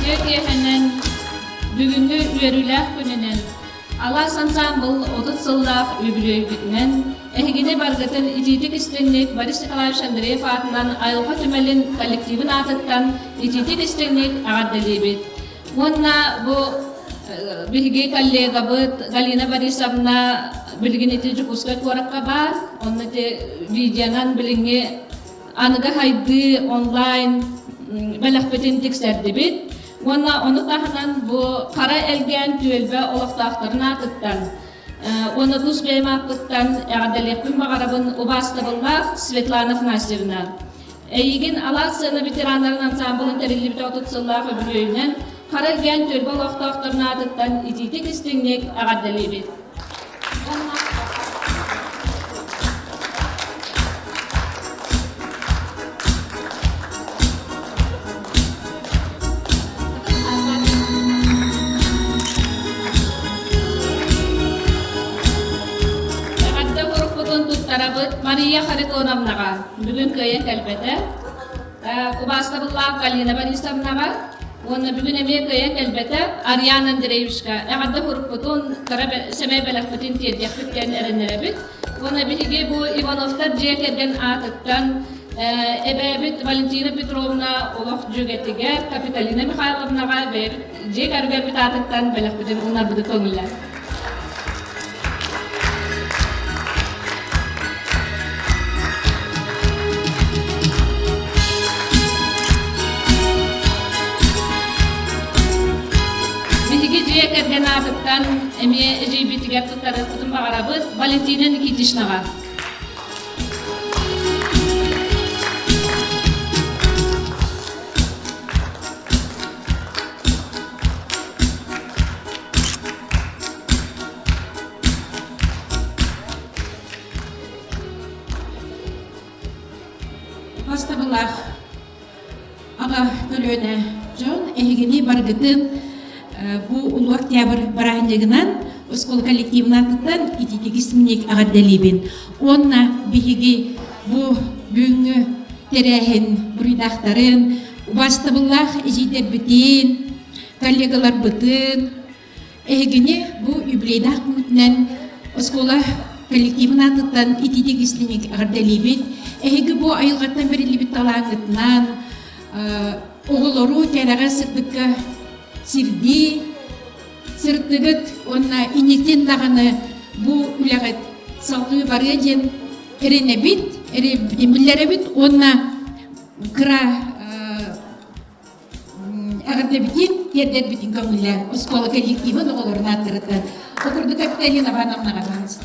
Жекехенен бүгүнгү үйөрүлэх күнүнен Алас ансамбл 30 сыллах үбүлөйбүтүнен эхигине баргытын ититик истеңнек Борис Николаевич Андреев атынан айылға түмелин коллективин атыттан ититик истеңнек ағадделибит. Онна бу биһиги коллега быт Галина Борисовна билгинити жукуска коракка бар, онна те видеонан билинге аныга хайды онлайн белахпетин тексерди бит. Онна оны тахынан бу кара элген түөлбө олоктактарын атыттан. Оны тус беймакыттан эгделекпин багарабын убастыбылга Светлана Фнасьевна. Эйгин Алас сыны ветеранларын ансамблын терилибит отутсыллах өбүлөйүнен Каралген төрбө олоқтақтарын атыттан ититик истеңнек ағадделебет. Ағадда құрықпытын тұттарабыт Мария Харитоновнаға бүгін көйен кәлбеті. Кубастабыллақ Галина Борисовнаға Оны бүгін Америкa'ya келбете Ариана Андреевичка. Әғадда құрықпытын семей бәләқпетін тердек біткен әрінері біт. Оны бігі бұл Ивановтар жек ерген атыттан әбәбіт Валентина Петровна олық жүгетіге, Капиталина Михайловнаға жек әрбер біт атыттан бәләқпетін ұнар бұды көңілер. Керден атыттан әме әжейбетігер тұттары құтын бағарабыд Валентина Никитишнаға. Бастабылақ аға көлөне жон әйгені барғытын bu ulu октябрь барахынлығынан оскол коллективнатыттан ититигисминек ағадделибин. Онна биһиги бу бүгүнгү терехин буйдактарын убастыбыллах эжидербитин коллегалар бытын эгине бу юбилейдах мүтүнен оскола коллективнатыттан ититигисминек ағадделибин. Эги бу айылгаттан берилибит талаңытынан оголору терага сырдыкка сирди, сыртыгыт, онна инектен дағаны бұ үләғыт салғы бары ден әріне бит, әрі бит, онна кыра ағырды бітін, ердер бітін көңілі, ұсколы коллективін оғылырын аттырыттан. Оқырды Капиталина Вановнаға таныс.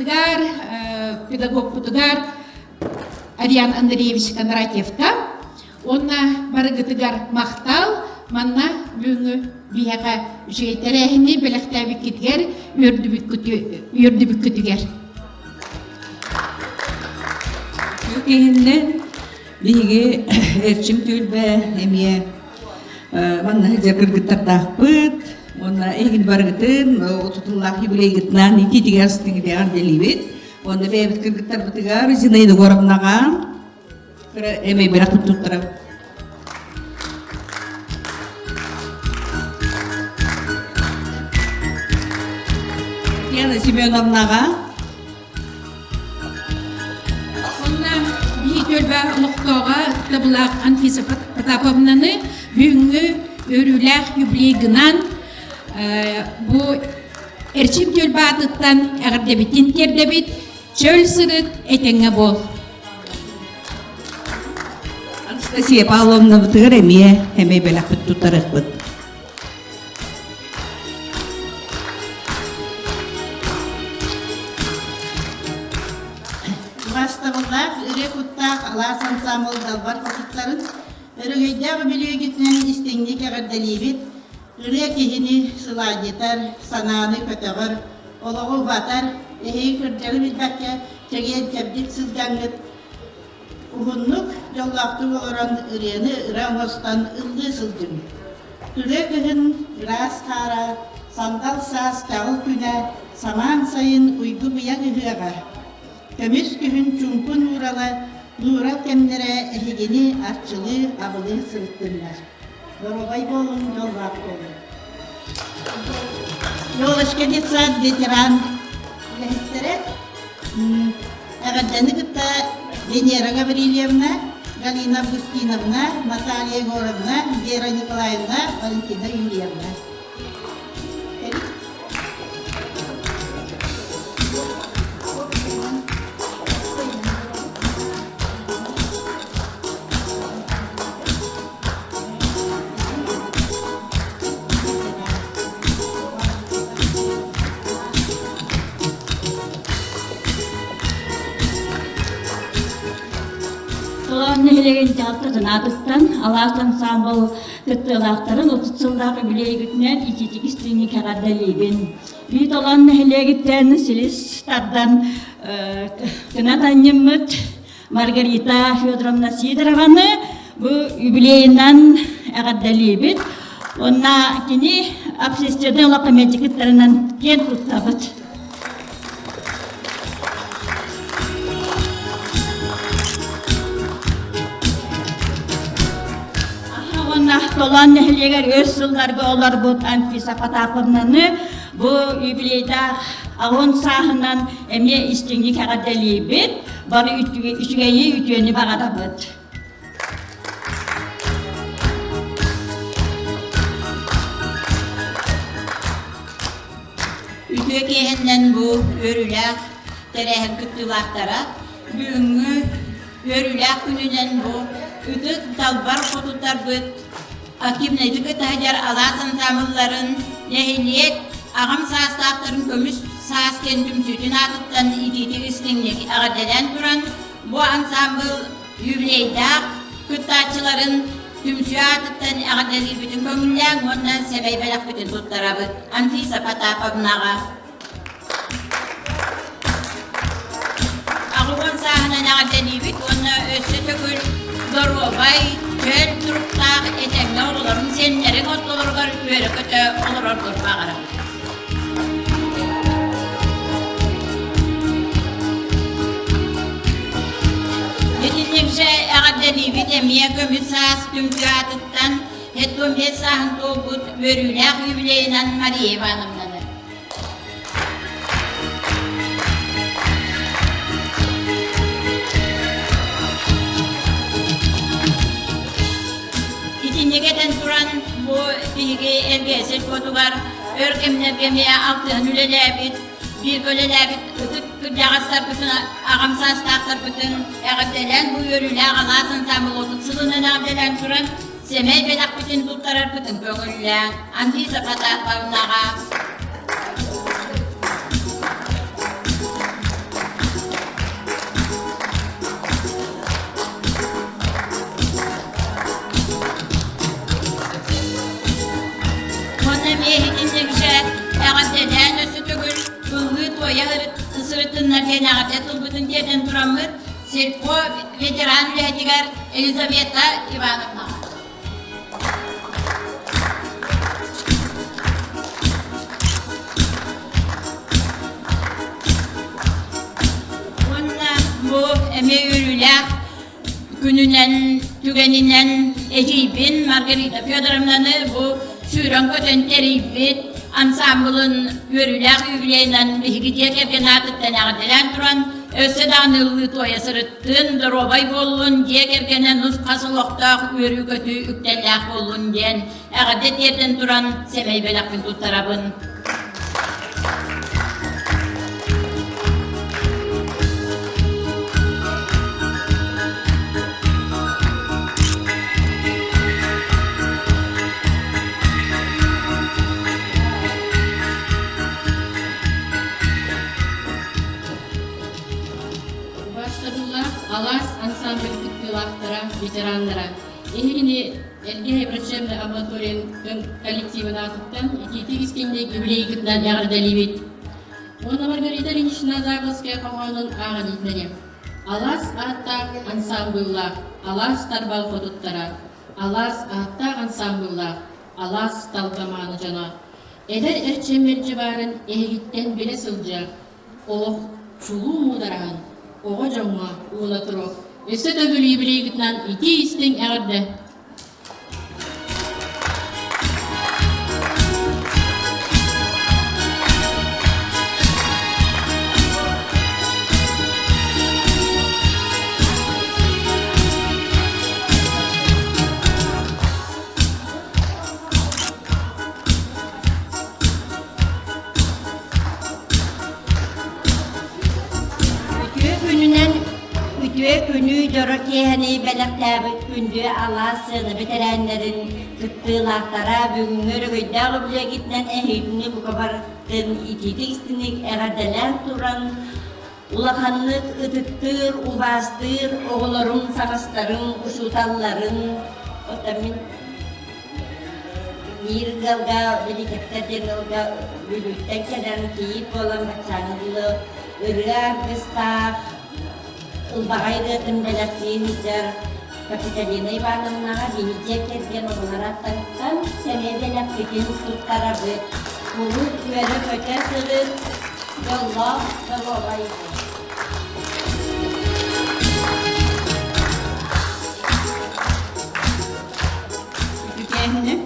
бытыгар, педагог бытыгар Ариан Андреевич Кондратьевка. Онна барыгытыгар мақтал, манна бүгүнгү бияга жейтерехини белектәбик китгер, үрдүбүк күтүгер. Kökeninde bilgi erçim tülbe emiye manna jakırgıtar dağpıt ona egin bargıtın otutullah yubiley gitnan iti tigastin diğer delibet onda bebet kırgıtar bıtıgar zinaydı goramnaga emi birak tututara Yana Simeonovnaga Төлбә лоқтоға табылақ Анфиса Потаповнаны бүгінгі өріләқ юблейгінан бұ әрчім төлбә атыттан әғірдебетін кердебет чөл сырыт әтеңе бол. Анастасия Павловна бұтығыр әмей әмей бәләқ бұт тұтарық бұт. Бастабылдақ, үре құттақ, алас ансамыл далбар құттықтарын, үрігейдегі білегетінен істеңдек әғірдәлейбет, үре кехіні сыладетар, сананы көтіғыр, олығы батар, әхей күрдері білбәкке, теген кәбдік сызгаңғыт, ұғынлық жоллақты олыран үрені ұран ғостан ұлды сылдым. Үре көхін үрас қара, сандал сас кағыл күнә, саман сайын ұйғы бұяқ үғыға. Көміс күхін чүмпін ұрала, нұра кәмнері әхегені арчылы абылы сұрттынлар. Дорогай болын, жолбақ болын. Жол ішкедетсад ветеран үләхеттері, әғаддәні күтті Венера Гаврилевна, Галина Августиновна, Наталья Егоровна, Вера Николаевна, Валентина Юрьевна. Нехелеген театрдан адыттан алас ансамбл кыттылақтарын 30 жылдағы білегітінен итетігістігіне кәғардалейбен. Бейт olan нехелегіттен сіліс тардан кынат аннемміт Маргарита Федоровна Сидорованы бұл юбилейінен әғардалейбет. Онна кені общественный локометикеттерінен кен тұттабыт. Olan nehliyeger öz yıllarga olar bu Anfisa Patapovnаны bu юбилейда ağın sahından emye istingi kağıdalibet bari üçgeyi ütüyeni bağadabıt. Ütüye kehenden bu örülak terehim küttülақтara büyüngü örülak gününden bu üdük dalbar kotutar büt Akimneci kıtahacar alasan samılların nehiliyet ağam sağыстақтарын kömüs sağısken tümsütün atıttan ititik istinlik ağadadan duran bu ansambıl yübleydağ kıttaçıların tümsü atıttan ağadali bütün kömüllen ondan sebeybelak bütün tuttarabı Anfisa Patapovnağa Ağıban sahından ağadali bit onna össe tökül Dorobay çöl turuktağ etekne olurum senlerin otlulurgar böyle kötü olur ordur bağırım. Yetinlikçe ağadali bit emiye kömüsas tümsü atıttan hettum hesahın toğut börülak yübleyinen Mariye Hanım'dan. İkinciden duran bu bilgi ergesel kodugar örkemlergeme altın ülelebit bir gölelebit kırcağızlar bütün ağamsızlıklar bütün ağabeyler bu yörüler alasın samıl otup sılının ağabeyler duran semel belak bütün tuttarar bütün köngüller Anfisa Patapovnağa toya ısırıtınlar diye nağatet bütün yerden duramır. Serpo veteran ülkedigar Elizaveta Ivanovna. Bu emeğürüler gününden, tügeninden Ecibin, Margarita Fyodorovna'nı bu sürün kötün teribit ansambulun yürüler yüvleyinden bihigidiye kevgen atıttan ağdelen duran Ösedanıllı toya sırıttın, dorobay bollun diye kevgenen uz kasılıqtaq yürü kötü üktenlaq bollun diyen ağadet yerden duran semey belakın tuttarabın. Алас ансамбль күттүлактара, ветеранлара. Эһини Элге Врачебный амбулатория коллективына аттан, ититигис кенде юбилей күттан ягырдалибит. Оны Маргарита Ильинична Загловская команын агадитнере. Алас аттак ансамбльлар, алас тарбал хотуттара, алас аттак ансамбльлар, алас талкаманы жана. Эдер эрчемерчи барын эгиттен беле сылжа, олох чулуу мудараган. Oğa jamma uğla turo. Esse de gülü ibreyi gitnan iti istin ağırdı. Günü Dorothy'ni belirttiği gündü Allah'sını bitirenlerin tuttuğlarlara bugünleri güydağ bile gitnen ehidini bu kabartın itidik eradeler duran ulakanlık ıtıttır, ubastır, oğulların, sağısların, uşutalların otamin bir galga, dedikepte galga bülükten keden kiyip olan bakçanılı ırgar, kıstak Ulbagaydatın belaktiğinizler Kapitalina Ivanovna'a binecek etken onlara tanıtan seneye belaktiğin tuttarabı. Bunu böyle köte sığır yolla ve olayı. Tükendim.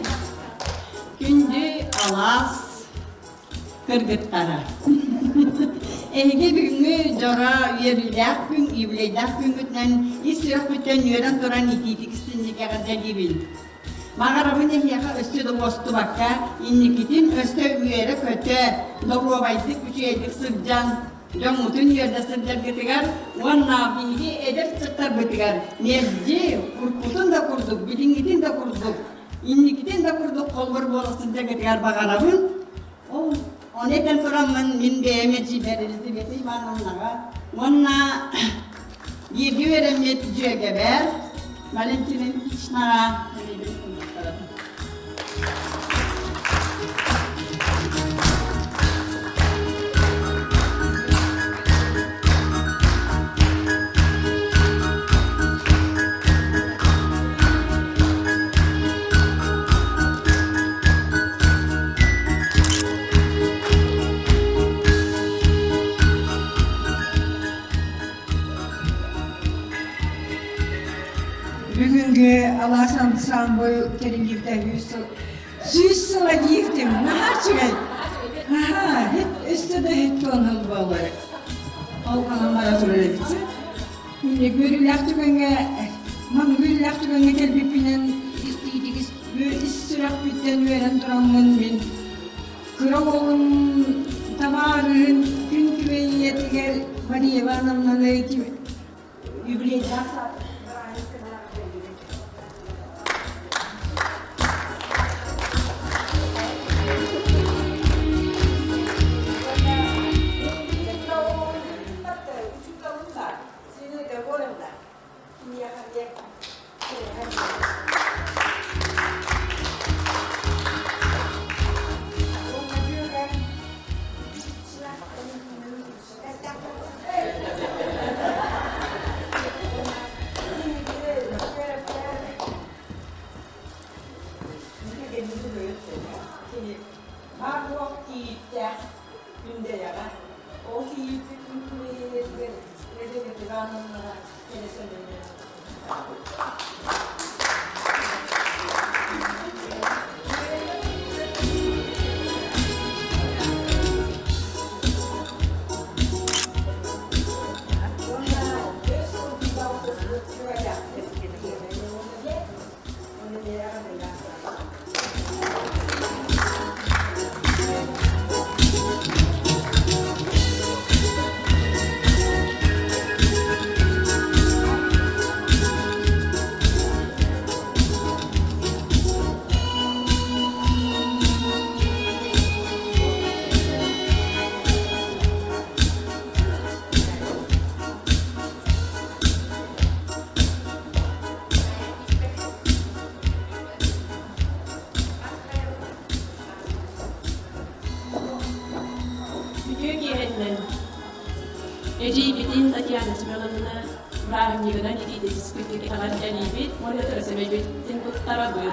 Gündü alas kırgıttara. Ege günü jora yeriler gün ibleler gün günden israk bütün yören duran ititik istinlik kadar dibil. Mağarabın ehliya üstü dostu bakka innikitin üstü yere köte dogrobaydık üçeydik sıccan jamutun yerde sıccan getigar wanna bihi eder çıttar betigar nezci kurkutun da kurduk bilingitin de kurduk innikitin de kurduk kolbur bolasınca getigar mağarabın o Ondan sonra min beğenmeci verildi ve imanımlara. Onunla yedi veremiyet cügeber. Valentinin içnara. Bugünkü Alas Ensemble keriliğinde 100 sıla giydim. Nahar çıkay. Aha, üstü de hep tonul balığı. Alkanamara söyledikse. Şimdi görüller tügenge, man görüller tügenge kelbipinen istiydik, sürak bitten veren duramın bin. Kıravolun tabarın gün küveyiyeti gel, Mariye Vanam'la eğitim. Yübüley dasa. kendisi böyle söylüyor. Şimdi var yok yiğitler günde yana. O yiğitlik mümküniyetleri redeketi kanunlara gelesene. Ejibidin Tatiana Smirnovna Rahim Yıgıdan iki diskütü kadar geliydi. Monitör sebebitin tuttara buyur.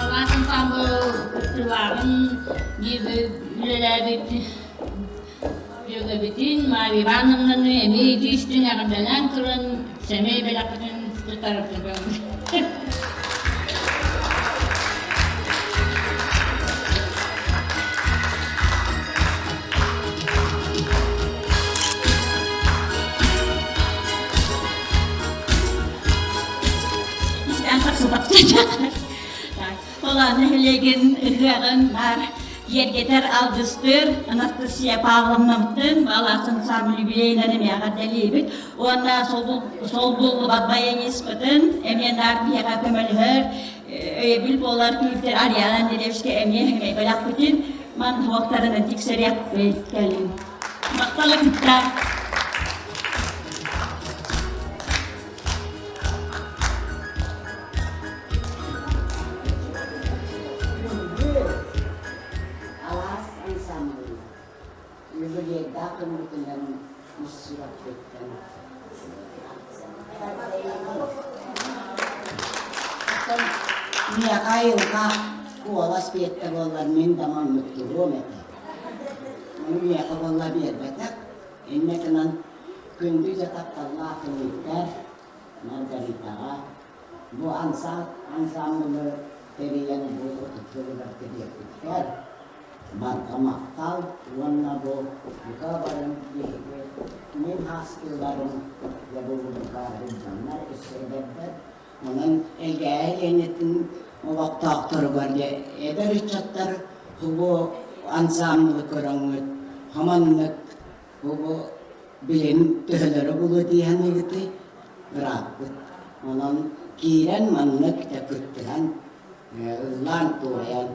Allah'ın sambol kırtıların gibi bir bütün mavi banımlarını emeği düştüğüne kadar kırın semeyi belakıtın tutarıp duruyormuş. Olan nehlegin ıhırlar yer geter aldыстыр Анастасия Павловнамтын баласын сам юбилейнен мияга делибит. Онда сол бул бадбаян испытын эмен арбияга көмөлөр өйбүл болар күйүптер Ариана Деревшке эмне белак бүтүн ман вактарына тексереп келим. Макталы күттар. Minä kailta kuolas piettävällä minä mannuttu huomenta. Minä kavalla viervetä. Ennen kuin kyntyy ja tappalaa kynnyttää. Margaritaa. Bu ansamlı periyanı bu oturular teriyakutlar. Marka maktal. Vanna bu yukarıların min hastaların ya bu yukarılar üstlerinde. Onun elgeğenetin o vakti aktörü var ya, eder içatlar bu ansamlı kuranlık, hamanlık, bu bilim tühleri bulu diyen ilgili bıraktık. Onun kiren manlık da küttüren, lan tuğayan.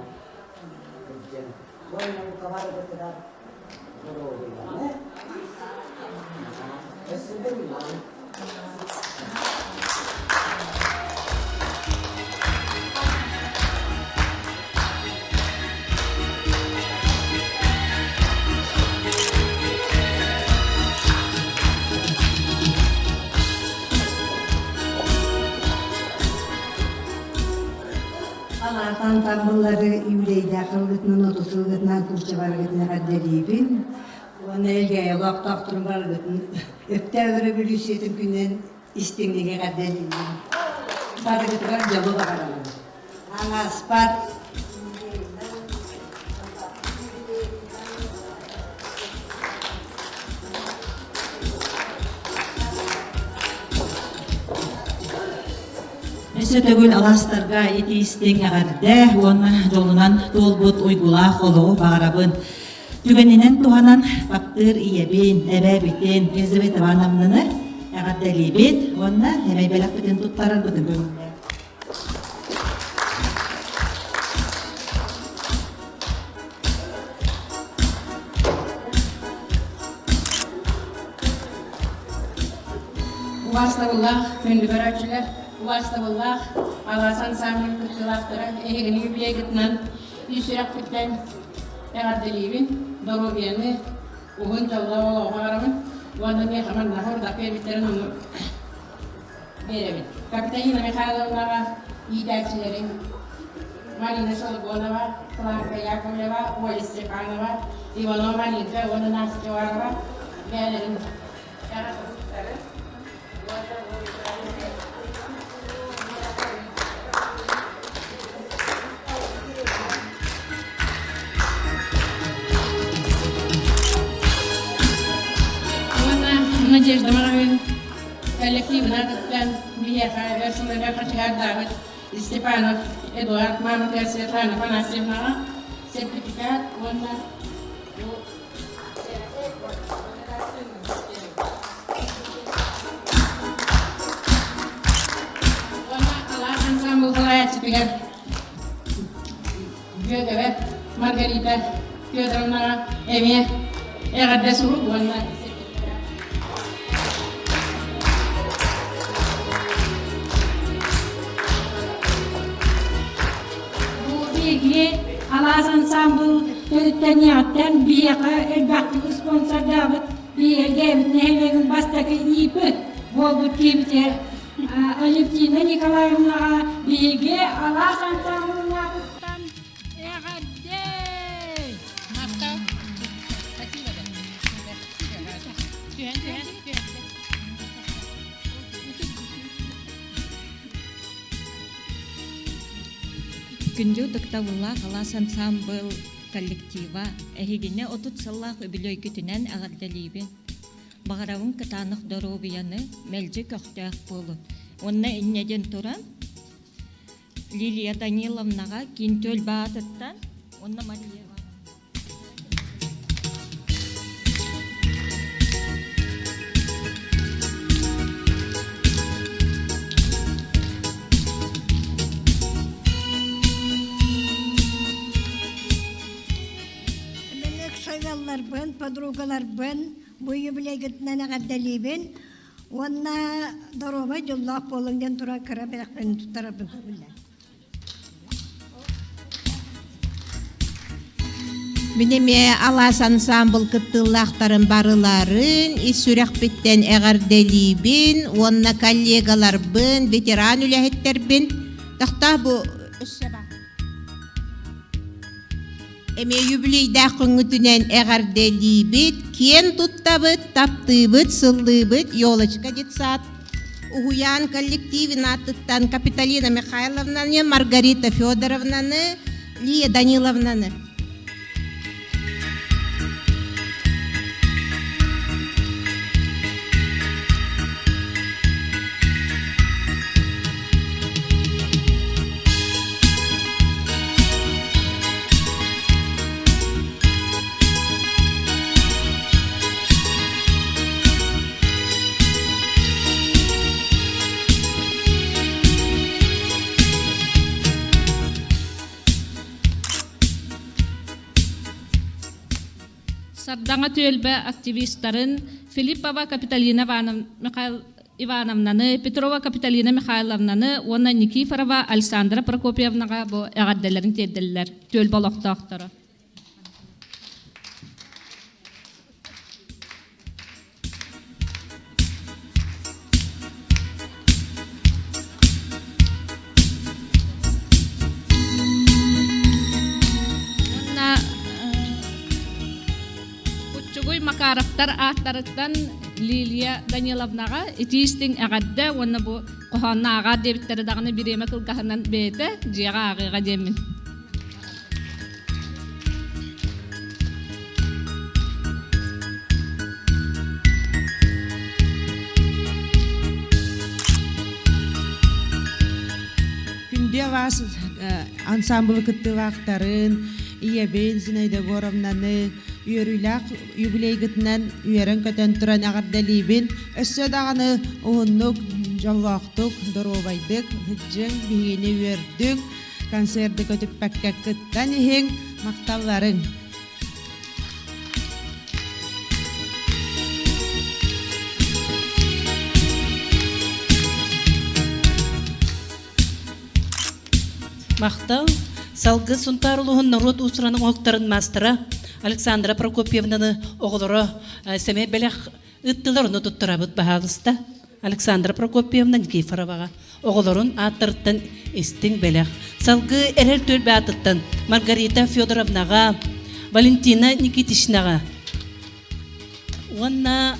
Boynum kavar götüren, doğru yani. Esirdim lan. Alardan tabulları yüreğde kılgıtının otusu gıtından kurça var gıtına kaddeliyibin. Onu elgeye vakti aktırın var gıtın. Öptevri bir üsyetin günden istenliğe kaddeliyibin. Var gıtılar cabı bakaralım. Anaspat. Sötөгүл аластарга этиистең агарды, оны жолунан толбут уйгула холоо багарабын. Түгенинен туханан баптыр иебин, эбебитин, Елизавета Ивановнаны агадделибит, оны эмей белакбитин туттарар бытын. Uvastagullah, könlü börekçiler, Uvastagullah, Alasan Samil Kutsulakları, Ehegini Yübiye Gitnan, Yüsürak Bitten, Eğardeliyibin, Dorobiyanı, Uğun Çalda Ola Oğaramın, Оны не хаманна хорда пербиттерин onu беребит. Капиталина Михайловнаға иетәкчилерин Марина Солобонова, Кларка Яковлева, Оля Степанова, Иванова Маринка, оны Настеварова, бәлерин жаратылыштары. Надежда Маровин, коллективно план Биеха, Версуля Хачар Давид, Степанов, Эдуард, Мамонтер, Светлана Панасьевна, сертификат, он ансамбль Халая Цепигар, Гёдеве, Маргарита Федоровна, Эми, Эрадесуру, он Алас ансамбл тәнияттан бияқа әлбәқті спонсор Давыд биелгебін нәйлеген бастақы ипі болбы кемте Алевтина Николаевнаға биеге Алас ансамблына құттан әғадде. Мақтау. Спасибо. Күндү доктавулла халас ансамбл коллектива эхигине отут саллах өбүлөй күтүнен агардалибин. Багаравын кытанық доробияны мелжи көктөк болу. Онна иннеден туран Лилия Даниловнаға кинтөл баатыттан онна Мария бен подругалар бен буйы билегетнен гаддалибен онна дороба жоллах болуңдан тура кара биракпен туттарабын биле. Минеме Алас ансамбл кыттыллахтарын барыларын исүрәхбеттен әгәрделибин, онна коллегалар бен, ветеран үләһеттер бен, тахта бу Эме юбилейда қыңытунен әғарделибит, кен туттабыт, таптыбыт, сыллыбыт, елочка детсат. Угуян коллективин аттыттан Капиталина Михайловнаны, Маргарита Федоровнаны, Лия Даниловнаны. Сардаңа төлбе активисттарын Филиппова Капиталина Ивановнаны, Петрова Капиталина Михайловнаны, онна Никифорова Александра Прокопьевнаға бу әғаддәлерін тедділер, төл балықтақтары. Макарактар ақтарыттан Лилия Даниловнаға итистің әғадда, оны бұл қоғанна аға дебіттері дағыны біреме қылғағынан бейті жеға ағыға демін. Күнде вас ансамблы кыттылақтарын, Иебен Зинаида Горовнаны, Үйөрүләк юбилейгітінен үйерін көтен тұран ағардалибін, өссө дағаны оғыннық, жаллақтық, доровайдық, хүджің, бігені үйердің, концерді көтіп пәккәк күттен ең мақталларын. Мақтал, салғы сұнтарылығын народ ұсыраның оқтарын мастыра, Александра Прокопьевнаны оғылыры сәме бәләқ ыттыларыны туттарабыт баһалыста Александра Прокопьевна Никифоровага оголорун аттырттан истин белек. Салгы эрер төлбе аттыттан Маргарита Федоровнага, Валентина Никитичнага, уанна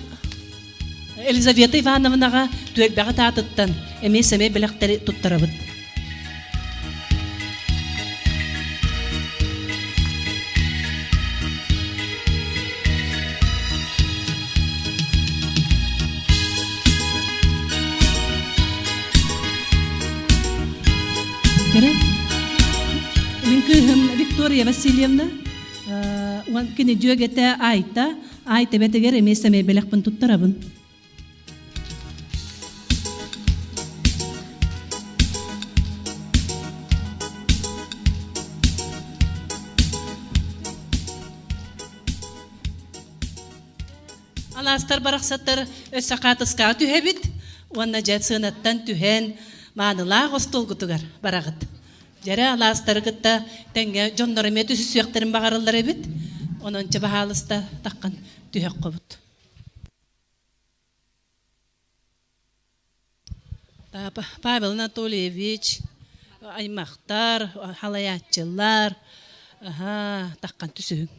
Елизавета Ивановнага төлбеға тааттыттан эмесеме белектери туттарабыт. Minkyhön Victoria Vasiljevna, kini työgetä aita betegere missä me belekpun tuttarabun. Alastar baraksattar ösaqatasqa tühebit, wanna jatsanattan tühen maanıla hostolgutugar baragat. Jara alastargıtta tenge jonnoreme tüsüsüyakterin bagarıllar ebit, onunca bahalısta takkan tühek qobut. Pavel Anatolievich, Aymaqtar, halayatçılar, takkan tüsühün.